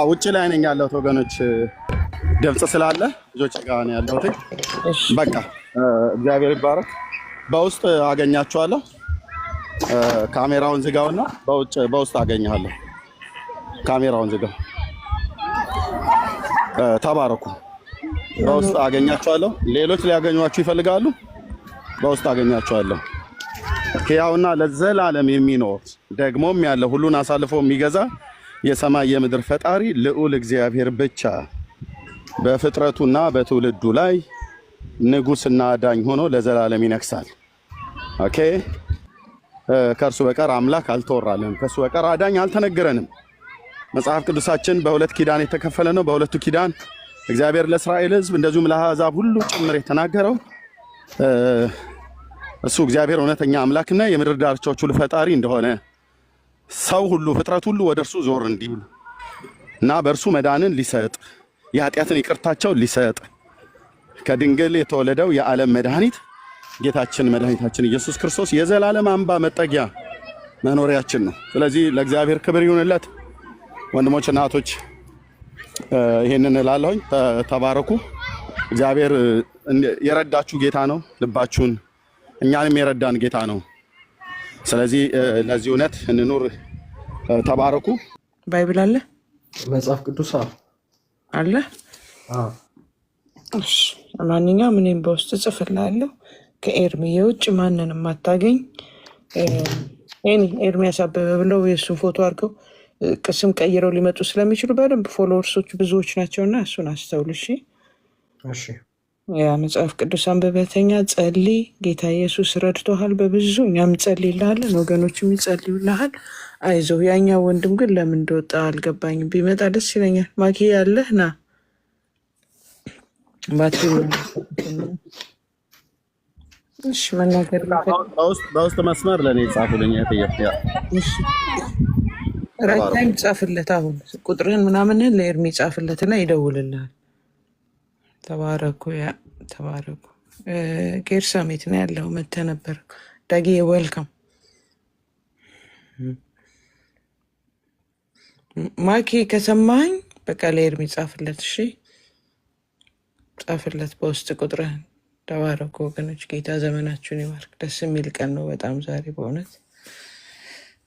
ውጭ ላይ ነኝ ያለሁት ወገኖች፣ ድምፅ ስላለ ልጆች ጋር ነው ያለሁት። በቃ እግዚአብሔር ይባረክ። በውስጥ አገኛችኋለሁ። ካሜራውን ዝጋውና በውስጥ አገኘሃለሁ። ካሜራውን ዝጋው። ተባረኩ። በውስጥ አገኛቸዋለሁ። ሌሎች ሊያገኟችሁ ይፈልጋሉ። በውስጥ አገኛቸዋለሁ። ሕያውና ለዘላለም የሚኖር ደግሞም ያለ ሁሉን አሳልፎ የሚገዛ የሰማይ የምድር ፈጣሪ ልዑል እግዚአብሔር ብቻ በፍጥረቱና በትውልዱ ላይ ንጉስና ዳኝ ሆኖ ለዘላለም ይነግሳል። ኦኬ። ከእርሱ በቀር አምላክ አልተወራልንም፣ ከእሱ በቀር አዳኝ አልተነገረንም። መጽሐፍ ቅዱሳችን በሁለት ኪዳን የተከፈለ ነው። በሁለቱ ኪዳን እግዚአብሔር ለእስራኤል ሕዝብ እንደዚሁም ለአሕዛብ ሁሉ ጭምር የተናገረው እሱ እግዚአብሔር እውነተኛ አምላክና የምድር ዳርቻዎች ሁሉ ፈጣሪ እንደሆነ ሰው ሁሉ ፍጥረት ሁሉ ወደ እርሱ ዞር እንዲል እና በእርሱ መዳንን ሊሰጥ የኃጢአትን ይቅርታቸውን ሊሰጥ ከድንግል የተወለደው የዓለም መድኃኒት ጌታችን መድኃኒታችን ኢየሱስ ክርስቶስ የዘላለም አምባ መጠጊያ መኖሪያችን ነው። ስለዚህ ለእግዚአብሔር ክብር ይሁንለት። ወንድሞች እና እህቶች ይሄንን እላለሁኝ። ተባረኩ። እግዚአብሔር የረዳችሁ ጌታ ነው። ልባችሁን እኛንም የረዳን ጌታ ነው። ስለዚህ ለዚህ እውነት እንኑር። ተባረኩ። ባይብል አለ፣ መጽሐፍ ቅዱስ አለ። ማንኛውም እኔም በውስጥ ጽፍላለሁ። ከኤርሚ የውጭ ማንንም አታገኝ። ኤርሚያስ አበበ ብለው የእሱን ፎቶ አድርገው ቅስም ቀይረው ሊመጡ ስለሚችሉ በደንብ ፎሎወርሶቹ ብዙዎች ናቸውና እሱን አስተውል። እሺ። ያ መጽሐፍ ቅዱስ አንብበተኛ ጸልይ። ጌታ ኢየሱስ ረድቶሃል በብዙ። እኛም ጸልይልሃለን፣ ወገኖችም ይጸልዩልሃል። አይዞህ። ያኛው ወንድም ግን ለምን እንደወጣ አልገባኝም። ቢመጣ ደስ ይለኛል። ማኪ ያለህ ና ባትሪ እሺ። መናገር በውስጥ መስመር ለእኔ ጻፉልኝ። ራይት ታይም ጻፍለት። አሁን ቁጥርህን ምናምንህን ለኤርሚ ጻፍለትና ይደውልልሃል። ተባረኩ። ያ ተባረኩ። ጌርሳሜት ነው ያለው። መተህ ነበር ዳጊ። ዌልካም ማኪ። ከሰማኝ በቃ ለኤርሚ ጻፍለት። እሺ ጻፍለት በውስጥ ቁጥርህን። ተባረኩ ወገኖች። ጌታ ዘመናችሁን ይባርክ። ደስ የሚል ቀን ነው በጣም ዛሬ በእውነት።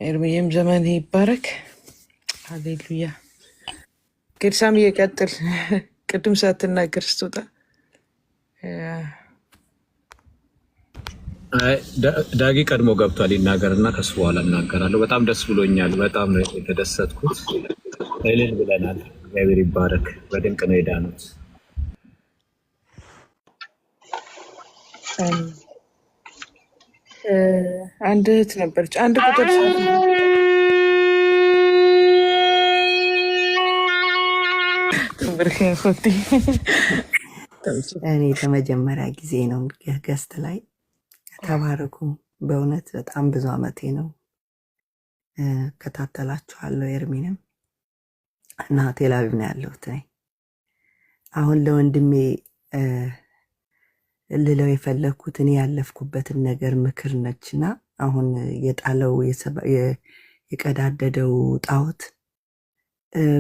ኤርሚዬም ዘመን ይባረክ። ሃሌሉያ። ጌርሳም እየቀጥል ቅድም ሳትናገር ስትወጣ ዳጊ ቀድሞ ገብቷል። ይናገርና ከሱ በኋላ እናገራለሁ። በጣም ደስ ብሎኛል። በጣም ነው የተደሰትኩት። እልል ብለናል። እግዚአብሔር ይባረክ። በድንቅ ነው የዳኑት። አንድ እህት ነበረች። አንድ ቁጥር እኔ ለመጀመሪያ ጊዜ ነው ገስት ላይ። ተባረኩ። በእውነት በጣም ብዙ አመቴ ነው ከታተላችኋለሁ። ኤርሚንም እና ቴልአቪቭ ነው ያለሁት። አሁን ለወንድሜ ልለው የፈለግኩት እኔ ያለፍኩበትን ነገር ምክር ነችና አሁን የጣለው የቀዳደደው ጣዖት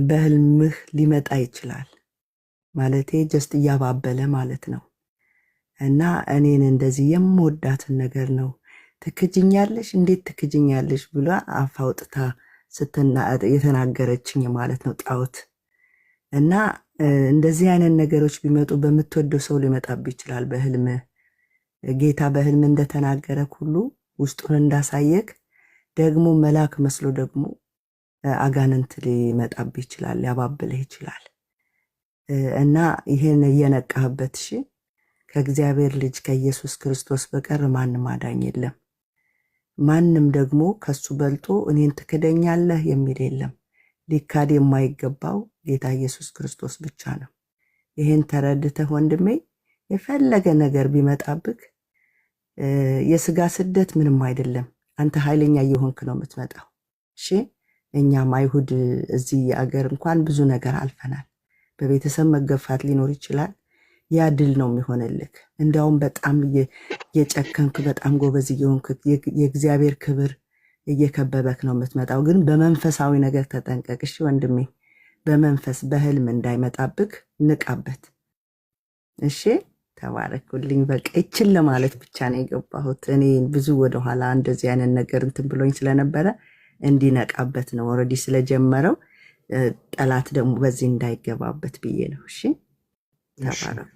በህልምህ ሊመጣ ይችላል። ማለቴ ጀስት እያባበለ ማለት ነው። እና እኔን እንደዚህ የምወዳትን ነገር ነው ትክጅኛለሽ፣ እንዴት ትክጅኛለሽ ብላ አፍ አውጥታ የተናገረችኝ ማለት ነው ጣዖት። እና እንደዚህ አይነት ነገሮች ቢመጡ በምትወደው ሰው ሊመጣብህ ይችላል። በህልም ጌታ በህልም እንደተናገረ ሁሉ ውስጡን እንዳሳየክ ደግሞ መልአክ መስሎ ደግሞ አጋንንት ሊመጣብህ ይችላል፣ ሊያባብልህ ይችላል። እና ይሄን እየነቃህበት እሺ። ከእግዚአብሔር ልጅ ከኢየሱስ ክርስቶስ በቀር ማንም አዳኝ የለም። ማንም ደግሞ ከሱ በልጦ እኔን ትክደኛለህ የሚል የለም። ሊካድ የማይገባው ጌታ ኢየሱስ ክርስቶስ ብቻ ነው። ይሄን ተረድተህ ወንድሜ የፈለገ ነገር ቢመጣብክ የስጋ ስደት ምንም አይደለም። አንተ ኃይለኛ እየሆንክ ነው የምትመጣው። እሺ እኛም አይሁድ እዚህ አገር እንኳን ብዙ ነገር አልፈናል። በቤተሰብ መገፋት ሊኖር ይችላል። ያ ድል ነው የሚሆንልክ። እንዲያውም በጣም የጨከንክ በጣም ጎበዝ እየሆንክ የእግዚአብሔር ክብር እየከበበክ ነው የምትመጣው። ግን በመንፈሳዊ ነገር ተጠንቀቅ እሺ ወንድሜ። በመንፈስ በህልም እንዳይመጣብክ ንቃበት እሺ። ተባረኩልኝ። በቃ ይችን ለማለት ብቻ ነው የገባሁት። እኔ ብዙ ወደኋላ እንደዚህ አይነት ነገር እንትን ብሎኝ ስለነበረ እንዲነቃበት ነው ኦልሬዲ ስለጀመረው ጠላት ደግሞ በዚህ እንዳይገባበት ብዬ ነው። እሺ ተባረኩ።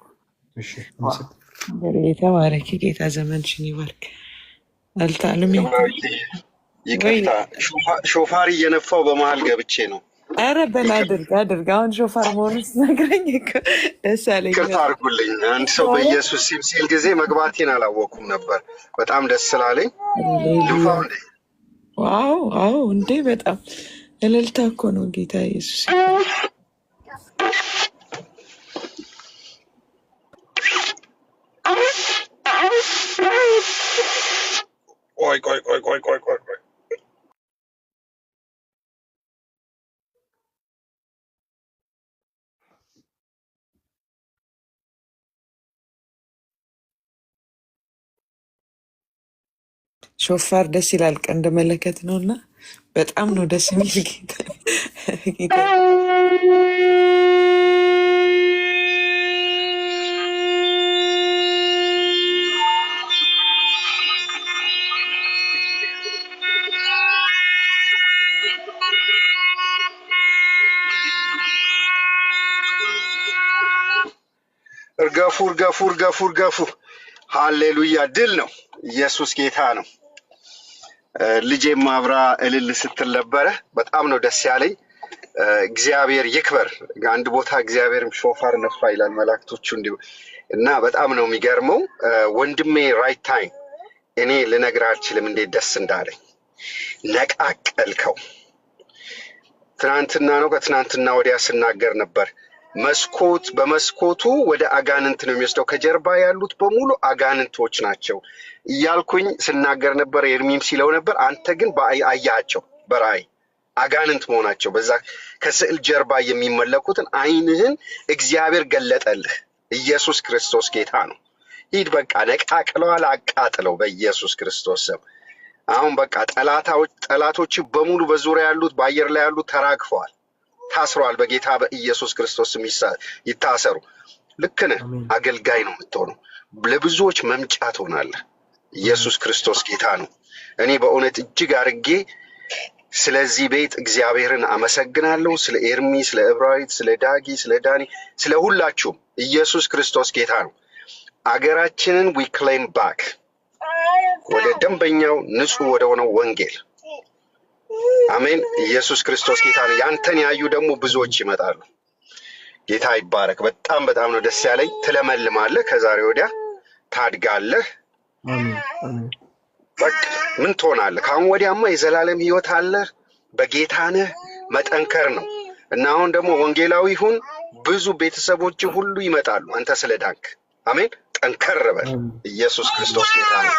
ተባረኪ። ጌታ ዘመንሽን ይባርክ። አልታለም ይቅርታ ሾፋር እየነፋው በመሀል ገብቼ ነው። ኧረ በል አድርግ። አሁን ሾፋር መሆኑን ስትነግረኝ ደስ አለኝ። ይቅርታ አድርጉልኝ። አንድ ሰው በኢየሱስ ሲል ጊዜ መግባቴን አላወኩም ነበር። በጣም ደስ ስላለኝ ልፋው እንዴ! ዋው እንዴ! በጣም እልልታ እኮ ነው። ጌታ ኢየሱስ ቆይ ሾፋር ደስ ይላል። ቀንደ መለከት ነውና በጣም ነው ደስ የሚል ጌታ እርገፉ። ሃሌሉያ! ድል ነው። ኢየሱስ ጌታ ነው። ልጄም አብራ እልል ስትል ነበረ። በጣም ነው ደስ ያለኝ። እግዚአብሔር ይክበር። አንድ ቦታ እግዚአብሔርም ሾፋር ነፋ ይላል መላእክቶቹ እንዲሁ እና በጣም ነው የሚገርመው። ወንድሜ ራይት ታይም እኔ ልነግርህ አልችልም እንዴት ደስ እንዳለኝ። ነቃቀልከው። ትናንትና ነው ከትናንትና ወዲያ ስናገር ነበር። በመስኮቱ ወደ አጋንንት ነው የሚወስደው፣ ከጀርባ ያሉት በሙሉ አጋንንቶች ናቸው እያልኩኝ ስናገር ነበር። ኤርሚም ሲለው ነበር። አንተ ግን አያቸው በራእይ አጋንንት መሆናቸው በዛ ከስዕል ጀርባ የሚመለኩትን ዓይንህን እግዚአብሔር ገለጠልህ። ኢየሱስ ክርስቶስ ጌታ ነው። ሂድ በቃ ነቃቅለዋል፣ አቃጥለው በኢየሱስ ክርስቶስ ስም። አሁን በቃ ጠላቶች በሙሉ በዙሪያ ያሉት በአየር ላይ ያሉት ተራግፈዋል፣ ታስረዋል። በጌታ በኢየሱስ ክርስቶስ ስም ይታሰሩ። ልክ ነህ። አገልጋይ ነው የምትሆነው። ለብዙዎች መምጫ ትሆናለህ። ኢየሱስ ክርስቶስ ጌታ ነው። እኔ በእውነት እጅግ አድርጌ ስለዚህ ቤት እግዚአብሔርን አመሰግናለሁ። ስለ ኤርሚ፣ ስለ እብራዊት፣ ስለ ዳጊ፣ ስለ ዳኒ፣ ስለ ሁላችሁም ኢየሱስ ክርስቶስ ጌታ ነው። አገራችንን ዊ ክሌም ባክ ወደ ደንበኛው ንጹህ ወደ ሆነው ወንጌል። አሜን። ኢየሱስ ክርስቶስ ጌታ ነው። ያንተን ያዩ ደግሞ ብዙዎች ይመጣሉ። ጌታ ይባረክ። በጣም ነው ደስ ያለኝ። ትለመልማለህ፣ ከዛሬ ወዲያ ታድጋለህ። በቃ ምን ትሆናለህ? ከአሁን ወዲያማ የዘላለም ህይወት አለ። በጌታ ነህ። መጠንከር ነው እና አሁን ደግሞ ወንጌላዊ ሁን። ብዙ ቤተሰቦች ሁሉ ይመጣሉ አንተ ስለዳንክ። አሜን። ጠንከር በል። ኢየሱስ ክርስቶስ ጌታ ነው።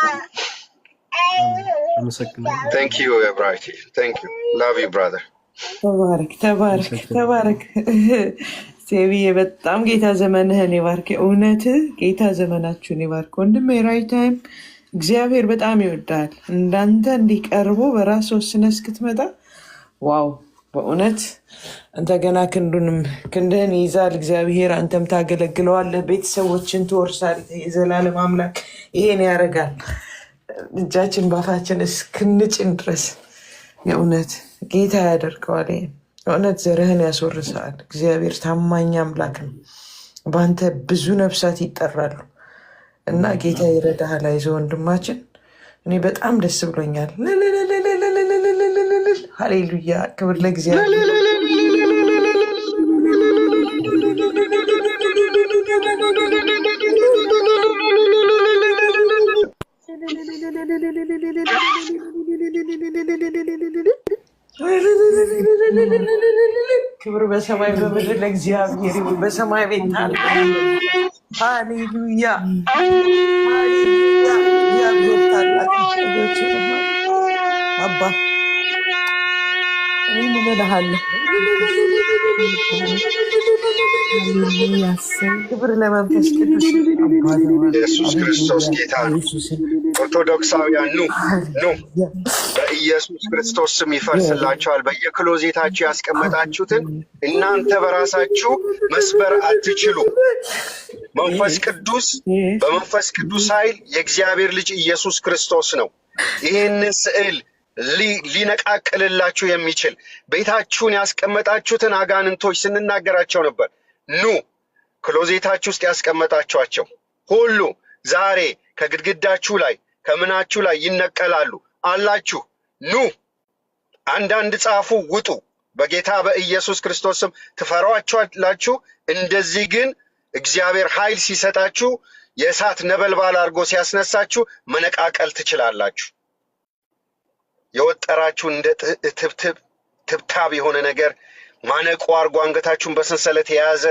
Thank you, Ebrahim. Thank you. Love you, brother. ተባረክ ሴቢዬ። በጣም ጌታ ዘመንህን ይባርክ። እውነት ጌታ ዘመናችሁን ይባርክ። ወንድሜ ራይት ታይም እግዚአብሔር በጣም ይወዳል። እንዳንተ እንዲቀርቦ በራስ ወስነህ እስክትመጣ ዋው! በእውነት አንተ ገና ክንድህን ይይዛል እግዚአብሔር። አንተም ታገለግለዋለህ፣ ቤተሰቦችን ትወርሳለህ። የዘላለም አምላክ ይሄን ያደርጋል። እጃችን ባፋችን እስክንጭን ድረስ የእውነት ጌታ ያደርገዋል። የእውነት ዘርህን ያስወርሳል። እግዚአብሔር ታማኝ አምላክ ነው። በአንተ ብዙ ነፍሳት ይጠራሉ እና ጌታ ይረዳሃል። አይዞህ ወንድማችን። እኔ በጣም ደስ ብሎኛል። ሃሌሉያ! ክብር ለእግዚአብሔር። ክብር በሰማይ በምድር ለእግዚአብሔር ይሁን። በሰማይ ቤት አለ። ሃሌሉያ! አባ እኔ እምልሃለሁ ክብር ለመንፈስ ቅዱስ ኢየሱስ ክርስቶስ ጌታ ነው። ኦርቶዶክሳውያን ኑ ኑ፣ በኢየሱስ ክርስቶስ ስም ይፈርስላችኋል። በየክሎዜታችሁ ያስቀመጣችሁትን እናንተ በራሳችሁ መስበር አትችሉ። መንፈስ ቅዱስ በመንፈስ ቅዱስ ኃይል የእግዚአብሔር ልጅ ኢየሱስ ክርስቶስ ነው ይህንን ስዕል ሊነቃቅልላችሁ የሚችል። ቤታችሁን ያስቀመጣችሁትን አጋንንቶች ስንናገራቸው ነበር። ኑ ክሎዜታችሁ ውስጥ ያስቀመጣችኋቸው ሁሉ ዛሬ ከግድግዳችሁ ላይ ከምናችሁ ላይ ይነቀላሉ አላችሁ። ኑ አንዳንድ ጻፉ፣ ውጡ። በጌታ በኢየሱስ ክርስቶስም ትፈሯቸዋላችሁ። እንደዚህ ግን እግዚአብሔር ኃይል ሲሰጣችሁ የእሳት ነበልባል አድርጎ ሲያስነሳችሁ መነቃቀል ትችላላችሁ። የወጠራችሁ እንደ ትብታብ የሆነ ነገር ማነቆ አድርጎ አንገታችሁን በሰንሰለት የያዘ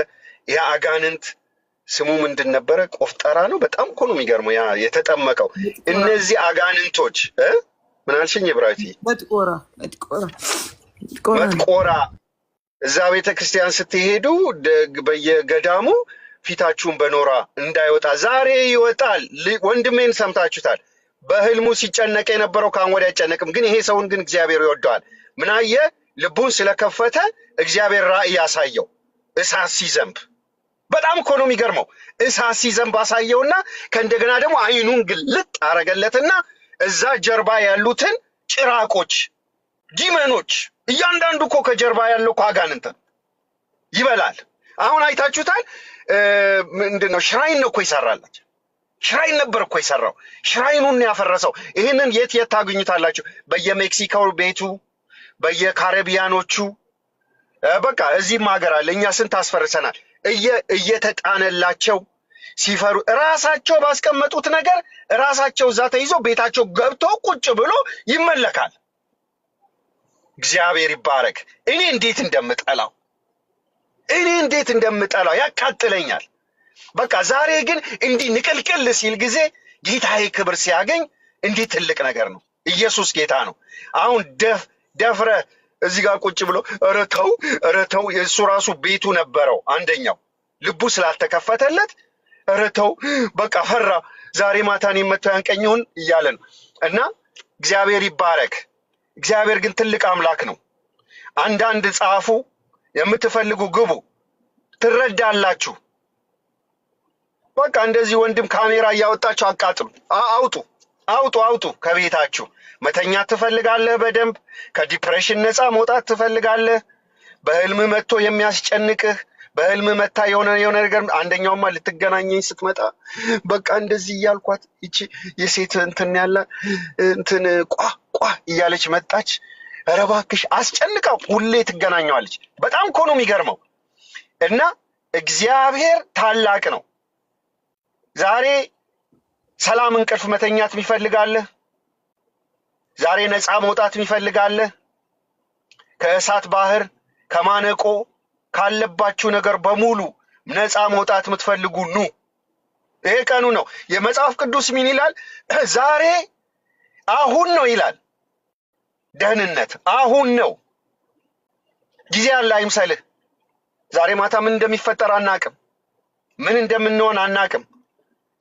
ያ አጋንንት ስሙ ምንድን ነበረ? ቆፍጠራ ነው። በጣም እኮ ነው የሚገርመው ያ የተጠመቀው። እነዚህ አጋንንቶች ምን አልሽኝ ብራቲ? መጥቆራ እዛ ቤተ ክርስቲያን ስትሄዱ በየገዳሙ ፊታችሁን በኖራ እንዳይወጣ ዛሬ ይወጣል። ወንድሜን ሰምታችሁታል። በህልሙ ሲጨነቅ የነበረው ካሁን ወዲያ አይጨነቅም። ግን ይሄ ሰውን ግን እግዚአብሔር ይወደዋል። ምን አየ? ልቡን ስለከፈተ እግዚአብሔር ራእይ ያሳየው እሳት ሲዘንብ። በጣም እኮ ነው የሚገርመው። እሳት ሲዘንብ አሳየውና ከእንደገና ደግሞ አይኑን ግልጥ አረገለትና እዛ ጀርባ ያሉትን ጭራቆች፣ ዲመኖች እያንዳንዱ እኮ ከጀርባ ያለው እኮ አጋንንት ይበላል። አሁን አይታችሁታል። ምንድነው? ሽራይን ነው እኮ ይሰራላችሁ። ሽራይን ነበር እኮ ይሰራው። ሽራይኑን ያፈረሰው። ይህንን የት ታገኙታላችሁ? በየሜክሲኮ ቤቱ፣ በየካሪቢያኖቹ፣ በቃ እዚህም ሀገር አለ። እኛ ስንት አስፈርሰናል። እየተጣነላቸው ሲፈሩ ራሳቸው ባስቀመጡት ነገር ራሳቸው እዛ ተይዞ ቤታቸው ገብቶ ቁጭ ብሎ ይመለካል። እግዚአብሔር ይባረክ። እኔ እንዴት እንደምጠላው ያቃጥለኛል። በቃ ዛሬ ግን እንዲህ ንቅልቅል ሲል ጊዜ ጌታዬ ክብር ሲያገኝ እንዲህ ትልቅ ነገር ነው። ኢየሱስ ጌታ ነው። አሁን ደፍረ እዚህ ጋር ቁጭ ብሎ ኧረ ተው የእሱ ራሱ ቤቱ ነበረው። አንደኛው ልቡ ስላልተከፈተለት ኧረ ተው በቃ ፈራ። ዛሬ ማታን የመተው ያንቀኝሁን እያለ ነው። እና እግዚአብሔር ይባረክ። እግዚአብሔር ግን ትልቅ አምላክ ነው። አንዳንድ ጻፉ፣ የምትፈልጉ ግቡ፣ ትረዳላችሁ። በቃ እንደዚህ ወንድም ካሜራ እያወጣችሁ አቃጥሉ። አውጡ ከቤታችሁ። መተኛት ትፈልጋለህ? በደንብ ከዲፕሬሽን ነፃ መውጣት ትፈልጋለህ? በህልም መጥቶ የሚያስጨንቅህ በህልም መታ የሆነ ነገር አንደኛውማ ልትገናኘኝ ስትመጣ በቃ እንደዚህ እያልኳት ይቺ የሴት እንትን ያለ እንትን ቋ እያለች መጣች። ኧረ እባክሽ አስጨንቃው ሁሌ ትገናኘዋለች። በጣም እኮ ነው የሚገርመው። እና እግዚአብሔር ታላቅ ነው። ዛሬ ሰላም እንቅልፍ መተኛት የሚፈልጋለህ? ዛሬ ነፃ መውጣት የሚፈልጋለህ? ከእሳት ባህር ከማነቆ ካለባችሁ ነገር በሙሉ ነፃ መውጣት የምትፈልጉ ኑ። ይሄ ቀኑ ነው። የመጽሐፍ ቅዱስ ምን ይላል? ዛሬ አሁን ነው ይላል። ደህንነት አሁን ነው። ጊዜ ያለ አይምሰልህ። ዛሬ ማታ ምን እንደሚፈጠር አናቅም። ምን እንደምንሆን አናቅም።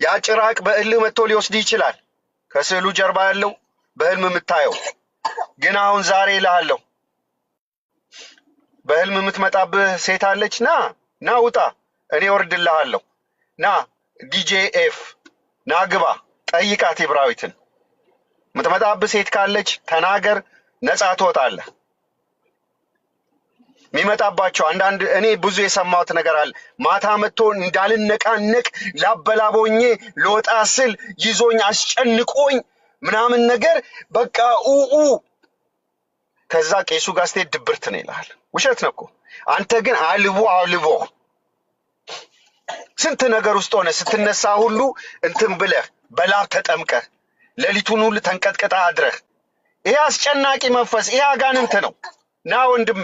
ያ ጭራቅ በእልህ መጥቶ ሊወስድ ይችላል። ከስዕሉ ጀርባ ያለው በህልም የምታየው ግን አሁን ዛሬ እልሃለሁ፣ በህልም የምትመጣብህ ሴት አለች። ና ውጣ፣ እኔ ወርድልሃለሁ። ና ዲጄኤፍ ና ግባ፣ ጠይቃት ኢብራዊትን። የምትመጣብህ ሴት ካለች ተናገር፣ ነፃ ትወጣለህ። የሚመጣባቸው አንዳንድ እኔ ብዙ የሰማሁት ነገር አለ። ማታ መጥቶ እንዳልነቃነቅ ላበላቦኜ ልወጣ ስል ይዞኝ አስጨንቆኝ ምናምን ነገር በቃ ከዛ ቄሱ ጋር ስትሄድ ድብርት ነው ይልሃል። ውሸት ነው እኮ። አንተ ግን አልቦ ስንት ነገር ውስጥ ሆነ ስትነሳ ሁሉ እንትን ብለህ በላብ ተጠምቀህ ሌሊቱን ሁሉ ተንቀጥቅጣ አድረህ፣ ይሄ አስጨናቂ መንፈስ፣ ይሄ አጋንንት ነው። ና ወንድሜ፣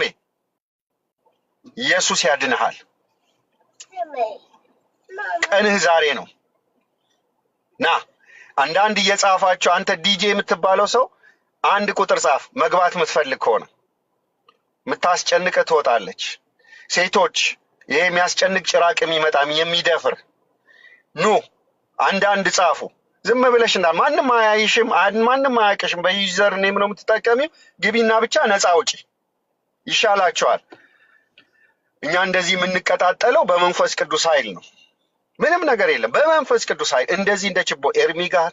ኢየሱስ ያድንሃል። ቀንህ ዛሬ ነው። ና አንዳንድ እየጻፋችሁ አንተ ዲጄ የምትባለው ሰው አንድ ቁጥር ጻፍ። መግባት የምትፈልግ ከሆነ የምታስጨንቀ ትወጣለች። ሴቶች ይሄ የሚያስጨንቅ ጭራቅ የሚመጣም የሚደፍር ኑ አንዳንድ ጻፉ። ዝም ብለሽ እና ማንም አያይሽም፣ ማንም አያውቅሽም። በዩዘር ኔም ነው የምትጠቀሚው። ግቢና ብቻ ነፃ አውጪ ይሻላቸዋል። እኛ እንደዚህ የምንቀጣጠለው በመንፈስ ቅዱስ ኃይል ነው። ምንም ነገር የለም። በመንፈስ ቅዱስ ኃይል እንደዚህ እንደ ችቦ ኤርሚ ጋር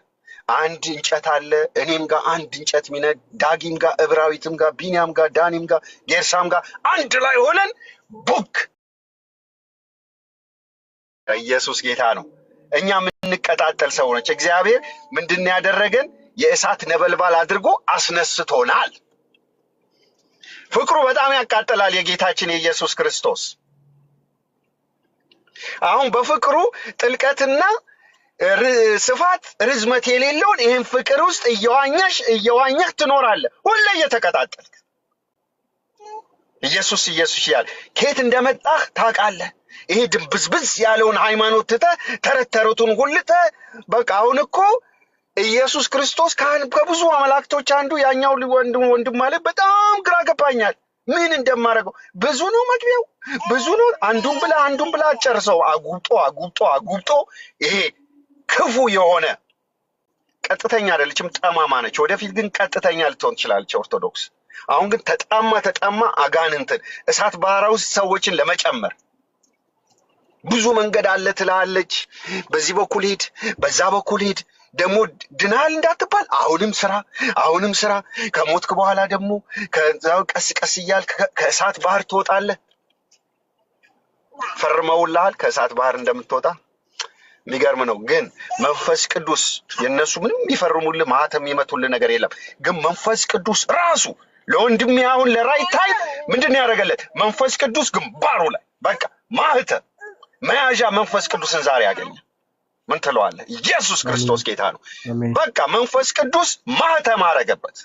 አንድ እንጨት አለ፣ እኔም ጋር አንድ እንጨት ሚነድ፣ ዳጊም ጋር፣ እብራዊትም ጋር፣ ቢንያም ጋር፣ ዳኒም ጋር፣ ጌርሳም ጋር አንድ ላይ ሆነን ቡክ ኢየሱስ ጌታ ነው። እኛ የምንቀጣጠል ሰዎች እግዚአብሔር ምንድን ያደረገን? የእሳት ነበልባል አድርጎ አስነስቶናል። ፍቅሩ በጣም ያቃጥላል። የጌታችን የኢየሱስ ክርስቶስ አሁን በፍቅሩ ጥልቀትና ስፋት ርዝመት የሌለውን ይህን ፍቅር ውስጥ እየዋኘህ ትኖራለህ፣ ሁሌ እየተቀጣጠልክ። ኢየሱስ ኢየሱስ ያለ ከየት እንደመጣህ ታውቃለህ። ይሄ ድብዝብዝ ያለውን ሃይማኖት ትተህ ተረት ተረቱን ሁልተህ በቃ አሁን እኮ ኢየሱስ ክርስቶስ ከብዙ አመላክቶች አንዱ ያኛው ወንድም ማለት በጣም ግራ ገባኛል። ምን እንደማደርገው ብዙ ነው፣ መግቢያው ብዙ ነው። አንዱን ብላ ጨርሰው አጉብጦ ይሄ ክፉ የሆነ ቀጥተኛ አይደለችም፣ ጠማማ ነች። ወደፊት ግን ቀጥተኛ ልትሆን ትችላለች ኦርቶዶክስ። አሁን ግን ተጣማ አጋንንትን እሳት ባህራ ውስጥ ሰዎችን ለመጨመር ብዙ መንገድ አለ ትላለች። በዚህ በኩል ሂድ፣ በዛ በኩል ሂድ። ደግሞ ድናል እንዳትባል አሁንም ስራ ከሞትክ በኋላ ደግሞ ከዛው ቀስ እያልክ ከእሳት ባህር ትወጣለህ። ፈርመውልሃል ከእሳት ባህር እንደምትወጣ። የሚገርም ነው። ግን መንፈስ ቅዱስ የነሱ ምንም የሚፈርሙልህ ማህተም የሚመቱልህ ነገር የለም። ግን መንፈስ ቅዱስ ራሱ ለወንድሜ አሁን ለራይት ታይም ምንድን ነው ያደረገለት? መንፈስ ቅዱስ ግንባሩ ላይ በቃ ማህተም መያዣ መንፈስ ቅዱስን ዛሬ ያገኘ። ምን ትለዋለህ? ኢየሱስ ክርስቶስ ጌታ ነው። በቃ መንፈስ ቅዱስ ማህተም አረገበት።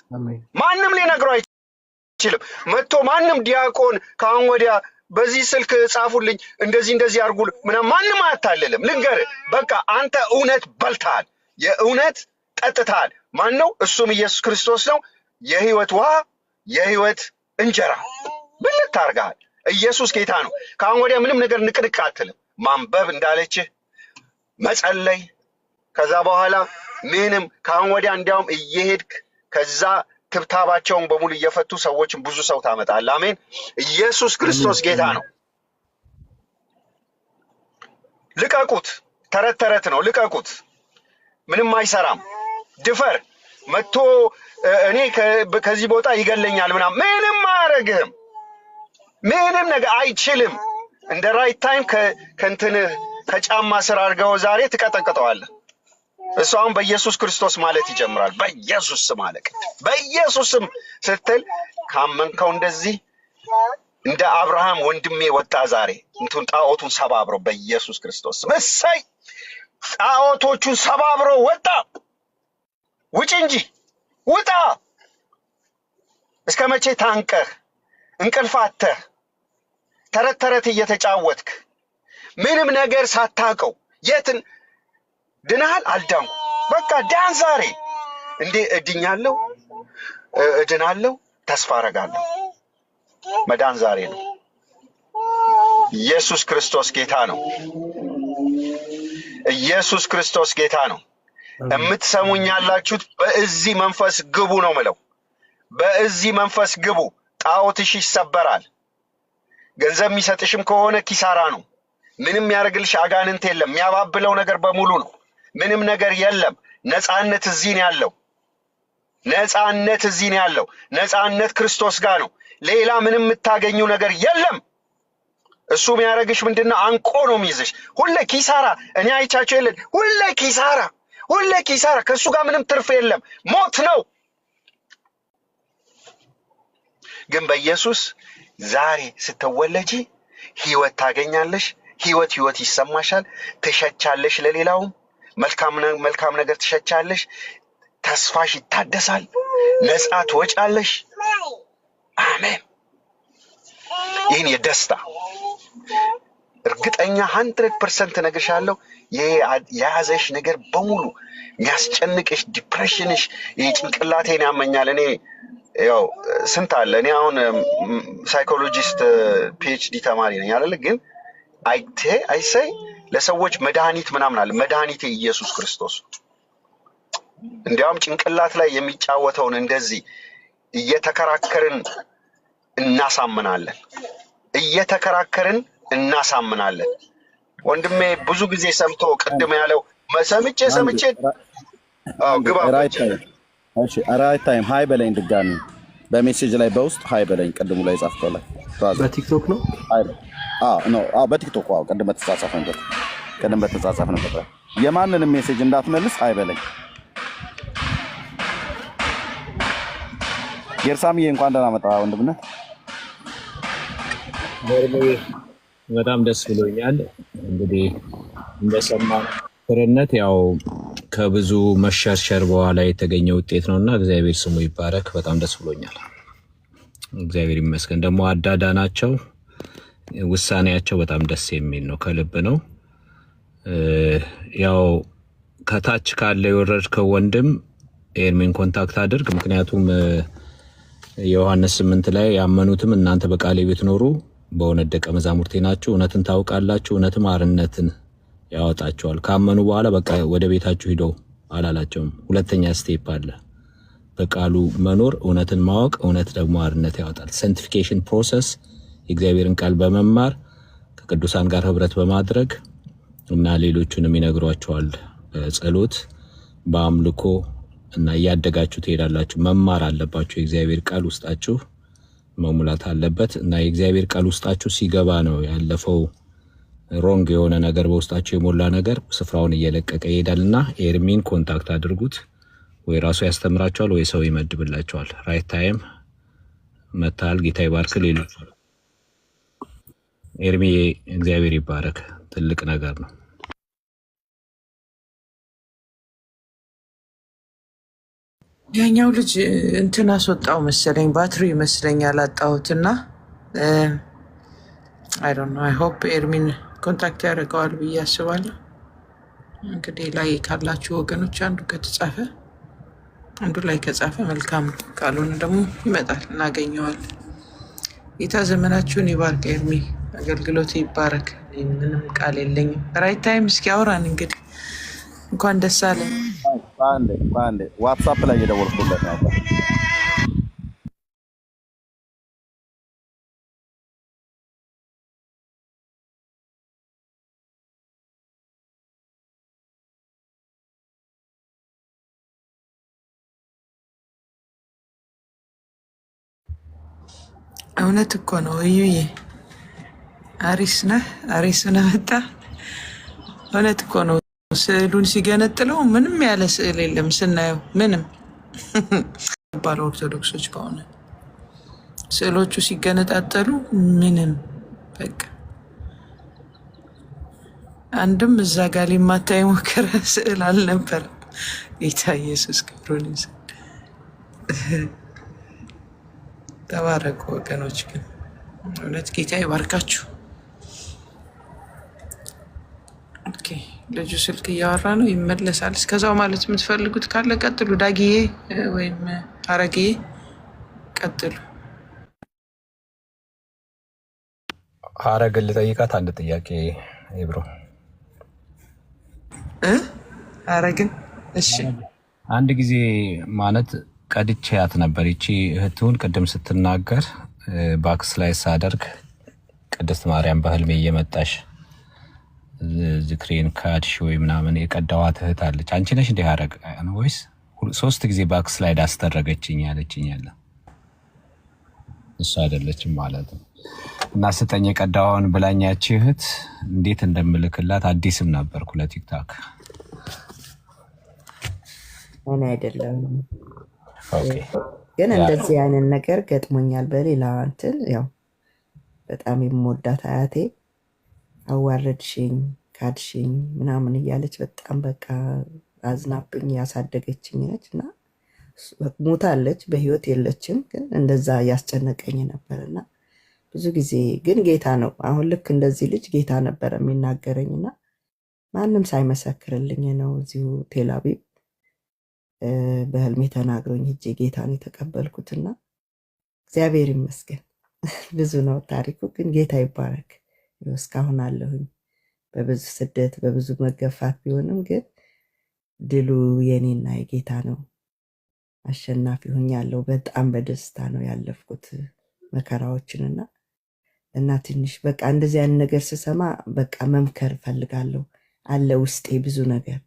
ማንም ሊነግረው አይችልም። መጥቶ ማንም ዲያቆን ከአሁን ወዲያ በዚህ ስልክ ጻፉልኝ እንደዚህ አርጉ ምናምን ማንም አያታልልም። ልንገርህ በቃ አንተ እውነት በልተሃል፣ የእውነት ጠጥተሃል። ማን ነው? እሱም ኢየሱስ ክርስቶስ ነው። የህይወት ውሃ የህይወት እንጀራ ብልት አድርገሃል። ኢየሱስ ጌታ ነው። ከአሁን ወዲያ ምንም ነገር ንቅንቅ አትልም። ማንበብ እንዳለችህ መጸለይ፣ ከዛ በኋላ ምንም ከአሁን ወዲያ እንዲያውም እየሄድክ ከዛ ትብታባቸውን በሙሉ እየፈቱ ሰዎችን ብዙ ሰው ታመጣለህ። አሜን። ኢየሱስ ክርስቶስ ጌታ ነው። ልቀቁት። ተረት ነው። ልቀቁት። ምንም አይሰራም። ድፈር መጥቶ እኔ ከዚህ ቦታ ይገለኛል ምናምን ምንም አያረግህም። ምንም ነገር አይችልም። እንደ ራይት ታይም ከእንትን ከጫማ ስር አድርገው ዛሬ ትቀጠቅጠዋለህ። እሱ አሁን በኢየሱስ ክርስቶስ ማለት ይጀምራል። በኢየሱስ ስም አለቅ። በኢየሱስ ስም ስትል ካመንከው እንደዚህ እንደ አብርሃም ወንድሜ ወጣ ዛሬ እንትን ጣዖቱን ሰባብሮ በኢየሱስ ክርስቶስ ስም እሰይ፣ ጣዖቶቹን ሰባብሮ ወጣ። ውጭ እንጂ ውጣ። እስከ መቼ ታንቀህ እንቅልፍ አተህ ተረት እየተጫወትክ ምንም ነገር ሳታውቀው የትን ድናል? አልዳንኩ። በቃ ዳን ዛሬ እንዴ እድናለሁ፣ ተስፋ አረጋለሁ። መዳን ዛሬ ነው። ኢየሱስ ክርስቶስ ጌታ ነው። ኢየሱስ ክርስቶስ ጌታ ነው። የምትሰሙኝ ያላችሁት በዚህ መንፈስ ግቡ ነው ምለው። በዚህ መንፈስ ግቡ። ጣዖትሽ ይሰበራል። ገንዘብ የሚሰጥሽም ከሆነ ኪሳራ ነው። ምንም ያደርግልሽ አጋንንት የለም። የሚያባብለው ነገር በሙሉ ነው። ምንም ነገር የለም። ነፃነት እዚህ ነው ያለው። ነፃነት ክርስቶስ ጋር ነው። ሌላ ምንም የምታገኙ ነገር የለም። እሱ የሚያደርግሽ ምንድነው? አንቆ ነው የሚይዝሽ። ሁሌ ኪሳራ። እኔ አይቻቸው የለን። ሁሌ ኪሳራ። ከእሱ ጋር ምንም ትርፍ የለም። ሞት ነው። ግን በኢየሱስ ዛሬ ስትወለጂ ህይወት ታገኛለሽ። ህይወት ይሰማሻል። ትሸቻለሽ። ለሌላውም መልካም ነገር ትሸቻለሽ። ተስፋሽ ይታደሳል። ነፃ ትወጫለሽ። አሜን። ይህን የደስታ እርግጠኛ 100% ነግርሻለሁ። የያዘሽ ነገር በሙሉ የሚያስጨንቅሽ ዲፕሬሽንሽ፣ ይህ ጭንቅላቴን ያመኛል እኔ ያው ስንት አለ። እኔ አሁን ሳይኮሎጂስት ፒኤችዲ ተማሪ ነኝ አይደለ? ግን አይሳይ ለሰዎች መድኃኒት ምናምን አለ። መድኃኒቴ ኢየሱስ ክርስቶስ። እንዲያውም ጭንቅላት ላይ የሚጫወተውን እንደዚህ እየተከራከርን እናሳምናለን። ወንድሜ ብዙ ጊዜ ሰምቶ ቅድም ያለው ሰምቼ ግባ። እሺ ራይት ታይም ሃይ በለኝ ድጋሚ በሜሴጅ ላይ በውስጥ ሃይ በለኝ። ቅድሙ ላይ ጻፍከው ላይ በቲክቶክ ነው። በቲክቶክ ቅድም በተጻጻፍንበት የማንንም ሜሴጅ እንዳትመልስ ሃይ በለኝ። ጌርሳምዬ እንኳን ደህና መጣ ወንድምነት። በጣም ደስ ብሎኛል። እንግዲህ እንደሰማን ፍርነት ያው ከብዙ መሸርሸር በኋላ የተገኘ ውጤት ነውና እግዚአብሔር ስሙ ይባረክ። በጣም ደስ ብሎኛል። እግዚአብሔር ይመስገን። ደግሞ አዳዳናቸው ውሳኔያቸው በጣም ደስ የሚል ነው፣ ከልብ ነው። ያው ከታች ካለ የወረድከው ወንድም ኤርሚን ኮንታክት አድርግ። ምክንያቱም ዮሐንስ 8 ላይ ያመኑትም እናንተ በቃሌ ብትኖሩ በእውነት ደቀ መዛሙርቴ ናችሁ፣ እውነትን ታውቃላችሁ፣ እውነትም አርነትን ያወጣቸዋል። ካመኑ በኋላ በቃ ወደ ቤታችሁ ሂደው አላላቸውም። ሁለተኛ ስቴፕ አለ፣ በቃሉ መኖር፣ እውነትን ማወቅ፣ እውነት ደግሞ አርነት ያወጣል። ሳንቲፊኬሽን ፕሮሰስ፣ የእግዚአብሔርን ቃል በመማር ከቅዱሳን ጋር ህብረት በማድረግ እና ሌሎቹንም ይነግሯቸዋል። በጸሎት በአምልኮ እና እያደጋችሁ ትሄዳላችሁ። መማር አለባችሁ። የእግዚአብሔር ቃል ውስጣችሁ መሙላት አለበት እና የእግዚአብሔር ቃል ውስጣችሁ ሲገባ ነው ያለፈው ሮንግ የሆነ ነገር በውስጣችሁ የሞላ ነገር ስፍራውን እየለቀቀ ይሄዳልና ኤርሚን ኮንታክት አድርጉት። ወይ ራሱ ያስተምራቸዋል ወይ ሰው ይመድብላቸዋል። ራይት ታይም መታል። ጌታ ይባርክ። ሌሎች ኤርሚ እግዚአብሔር ይባረክ። ትልቅ ነገር ነው። ያኛው ልጅ እንትን አስወጣው መሰለኝ፣ ባትሪ ይመስለኛል አጣሁትና አይ ዶንት ኖ። አይ ሆፕ ኤርሚን ኮንታክት ያደርገዋል ብዬ አስባለሁ። እንግዲህ ላይ ካላችሁ ወገኖች አንዱ ላይ ከጻፈ መልካም ነው፣ ካልሆነ ደግሞ ይመጣል እናገኘዋለን። ጌታ ዘመናችሁን ይባርክ። ኤርሚ አገልግሎት ይባረክ። ምንም ቃል የለኝም። ራይት ታይም እስኪ አውራን እንግዲህ እንኳን ደስ አለን። ባንዴ ዋትሳፕ ላይ የደወልኩለት ነበር። እውነት እኮ ነው እዩዬ፣ አሪስ ነህ መጣ። እውነት እኮ ነው። ስዕሉን ሲገነጥለው ምንም ያለ ስዕል የለም ስናየው፣ ምንም ባለ ኦርቶዶክሶች በሆነ ስዕሎቹ ሲገነጣጠሉ ምንም በቃ አንድም እዛ ጋር ሊማታ የሞከረ ስዕል አልነበረም። ጌታ ኢየሱስ ክብሩን ይውሰድ። ተባረኩ ወገኖች። ግን እውነት ጌታ ይባርካችሁ። ኦኬ፣ ልጁ ስልክ እያወራ ነው፣ ይመለሳል። እስከዛው ማለት የምትፈልጉት ካለ ቀጥሉ። ዳጊዬ ወይም አረግዬ ቀጥሉ። ሀረግን ልጠይቃት አንድ ጥያቄ ብሮ። አረግን እሺ፣ አንድ ጊዜ ማለት ቀድቼያት ነበር። ይቺ እህትውን ቅድም ስትናገር ባክስ ላይ ሳደርግ ቅድስት ማርያም በህልሜ እየመጣሽ ዝክሬን ካድሽ ወይ ምናምን የቀዳዋት እህት አለች። አንቺ ነሽ እንዲህ ሀረግ ወይስ? 3 ጊዜ ባክስ ላይ ዳስተረገችኝ ያለችኛለ እሱ አይደለችም ማለት ነው። እና ስጠኝ የቀዳዋን ብላኛች እህት እንዴት እንደምልክላት አዲስም ነበርኩ ለቲክታክ። እኔ አይደለም ግን እንደዚህ አይነት ነገር ገጥሞኛል። በሌላ እንትን ያው በጣም የምወዳት አያቴ አዋረድሽኝ፣ ካድሽኝ ምናምን እያለች በጣም በቃ አዝናብኝ ያሳደገችኝ ነች እና ሞታለች፣ በህይወት የለችም። ግን እንደዛ እያስጨነቀኝ ነበር እና ብዙ ጊዜ ግን ጌታ ነው አሁን ልክ እንደዚህ ልጅ ጌታ ነበር የሚናገረኝ እና ማንም ሳይመሰክርልኝ ነው እዚሁ ቴል አቪቭ በህልሜ ተናግሮኝ ሄጄ ጌታን የተቀበልኩትና እግዚአብሔር ይመስገን። ብዙ ነው ታሪኩ፣ ግን ጌታ ይባረክ። እስካሁን አለሁኝ በብዙ ስደት በብዙ መገፋት ቢሆንም ግን ድሉ የኔና የጌታ ነው። አሸናፊ ሆኛለሁ። በጣም በደስታ ነው ያለፍኩት መከራዎችንና እና ትንሽ በቃ እንደዚህ አይነት ነገር ስሰማ በቃ መምከር ፈልጋለሁ አለ ውስጤ ብዙ ነገር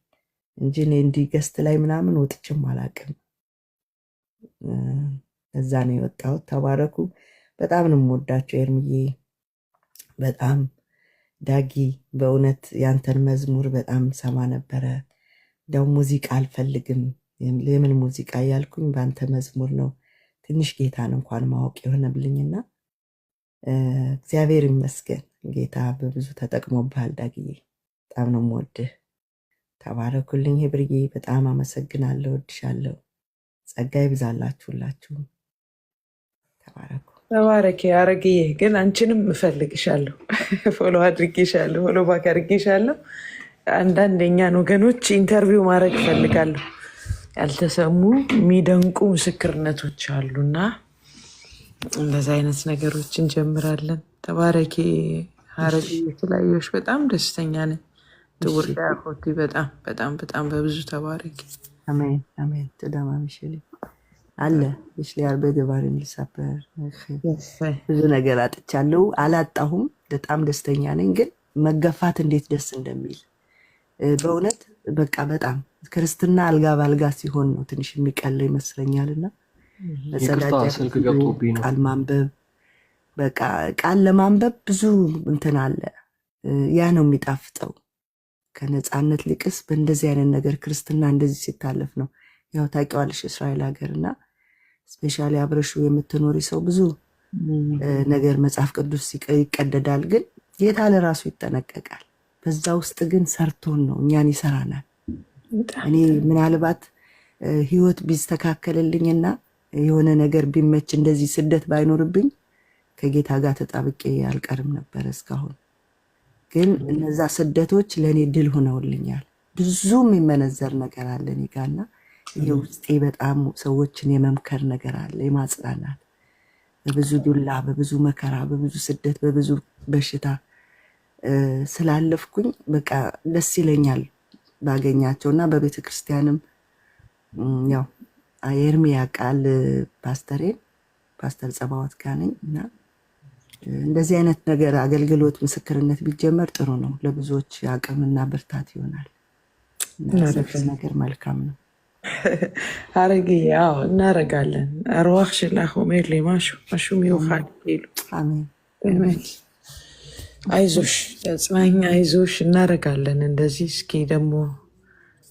እንጂ እኔ እንዲህ ገስት ላይ ምናምን ወጥቼም አላውቅም። እዛ ነው የወጣሁት። ተባረኩ። በጣም ነው የምወዳቸው ኤርምዬ፣ በጣም ዳጊ። በእውነት ያንተን መዝሙር በጣም ሰማ ነበረ። እንደውም ሙዚቃ አልፈልግም ለምን ሙዚቃ እያልኩኝ በአንተ መዝሙር ነው ትንሽ ጌታን እንኳን ማወቅ የሆነብልኝና እግዚአብሔር ይመስገን። ጌታ በብዙ ተጠቅሞብሃል ዳግዬ። በጣም ነው የምወድህ። ተባረኩልኝ። ሄብርዬ በጣም አመሰግናለሁ፣ ወድሻለሁ። ጸጋ ይብዛላችሁላችሁም። ተባረኩ። ተባረኪ አረግዬ። ግን አንቺንም እፈልግሻለሁ። ፎሎ አድርጌሻለሁ፣ ፎሎ ባክ አድርጌሻለሁ። አንዳንድ የኛን ወገኖች ኢንተርቪው ማድረግ እፈልጋለሁ። ያልተሰሙ የሚደንቁ ምስክርነቶች አሉና እንደዚህ አይነት ነገሮች እንጀምራለን። ተባረኪ አረግዬ። የተለያዩሽ በጣም ደስተኛ ነኝ። ትውርዳ ሆቲ በጣም በጣም በጣም በብዙ ተባረኪ። አሜን አሜን። ተዳማምሽልኝ አለ ይሽሊያር በገባሪ ልሳበር ብዙ ነገር አጥቻለሁ፣ አላጣሁም። በጣም ደስተኛ ነኝ። ግን መገፋት እንዴት ደስ እንደሚል በእውነት በቃ በጣም ክርስትና አልጋ ባልጋ ሲሆን ነው ትንሽ የሚቀል ይመስለኛልና ቃል ማንበብ በቃ ቃል ለማንበብ ብዙ እንትን አለ። ያ ነው የሚጣፍጠው። ከነፃነት ሊቅስ በእንደዚህ አይነት ነገር ክርስትና እንደዚህ ሲታለፍ ነው። ያው ታውቂዋለሽ እስራኤል ሀገርና ስፔሻሊ አብረሹ የምትኖሪ ሰው ብዙ ነገር መጽሐፍ ቅዱስ ይቀደዳል፣ ግን ጌታ ለራሱ ይጠነቀቃል። በዛ ውስጥ ግን ሰርቶን ነው እኛን ይሰራናል። እኔ ምናልባት ህይወት ቢስተካከልልኝና የሆነ ነገር ቢመች እንደዚህ ስደት ባይኖርብኝ ከጌታ ጋር ተጣብቄ አልቀርም ነበር እስካሁን። ግን እነዛ ስደቶች ለእኔ ድል ሆነውልኛል። ብዙ የሚመነዘር ነገር አለ እኔ ጋርና ይሄ ውስጤ በጣም ሰዎችን የመምከር ነገር አለ፣ የማጽናናት በብዙ ዱላ፣ በብዙ መከራ፣ በብዙ ስደት፣ በብዙ በሽታ ስላለፍኩኝ በቃ ደስ ይለኛል ባገኛቸው እና በቤተ ክርስቲያንም ያው የኤርሚያ ቃል ፓስተሬን ፓስተር ጸባዖት ጋር ነኝ እና እንደዚህ አይነት ነገር አገልግሎት ምስክርነት ቢጀመር ጥሩ ነው። ለብዙዎች አቅምና ብርታት ይሆናል። ነገር መልካም ነው። አረግ ያው እናረጋለን። አርዋክ ሽላሁ ሜር ሊማሹ ማሹም ይውኻል ይሉ አሜን። አይዞሽ ጽናኛ፣ አይዞሽ እናረጋለን እንደዚህ። እስኪ ደግሞ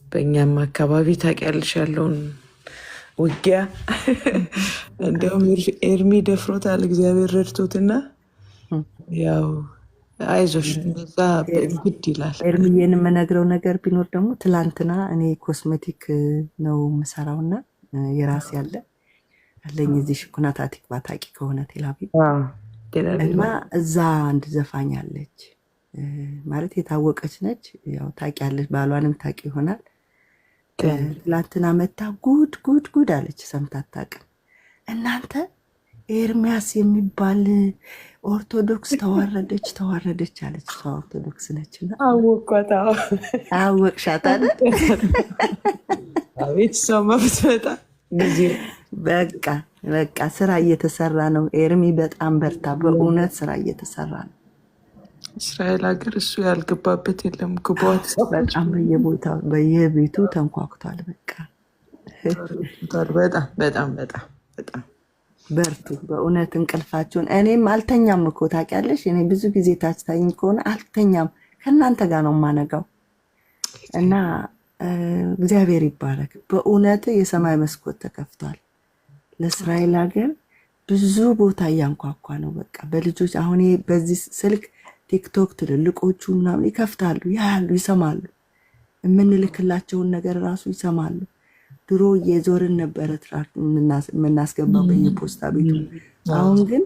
በእኛም አካባቢ ታውቂያለሽ ያለውን ውጊያ እንዲያውም ኤርሚ ደፍሮታል እግዚአብሔር ረድቶትና ያው አይዞሽ እንደዛ ግድ ይላል። ኤርሚዬን የምነግረው ነገር ቢኖር ደግሞ ትላንትና እኔ ኮስሜቲክ ነው የምሰራውና የራስ አለኝ እዚህ ሽኩናታቲክ ባታቂ ከሆነ ቴላቪቭ እና እዛ አንድ ዘፋኝ አለች ማለት የታወቀች ነች። ያው ታውቂያለሽ፣ ባሏንም ታውቂ ይሆናል። ትላንትና መታ ጉድ ጉድ ጉድ አለች። ሰምታ አታውቅም። እናንተ ኤርሚያስ የሚባል ኦርቶዶክስ ተዋረደች አለች። እሷ ኦርቶዶክስ ነችና አወቅኳት። አወቅሻት አይደል? አቤት እሷ መብትመጣ ጊዜ በቃ ስራ እየተሰራ ነው። ኤርሚ በጣም በርታ። በእውነት ስራ እየተሰራ ነው። እስራኤል ሀገር እሱ ያልገባበት የለም። ግቧት በጣም በየቦታው በየቤቱ ተንኳኩቷል። በቃ በጣም በጣም በጣም በጣም በርቱ። በእውነት እንቅልፋችሁን እኔም አልተኛም እኮ ታውቂያለሽ። እኔ ብዙ ጊዜ ታችታኝ ከሆነ አልተኛም፣ ከእናንተ ጋር ነው የማነጋው እና እግዚአብሔር ይባረክ። በእውነት የሰማይ መስኮት ተከፍቷል ለእስራኤል ሀገር። ብዙ ቦታ እያንኳኳ ነው። በቃ በልጆች አሁን በዚህ ስልክ ቲክቶክ ትልልቆቹ ምናምን ይከፍታሉ፣ ያያሉ፣ ይሰማሉ። የምንልክላቸውን ነገር ራሱ ይሰማሉ። ድሮ እየዞርን ነበረ የምናስገባው በየፖስታ ቤቱ። አሁን ግን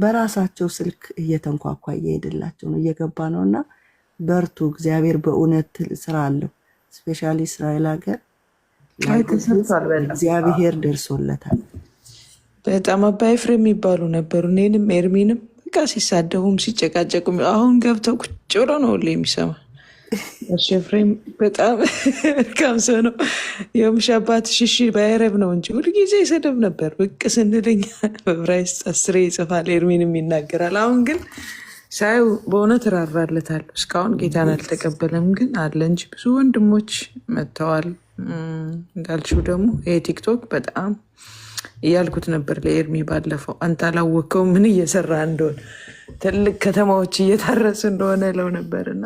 በራሳቸው ስልክ እየተንኳኳ እየሄደላቸው ነው፣ እየገባ ነው። እና በርቱ። እግዚአብሔር በእውነት ስራ አለው። ስፔሻሊ እስራኤል ሀገር እግዚአብሔር ደርሶለታል። በጣም አባይ ኤፍሬም የሚባሉ ነበሩ። እኔንም ኤርሚንም በቃ ሲሳደቡም ሲጨቃጨቁም አሁን ገብተው ቁጭ ብሎ ነው ሁሌ የሚሰማ። እሺ ኤፍሬም በጣም መልካም ሰው ነው። የሙሽ አባት ሽሺ ባይረብ ነው እንጂ ሁልጊዜ ይሰደብ ነበር። ብቅ ስንልኛ በዕብራይስጥ 10 ይጽፋል፣ ኤርሚንም ይናገራል። አሁን ግን ሳዩ በእውነት እራራለታለሁ። እስካሁን ጌታን አልተቀበለም ግን አለ እንጂ ብዙ ወንድሞች መጥተዋል። እንዳልሽው ደግሞ ይሄ ቲክቶክ በጣም እያልኩት ነበር ለኤርሚ ባለፈው፣ አንተ አላወቀው ምን እየሰራ እንደሆነ ትልቅ ከተማዎች እየታረሱ እንደሆነ ለው ነበር። እና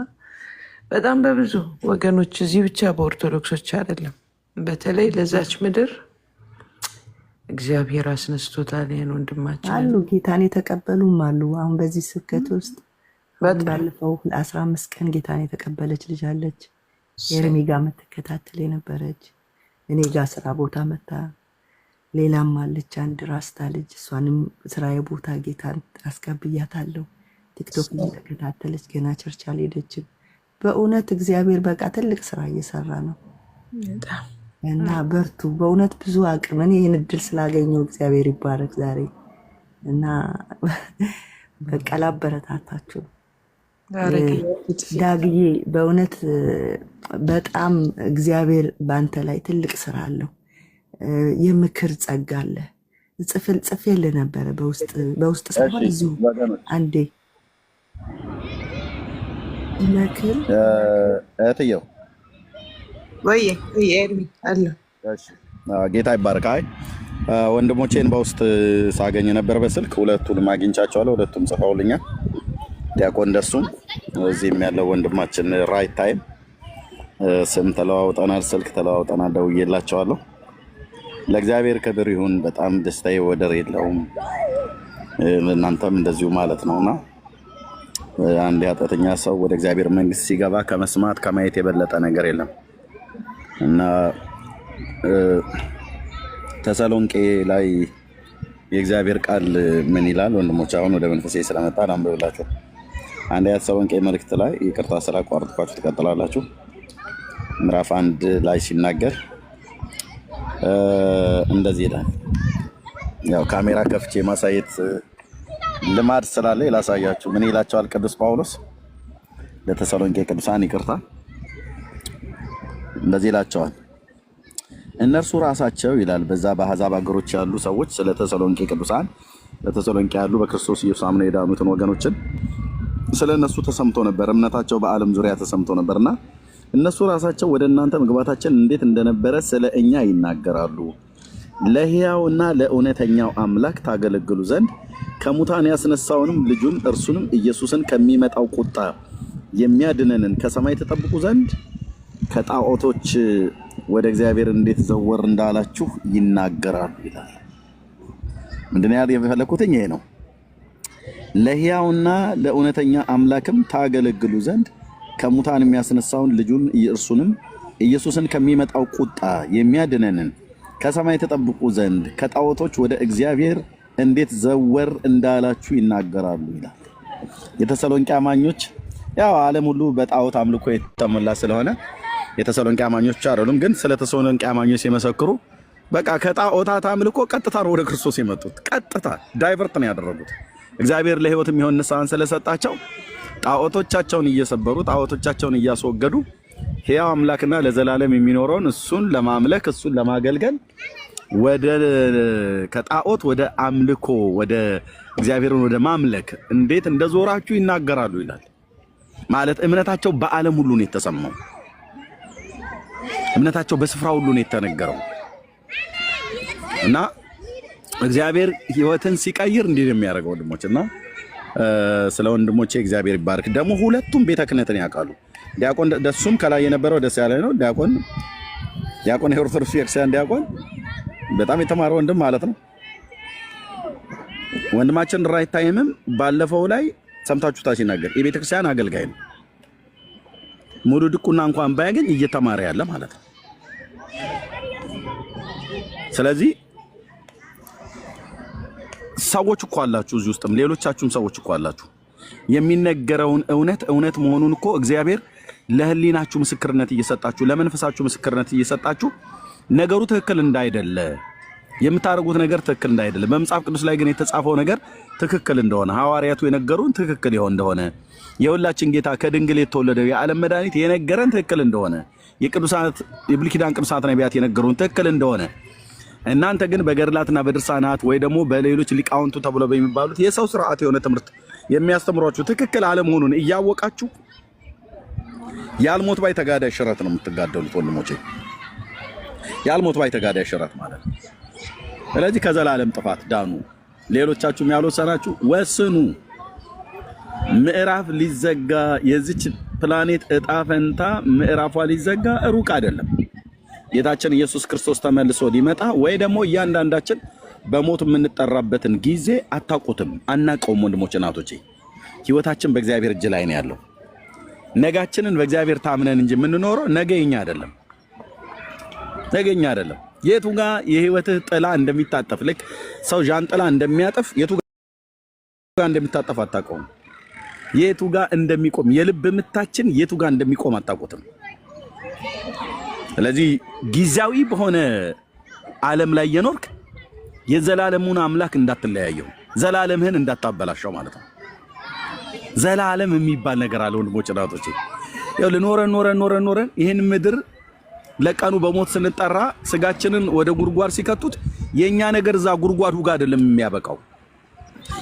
በጣም በብዙ ወገኖች እዚህ ብቻ በኦርቶዶክሶች አይደለም፣ በተለይ ለዛች ምድር እግዚአብሔር አስነስቶታል። ይህን ወንድማችን አሉ ጌታን የተቀበሉም አሉ። አሁን በዚህ ስብከት ውስጥ ባለፈው 15 ቀን ጌታን የተቀበለች ልጅ አለች፣ ኤርሚ ጋር የምትከታተል የነበረች እኔ ጋር ስራ ቦታ መታ። ሌላም አለች አንድ ራስታ ልጅ፣ እሷንም ስራዬ ቦታ ጌታን አስቀብያታለሁ። ቲክቶክ እየተከታተለች ገና ቸርች አልሄደችም። በእውነት እግዚአብሔር በቃ ትልቅ ስራ እየሰራ ነው እና በርቱ። በእውነት ብዙ አቅም እኔ ይህን እድል ስላገኘው እግዚአብሔር ይባረክ ዛሬ እና በቃ ላበረታታችሁ። ዳግዬ በእውነት በጣም እግዚአብሔር በአንተ ላይ ትልቅ ስራ አለው። የምክር ጸጋ አለ። ጽፌልህ ነበረ በውስጥ ሳይሆን እዚሁ አንዴ ምክር እህትየው ወይ ኤርሚ አለ። ጌታ ይባርክ። አይ ወንድሞቼን በውስጥ ሳገኝ ነበር በስልክ ሁለቱንም አግኝቻቸዋለሁ። ሁለቱም ጽፈውልኛል። ዲያቆን ደሱም እዚህም ያለው ወንድማችን ራይት ታይም ስም ተለዋውጠናል፣ ስልክ ተለዋውጠናል፣ ደውዬላቸዋለሁ። ለእግዚአብሔር ክብር ይሁን። በጣም ደስታዬ ወደር የለውም። እናንተም እንደዚሁ ማለት ነውና አንድ ኃጢአተኛ ሰው ወደ እግዚአብሔር መንግስት ሲገባ ከመስማት ከማየት የበለጠ ነገር የለም እና ተሰሎንቄ ላይ የእግዚአብሔር ቃል ምን ይላል? ወንድሞች አሁን ወደ መንፈሴ ስለመጣ አንብብላችሁ። አንደኛ ተሰሎንቄ መልእክት ላይ ይቅርታ ስላቋረጥኳችሁ ትቀጥላላችሁ። ምዕራፍ 1 ላይ ሲናገር እንደዚህ ይላል። ያው ካሜራ ከፍቼ ማሳየት ልማድ ስላለ ላሳያችሁ። ምን ይላቸዋል ቅዱስ ጳውሎስ ለተሰሎንቄ ቅዱሳን? ይቅርታ እንደዚህ ይላቸዋል። እነርሱ ራሳቸው ይላል በዛ በአሕዛብ አገሮች ያሉ ሰዎች ስለ ተሰሎንቄ ቅዱሳን በተሰሎንቄ ያሉ በክርስቶስ ኢየሱስ አምነው የዳኑትን ወገኖችን ስለ እነሱ ተሰምቶ ነበር፣ እምነታቸው በዓለም ዙሪያ ተሰምቶ ነበርና እነሱ ራሳቸው ወደ እናንተ መግባታችን እንዴት እንደነበረ ስለ እኛ ይናገራሉ። ለሕያውና ለእውነተኛው አምላክ ታገለግሉ ዘንድ ከሙታን ያስነሳውንም ልጁን እርሱንም ኢየሱስን ከሚመጣው ቁጣ የሚያድነንን ከሰማይ ተጠብቁ ዘንድ ከጣዖቶች ወደ እግዚአብሔር እንዴት ዘወር እንዳላችሁ ይናገራሉ ይላል። ምንድን ያህል የፈለኩትኝ ይሄ ነው። ለሕያውና ለእውነተኛ አምላክም ታገለግሉ ዘንድ ከሙታን የሚያስነሳውን ልጁን እርሱንም ኢየሱስን ከሚመጣው ቁጣ የሚያድነንን ከሰማይ ተጠብቁ ዘንድ ከጣዖቶች ወደ እግዚአብሔር እንዴት ዘወር እንዳላችሁ ይናገራሉ ይላል። የተሰሎንቄ አማኞች ያው ዓለም ሁሉ በጣዖት አምልኮ የተሞላ ስለሆነ የተሰሎንቄ አማኞች አይደሉም፣ ግን ስለ ተሰሎንቄ አማኞች ሲመሰክሩ በቃ ከጣዖታት አምልኮ ቀጥታ ነው ወደ ክርስቶስ የመጡት። ቀጥታ ዳይቨርት ነው ያደረጉት። እግዚአብሔር ለሕይወት የሚሆን ንስሐን ስለሰጣቸው ጣዖቶቻቸውን እየሰበሩ ጣዖቶቻቸውን እያስወገዱ ሕያው አምላክና ለዘላለም የሚኖረውን እሱን ለማምለክ እሱን ለማገልገል ወደ ከጣዖት ወደ አምልኮ ወደ እግዚአብሔርን ወደ ማምለክ እንዴት እንደዞራችሁ ይናገራሉ ይላል። ማለት እምነታቸው በዓለም ሁሉ ነው የተሰማው። እምነታቸው በስፍራ ሁሉ ነው የተነገረው እና እግዚአብሔር ሕይወትን ሲቀይር እንዲህ ነው የሚያደርገው ወንድሞችና ስለ ወንድሞቼ እግዚአብሔር ይባርክ። ደግሞ ሁለቱም ቤተ ክህነትን ያውቃሉ። ዲያቆን ደሱም ከላይ የነበረው ደስ ያለ ነው። ዲያቆን የኦርቶዶክስ ቤተክርስቲያን ዲያቆን በጣም የተማረ ወንድም ማለት ነው። ወንድማችን ራይት ታይምም ባለፈው ላይ ሰምታችሁታ ሲናገር የቤተክርስቲያን አገልጋይ ነው። ሙሉ ድቁና እንኳን ባያገኝ እየተማረ ያለ ማለት ነው። ስለዚህ ሰዎች እኮ አላችሁ እዚህ ውስጥም ሌሎቻችሁም ሰዎች እኮ አላችሁ። የሚነገረውን እውነት መሆኑን እኮ እግዚአብሔር ለህሊናችሁ ምስክርነት እየሰጣችሁ ለመንፈሳችሁ ምስክርነት እየሰጣችሁ ነገሩ ትክክል እንዳይደለ የምታደርጉት ነገር ትክክል እንዳይደለ በመጽሐፍ ቅዱስ ላይ ግን የተጻፈው ነገር ትክክል እንደሆነ ሐዋርያቱ የነገሩን ትክክል ይሆን እንደሆነ የሁላችን ጌታ ከድንግል የተወለደው የዓለም መድኃኒት የነገረን ትክክል እንደሆነ የቅዱሳት የብሉይ ኪዳን ቅዱሳት ነቢያት የነገሩን ትክክል እንደሆነ እናንተ ግን በገድላትና በድርሳናት ወይ ደግሞ በሌሎች ሊቃውንቱ ተብሎ በሚባሉት የሰው ስርዓት የሆነ ትምህርት የሚያስተምሯችሁ ትክክል አለመሆኑን እያወቃችሁ ያልሞት ባይ ተጋዳይ ሽረት ነው የምትጋደሉት ወንድሞቼ። ያልሞት ባይ ተጋዳይ ሽረት ማለት ነው። ስለዚህ ከዘላለም ጥፋት ዳኑ። ሌሎቻችሁም ያልወሰናችሁ ወስኑ። ምዕራፍ ሊዘጋ የዚች ፕላኔት እጣ ፈንታ ምዕራፏ ሊዘጋ ሩቅ አይደለም። ጌታችን ኢየሱስ ክርስቶስ ተመልሶ ሊመጣ ወይ ደግሞ እያንዳንዳችን በሞት የምንጠራበትን ጊዜ አታውቁትም፣ አናውቀውም። ወንድሞች እናቶቼ ህይወታችን በእግዚአብሔር እጅ ላይ ነው ያለው። ነጋችንን በእግዚአብሔር ታምነን እንጂ የምንኖረው ነገኛ አይደለም፣ ነገኛ አይደለም። የቱ ጋር የህይወትህ ጥላ እንደሚታጠፍ ልክ ሰው ዣንጥላ እንደሚያጠፍ የቱ ጋር እንደሚታጠፍ አታውቀውም። የቱ ጋር እንደሚቆም የልብ ምታችን የቱ ጋር እንደሚቆም አታውቁትም። ስለዚህ ጊዜያዊ በሆነ ዓለም ላይ የኖርክ የዘላለሙን አምላክ እንዳትለያየው፣ ዘላለምህን እንዳታበላሸው ማለት ነው። ዘላለም የሚባል ነገር አለ ወንድሞች እናቶቼ። ያው ኖረን ይሄን ምድር ለቀኑ በሞት ስንጠራ ስጋችንን ወደ ጉርጓድ ሲከቱት የኛ ነገር እዛ ጉርጓዱ ጋር አይደለም የሚያበቃው።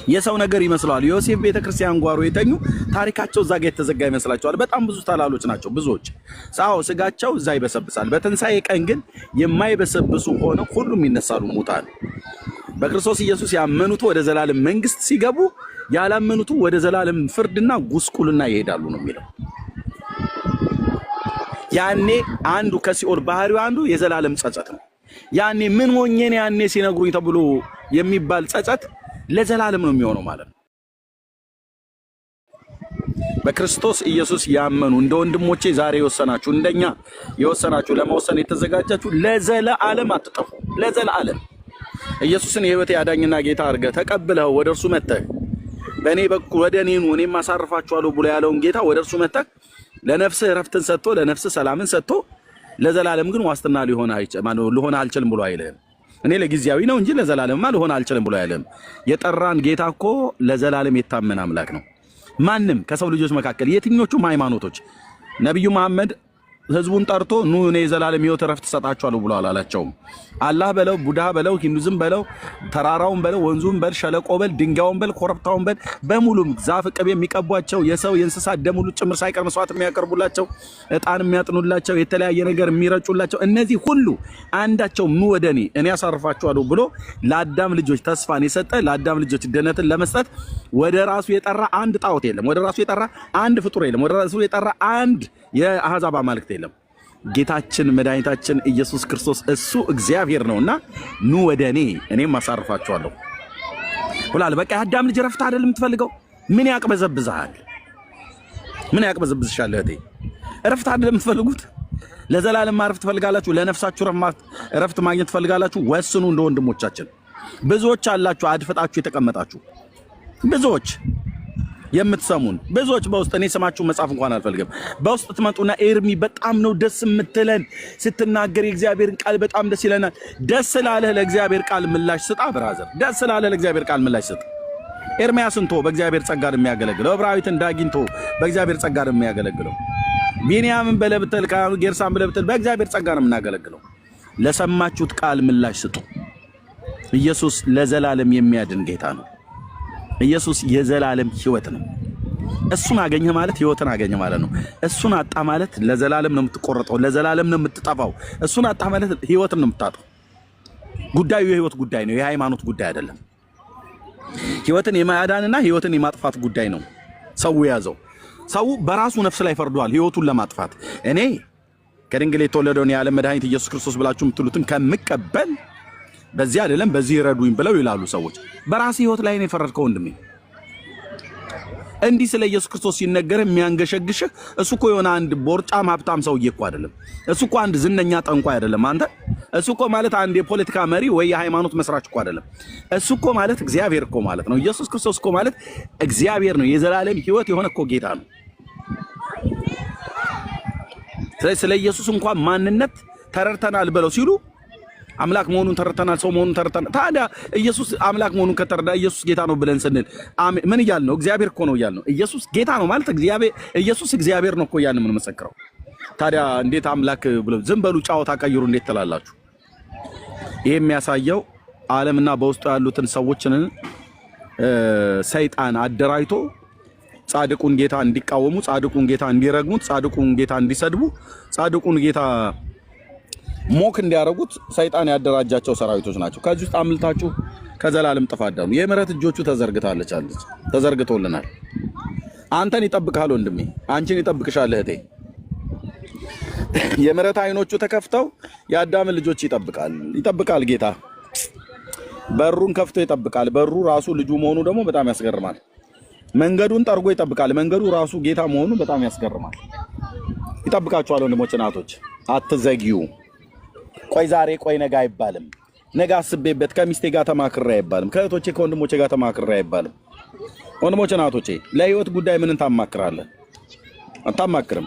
የሰው ነገር ይመስላል። ዮሴፍ ቤተክርስቲያን ጓሮ የተኙ ታሪካቸው እዛ ጋር የተዘጋ ይመስላቸዋል። በጣም ብዙ ታላሎች ናቸው ብዙዎች። ሳው ስጋቸው እዛ ይበሰብሳል። በትንሳኤ ቀን ግን የማይበሰብሱ ሆነው ሁሉም ይነሳሉ ሙታን። በክርስቶስ ኢየሱስ ያመኑት ወደ ዘላለም መንግስት ሲገቡ፣ ያላመኑት ወደ ዘላለም ፍርድና ጉስቁልና ይሄዳሉ ነው የሚለው። ያኔ አንዱ ከሲኦል ባህሪው አንዱ የዘላለም ጸጸት ነው። ያኔ ምን ሆኜን ያኔ ሲነግሩኝ ተብሎ የሚባል ጸጸት ለዘላለም ነው የሚሆነው ማለት ነው። በክርስቶስ ኢየሱስ ያመኑ እንደ ወንድሞቼ ዛሬ የወሰናችሁ እንደኛ የወሰናችሁ ለመወሰን የተዘጋጃችሁ ለዘላለም አትጠፉ። ለዘላለም ኢየሱስን የህይወት ያዳኝና ጌታ አድርገህ ተቀብለው ወደ እርሱ መጥተህ በእኔ በኩል ወደ እኔ ኑ እኔም አሳርፋችኋለሁ ብሎ ያለውን ጌታ ወደ እርሱ መጥተህ ለነፍስህ ረፍትን ሰጥቶ ለነፍስህ ሰላምን ሰጥቶ ለዘላለም ግን ዋስትና ሊሆን አልችልም ብሎ አይልህም። እኔ ለጊዜያዊ ነው እንጂ ለዘላለምማ ልሆን አልችልም ብሎ አይልም። የጠራን ጌታ እኮ ለዘላለም የታመነ አምላክ ነው። ማንም ከሰው ልጆች መካከል የትኞቹም ሃይማኖቶች ነብዩ መሐመድ ህዝቡን ጠርቶ ኑ እኔ የዘላለም ህይወት ረፍት ሰጣችኋለሁ ብሎ አላላቸውም። አላህ በለው ቡዳ በለው ሂንዱዝም በለው ተራራውን በለው ወንዙን በል ሸለቆ በል ድንጋዩን በል ኮረብታውን በል በሙሉም ዛፍ ቅቤ የሚቀቧቸው የሰው የእንስሳት ደም ሁሉ ጭምር ሳይቀር መስዋዕት የሚያቀርቡላቸው ዕጣን የሚያጥኑላቸው የተለያየ ነገር የሚረጩላቸው እነዚህ ሁሉ አንዳቸው ኑ ወደ እኔ ያሳርፋችኋለሁ ብሎ ለአዳም ልጆች ተስፋን የሰጠ ለአዳም ልጆች ድነትን ለመስጠት ወደ ራሱ የጠራ አንድ ጣዖት የለም። ወደ ራሱ የጠራ አንድ ፍጡር የለም። ወደ ራሱ የጠራ አንድ የአሕዛብ አማልክት የለም። ጌታችን መድኃኒታችን ኢየሱስ ክርስቶስ እሱ እግዚአብሔር ነውና ኑ ወደ እኔም አሳርፋችኋለሁ ብሏል። በቃ የአዳም ልጅ ረፍት አይደል የምትፈልገው? ምን ያቅበዘብዝሃል? ምን ያቅበዘብዝሻል? እህቴ ረፍት አይደል የምትፈልጉት? ለዘላለም ማረፍ ትፈልጋላችሁ? ለነፍሳችሁ ረፍት ማግኘት ትፈልጋላችሁ? ወስኑ። እንደ ወንድሞቻችን ብዙዎች አላችሁ አድፍጣችሁ የተቀመጣችሁ ብዙዎች የምትሰሙን ብዙዎች በውስጥ እኔ ስማችሁ መጻፍ እንኳን አልፈልግም። በውስጥ ትመጡና ኤርሚ በጣም ነው ደስ የምትለን ስትናገር የእግዚአብሔርን ቃል በጣም ደስ ይለናል። ደስ ላለህ ለእግዚአብሔር ቃል ምላሽ ስጣ ብራዘር። ደስ ላለህ ለእግዚአብሔር ቃል ምላሽ ስጥ። ኤርሚያስን ቶ በእግዚአብሔር ጸጋ ነው የሚያገለግለው። ዕብራዊትን ዳጊንቶ በእግዚአብሔር ጸጋ ነው የሚያገለግለው። ቢንያምን በለብተል ጌርሳን በለብተል በእግዚአብሔር ጸጋ ነው የምናገለግለው። ለሰማችሁት ቃል ምላሽ ስጡ። ኢየሱስ ለዘላለም የሚያድን ጌታ ነው። ኢየሱስ የዘላለም ህይወት ነው። እሱን አገኘ ማለት ህይወትን አገኘ ማለት ነው። እሱን አጣ ማለት ለዘላለም ነው የምትቆረጠው፣ ለዘላለም ነው የምትጠፋው። እሱን አጣ ማለት ህይወትን ነው የምታጣው። ጉዳዩ የህይወት ጉዳይ ነው፣ የሃይማኖት ጉዳይ አይደለም። ህይወትን የማዳንና ህይወትን የማጥፋት ጉዳይ ነው ሰው ያዘው። ሰው በራሱ ነፍስ ላይ ፈርዷል ህይወቱን ለማጥፋት። እኔ ከድንግል የተወለደውን የዓለም መድኃኒት ኢየሱስ ክርስቶስ ብላችሁ የምትሉትን ከምቀበል በዚህ አይደለም በዚህ ይረዱኝ ብለው ይላሉ ሰዎች። በራስ ህይወት ላይ ነው የፈረድከው ወንድሜ። እንዲህ ስለ ኢየሱስ ክርስቶስ ሲነገር የሚያንገሸግሽህ እሱ እኮ የሆነ አንድ ቦርጫም ሀብታም ሰውዬ እኮ አይደለም። እሱ እኮ አንድ ዝነኛ ጠንቋይ አይደለም። አንተ እሱ እኮ ማለት አንድ የፖለቲካ መሪ ወይ የሃይማኖት መስራች እኮ አይደለም። እሱ እኮ ማለት እግዚአብሔር እኮ ማለት ነው። ኢየሱስ ክርስቶስ እኮ ማለት እግዚአብሔር ነው። የዘላለም ህይወት የሆነ እኮ ጌታ ነው። ስለዚህ ስለ ኢየሱስ እንኳን ማንነት ተረድተናል ብለው ሲሉ አምላክ መሆኑን ተረድተናል፣ ሰው መሆኑን ተረድተናል። ታዲያ ኢየሱስ አምላክ መሆኑን ከተረዳ ኢየሱስ ጌታ ነው ብለን ስንል ምን እያልን ነው? እግዚአብሔር እኮ ነው እያልን ነው። ኢየሱስ ጌታ ነው ማለት ኢየሱስ እግዚአብሔር ነው እኮ እያልን ምን መሰክረው። ታዲያ እንዴት አምላክ ብሎ ዝም በሉ ጨዋታ ቀይሩ እንዴት ትላላችሁ? ይሄ የሚያሳየው ዓለምና በውስጡ ያሉትን ሰዎችን ሰይጣን አደራጅቶ ጻድቁን ጌታ እንዲቃወሙ፣ ጻድቁን ጌታ እንዲረግሙት፣ ጻድቁን ጌታ እንዲሰድቡ፣ ጻድቁን ጌታ ሞክ እንዲያረጉት ሰይጣን ያደራጃቸው ሰራዊቶች ናቸው። ከዚህ ውስጥ አምልታችሁ ከዘላለም ጥፋት ዳኑ። የምህረት እጆቹ ተዘርግቶልናል። አንተን ይጠብቃል ወንድሜ፣ አንቺን ይጠብቅሻል እህቴ። የምህረት አይኖቹ ተከፍተው የአዳም ልጆች ይጠብቃል ጌታ። በሩን ከፍቶ ይጠብቃል። በሩ ራሱ ልጁ መሆኑ ደግሞ በጣም ያስገርማል። መንገዱን ጠርጎ ይጠብቃል። መንገዱ ራሱ ጌታ መሆኑ በጣም ያስገርማል። ይጠብቃችኋል ወንድሞች እናቶች፣ አትዘጊው። ቆይ ዛሬ ቆይ ነገ አይባልም። ነገ አስቤበት ከሚስቴ ጋር ተማክሬ አይባልም። ከእህቶቼ ከወንድሞቼ ጋር ተማክሬ አይባልም። ወንድሞች እናቶቼ ለህይወት ጉዳይ ምንን ታማክራለህ? አታማክርም።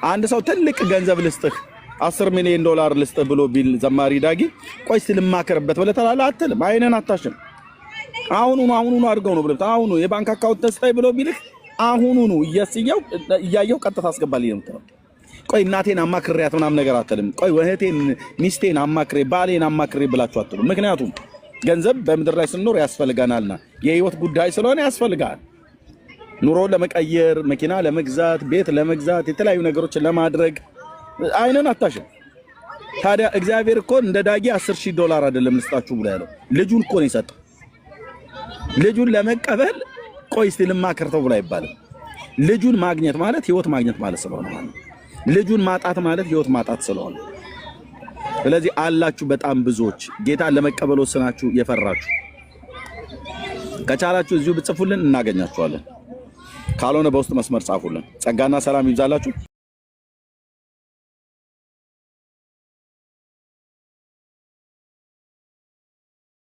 አንድ ሰው ትልቅ ገንዘብ ልስጥህ 10 ሚሊዮን ዶላር ልስጥህ ብሎ ቢል ዘማሪ ዳጊ ቆይ ስልማከርበት ብለህ ትላለህ አትልም። አይነን አታሽም። አሁኑኑ አድርገው ነው ብለህ አሁኑ የባንክ አካውንት ተስታይ ብሎ ቢልህ አሁኑኑ እያየው ቀጥታ አስገባልኝ ነው የምትለው። ቆይ እናቴን አማክሬያት ምናምን ነገር አትልም። ቆይ እህቴን፣ ሚስቴን አማክሬ ባሌን አማክሬ ብላችሁ አትሉም። ምክንያቱም ገንዘብ በምድር ላይ ስንኖር ያስፈልጋናልና የህይወት ጉዳይ ስለሆነ ያስፈልጋል። ኑሮ ለመቀየር፣ መኪና ለመግዛት፣ ቤት ለመግዛት፣ የተለያዩ ነገሮችን ለማድረግ አይነን አታሽም። ታዲያ እግዚአብሔር እኮ እንደ ዳጊ 10,000 ዶላር አይደለም ልስጣችሁ ብሎ ያለው ልጁን እኮ ነው የሰጠው። ልጁን ለመቀበል ቆይ እስቲ ልማከርተው ብሎ አይባልም። ልጁን ማግኘት ማለት ህይወት ማግኘት ማለት ስለሆነ ማለት ልጁን ማጣት ማለት ህይወት ማጣት ስለሆነ፣ ስለዚህ አላችሁ በጣም ብዙዎች ጌታን ለመቀበል ወስናችሁ የፈራችሁ። ከቻላችሁ እዚሁ ብጽፉልን እናገኛችኋለን። ካልሆነ በውስጥ መስመር ጻፉልን። ጸጋና ሰላም ይብዛላችሁ።